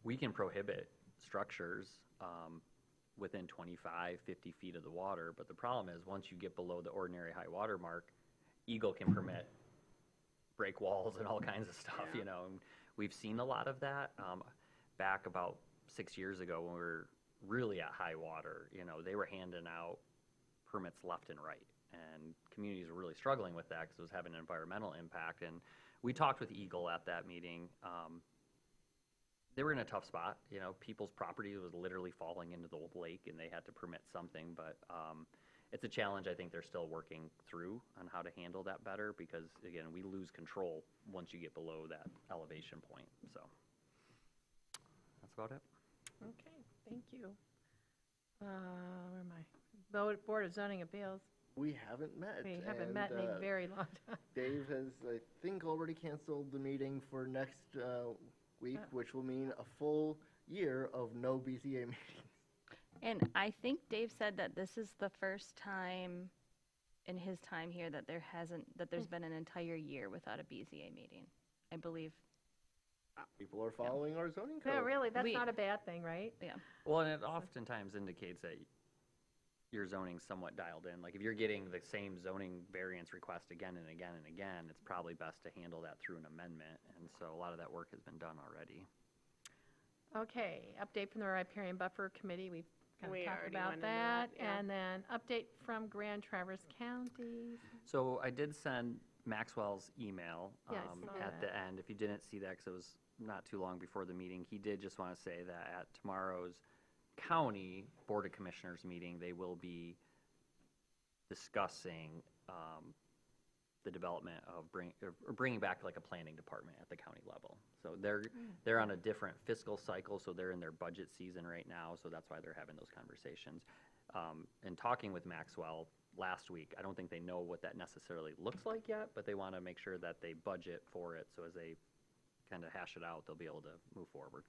we can prohibit structures within 25, 50 feet of the water, but the problem is once you get below the ordinary high water mark, Eagle can permit break walls and all kinds of stuff, you know. And we've seen a lot of that back about 6 years ago when we were really at high water. You know, they were handing out permits left and right, and communities were really struggling with that because it was having an environmental impact. And we talked with Eagle at that meeting. They were in a tough spot. You know, people's property was literally falling into the lake, and they had to permit something. But it's a challenge I think they're still working through on how to handle that better because, again, we lose control once you get below that elevation point. So that's about it. Okay, thank you. Where am I? Board of Zoning Appeals. We haven't met. We haven't met in a very long time. Dave has, I think, already canceled the meeting for next week, which will mean a full year of no BZA meetings. And I think Dave said that this is the first time in his time here that there's been an entire year without a BZA meeting, I believe. People are following our zoning code. Yeah, really, that's not a bad thing, right? Yeah. Well, and it oftentimes indicates that your zoning's somewhat dialed in. Like if you're getting the same zoning variance request again and again and again, it's probably best to handle that through an amendment. And so a lot of that work has been done already. Okay, update from the Riparian Buffer Committee. We've kind of We talked already about went into that. that, yeah. And then update from Grand Traverse County. So I did send Maxwell's email Yeah, I saw at the end. If you didn't see that, because it was not too long before the meeting, he did just want to say that at tomorrow's county Board of Commissioners meeting, they will be discussing the development of bringing back like a planning department at the county level. So they're on a different fiscal cycle, so they're in their budget season right now, so that's why they're having those conversations. And talking with Maxwell last week, I don't think they know what that necessarily looks like yet, but they want to make sure that they budget for it, so as they kind of hash it out, they'll be able to move forward.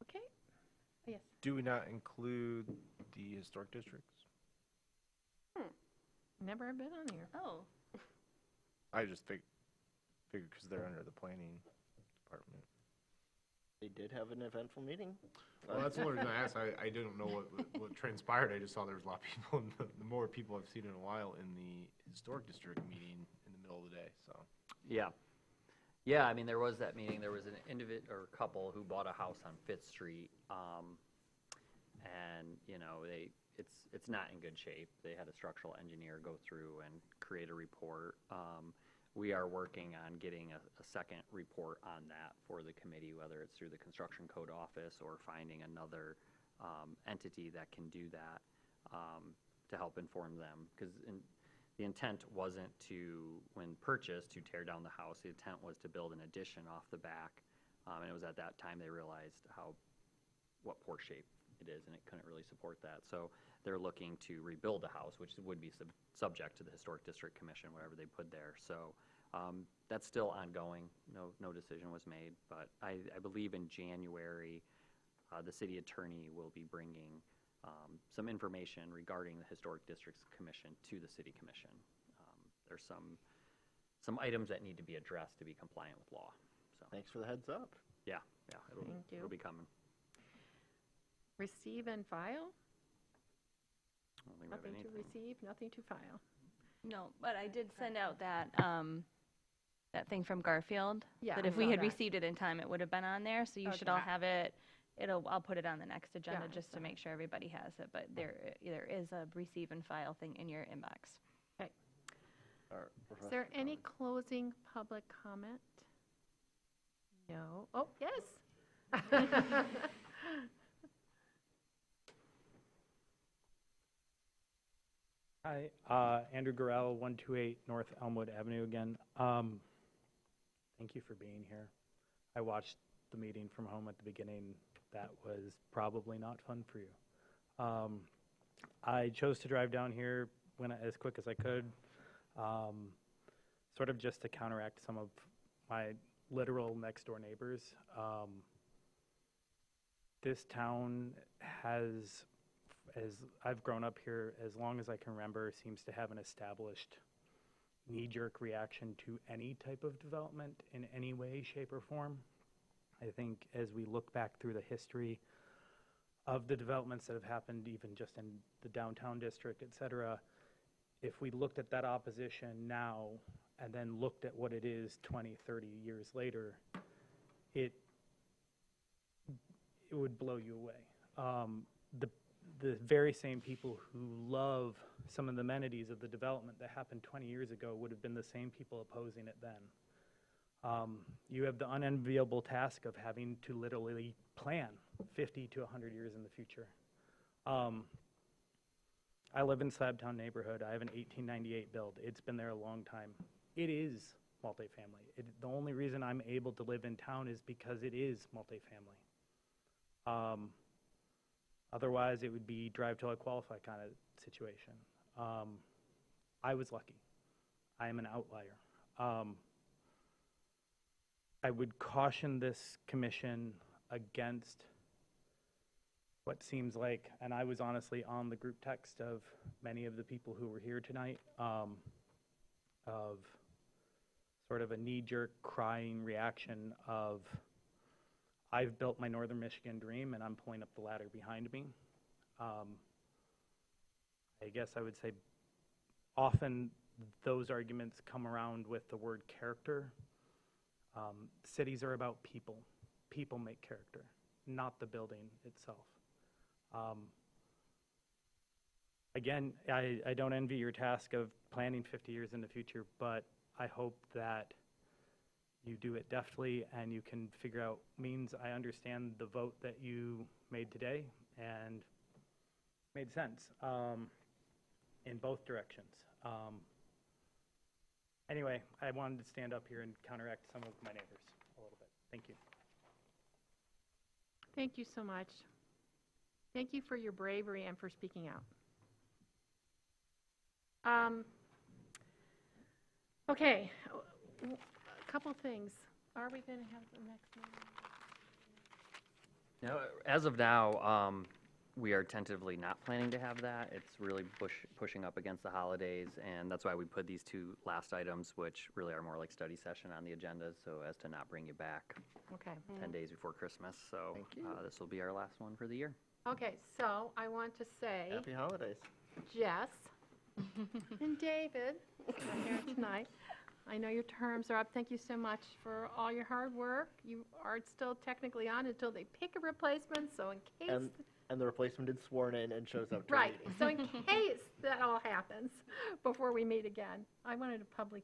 Okay. Yes. Do we not include the historic districts? Never have been on here. Oh. I just figured because they're under the planning department. They did have an eventful meeting. Well, that's what I was going to ask. I didn't know what transpired. I just saw there was a lot of people, and the more people I've seen in a while in the historic district meeting in the middle of the day. So Yeah. Yeah, I mean, there was that meeting. There was an individual or couple who bought a house on Fifth Street, and you know, it's not in good shape. They had a structural engineer go through and create a report. We are working on getting a second report on that for the committee, whether it's through the construction code office or finding another entity that can do that to help inform them. Because the intent wasn't to, when purchased, to tear down the house. The intent was to build an addition off the back. And it was at that time they realized what poor shape it is, and it couldn't really support that. So they're looking to rebuild the house, which would be subject to the Historic District Commission, whatever they put there. So that's still ongoing. No decision was made. But I believe in January, the city attorney will be bringing some information regarding the Historic Districts Commission to the City Commission. There's some items that need to be addressed to be compliant with law. So thanks for the heads up. Yeah, Thank you. it'll be coming. Receive and file? I don't think we have Nothing to anything. receive, nothing to file. No, but I did send out that that thing from Garfield. Yeah, That I if we saw had that. received it in time, it would have been on there. So you should all Okay. have it. I'll put it on the next agenda Yeah, I just to saw make sure everybody has it. But there is a receive and file thing in your inbox. Okay. Is there any closing public comment? No. Oh, yes. Hi, Andrew Gorell, 128 North Elmwood Avenue again. Thank you for being here. I watched the meeting from home at the beginning. That was probably not fun for you. I chose to drive down here as quick as I could, sort of just to counteract some of my literal next-door neighbors. This town has, as I've grown up here, as long as I can remember, seems to have an established knee-jerk reaction to any type of development in any way, shape, or form. I think as we look back through the history of the developments that have happened, even just in the downtown district, et cetera, if we looked at that opposition now and then looked at what it is 20, 30 years later, it would blow you away. The very same people who love some of the amenities of the development that happened 20 years ago would have been the same people opposing it then. You have the unenviable task of having to literally plan 50 to 100 years in the future. I live in Slabtown neighborhood. I have an 1898 build. It's been there a long time. It is multifamily. The only reason I'm able to live in town is because it is multifamily. Otherwise, it would be drive till I qualify kind of situation. I was lucky. I am an outlier. I would caution this commission against what seems like, and I was honestly on the group text of many of the people who were here tonight, of sort of a knee-jerk crying reaction of, I've built my Northern Michigan dream and I'm pulling up the ladder behind me. I guess I would say often those arguments come around with the word character. Cities are about people. People make character, not the building itself. Again, I don't envy your task of planning 50 years in the future, but I hope that you do it deftly and you can figure out means. I understand the vote that you made today and made sense in both directions. Anyway, I wanted to stand up here and counteract some of my neighbors a little bit. Thank you. Thank you so much. Thank you for your bravery and for speaking out. Okay, a couple things. Are we going to have the next meeting? Now, as of now, we are tentatively not planning to have that. It's really pushing up against the holidays, and that's why we put these two last items, which really are more like study session, on the agenda, so as to not bring you back Okay. 10 days before Christmas. So this will be our last one for the year. Okay, so I want to say, Happy holidays. Jess and David, are here tonight. I know your terms are up. Thank you so much for all your hard work. You are still technically on until they pick a replacement, so in case. And the replacement is sworn in and shows up to Right, meeting. so in case that all happens before we meet again, I wanted to publicly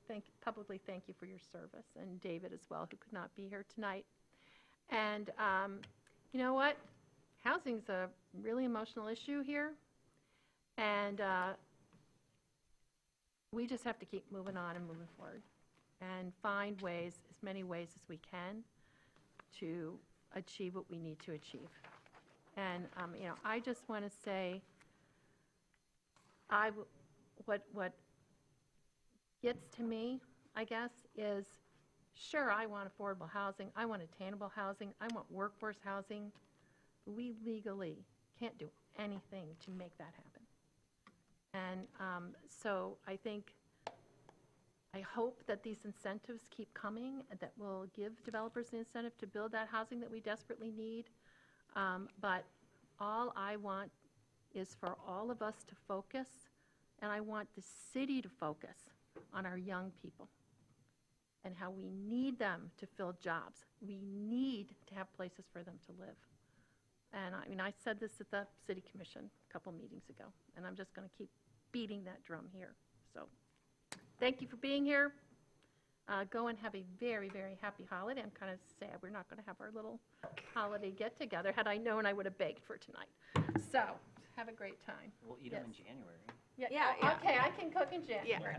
thank you for your service, and David as well, who could not be here tonight. And you know what? Housing's a really emotional issue here, and we just have to keep moving on and moving forward and find ways, as many ways as we can, to achieve what we need to achieve. And, you know, I just want to say, what gets to me, I guess, is, sure, I want affordable housing, I want attainable housing, I want workforce housing. We legally can't do anything to make that happen. And so I hope that these incentives keep coming, that will give developers the incentive to build that housing that we desperately need. But all I want is for all of us to focus, and I want the city to focus on our young people and how we need them to fill jobs. We need to have places for them to live. And I mean, I said this at the city commission a couple meetings ago, and I'm just going to keep beating that drum here. So thank you for being here. Go and have a very, very happy holiday. I'm kind of sad we're not going to have our little holiday get-together. Had I known, I would have baked for tonight. So have a great time. We'll eat them in January. Yeah. Okay, I can cook in January.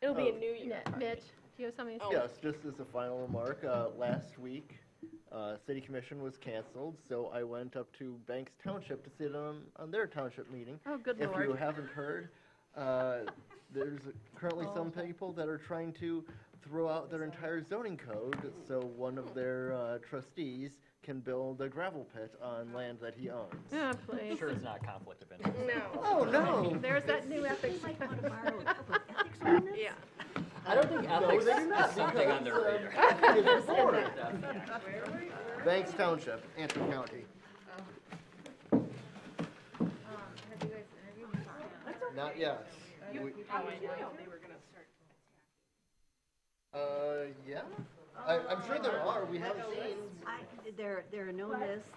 It'll be a new year. Mitch, do you have something to say? Yes, just as a final remark, last week, city commission was canceled, so I went up to Banks Township to sit on their township meeting. Oh, good If Lord. you haven't heard, There's currently some people that are trying to throw out their entire zoning code so one of their trustees can build a gravel pit on land that he owns. Yeah, please. Sure it's not a conflict of interest. No. Oh, no. There's that new ethics. Yeah. I don't think ethics they do not, is something on their radar. because, Banks Township, Antrim County. Not yet. We- yeah. I'm sure there are. We haven't seen. There are no lists.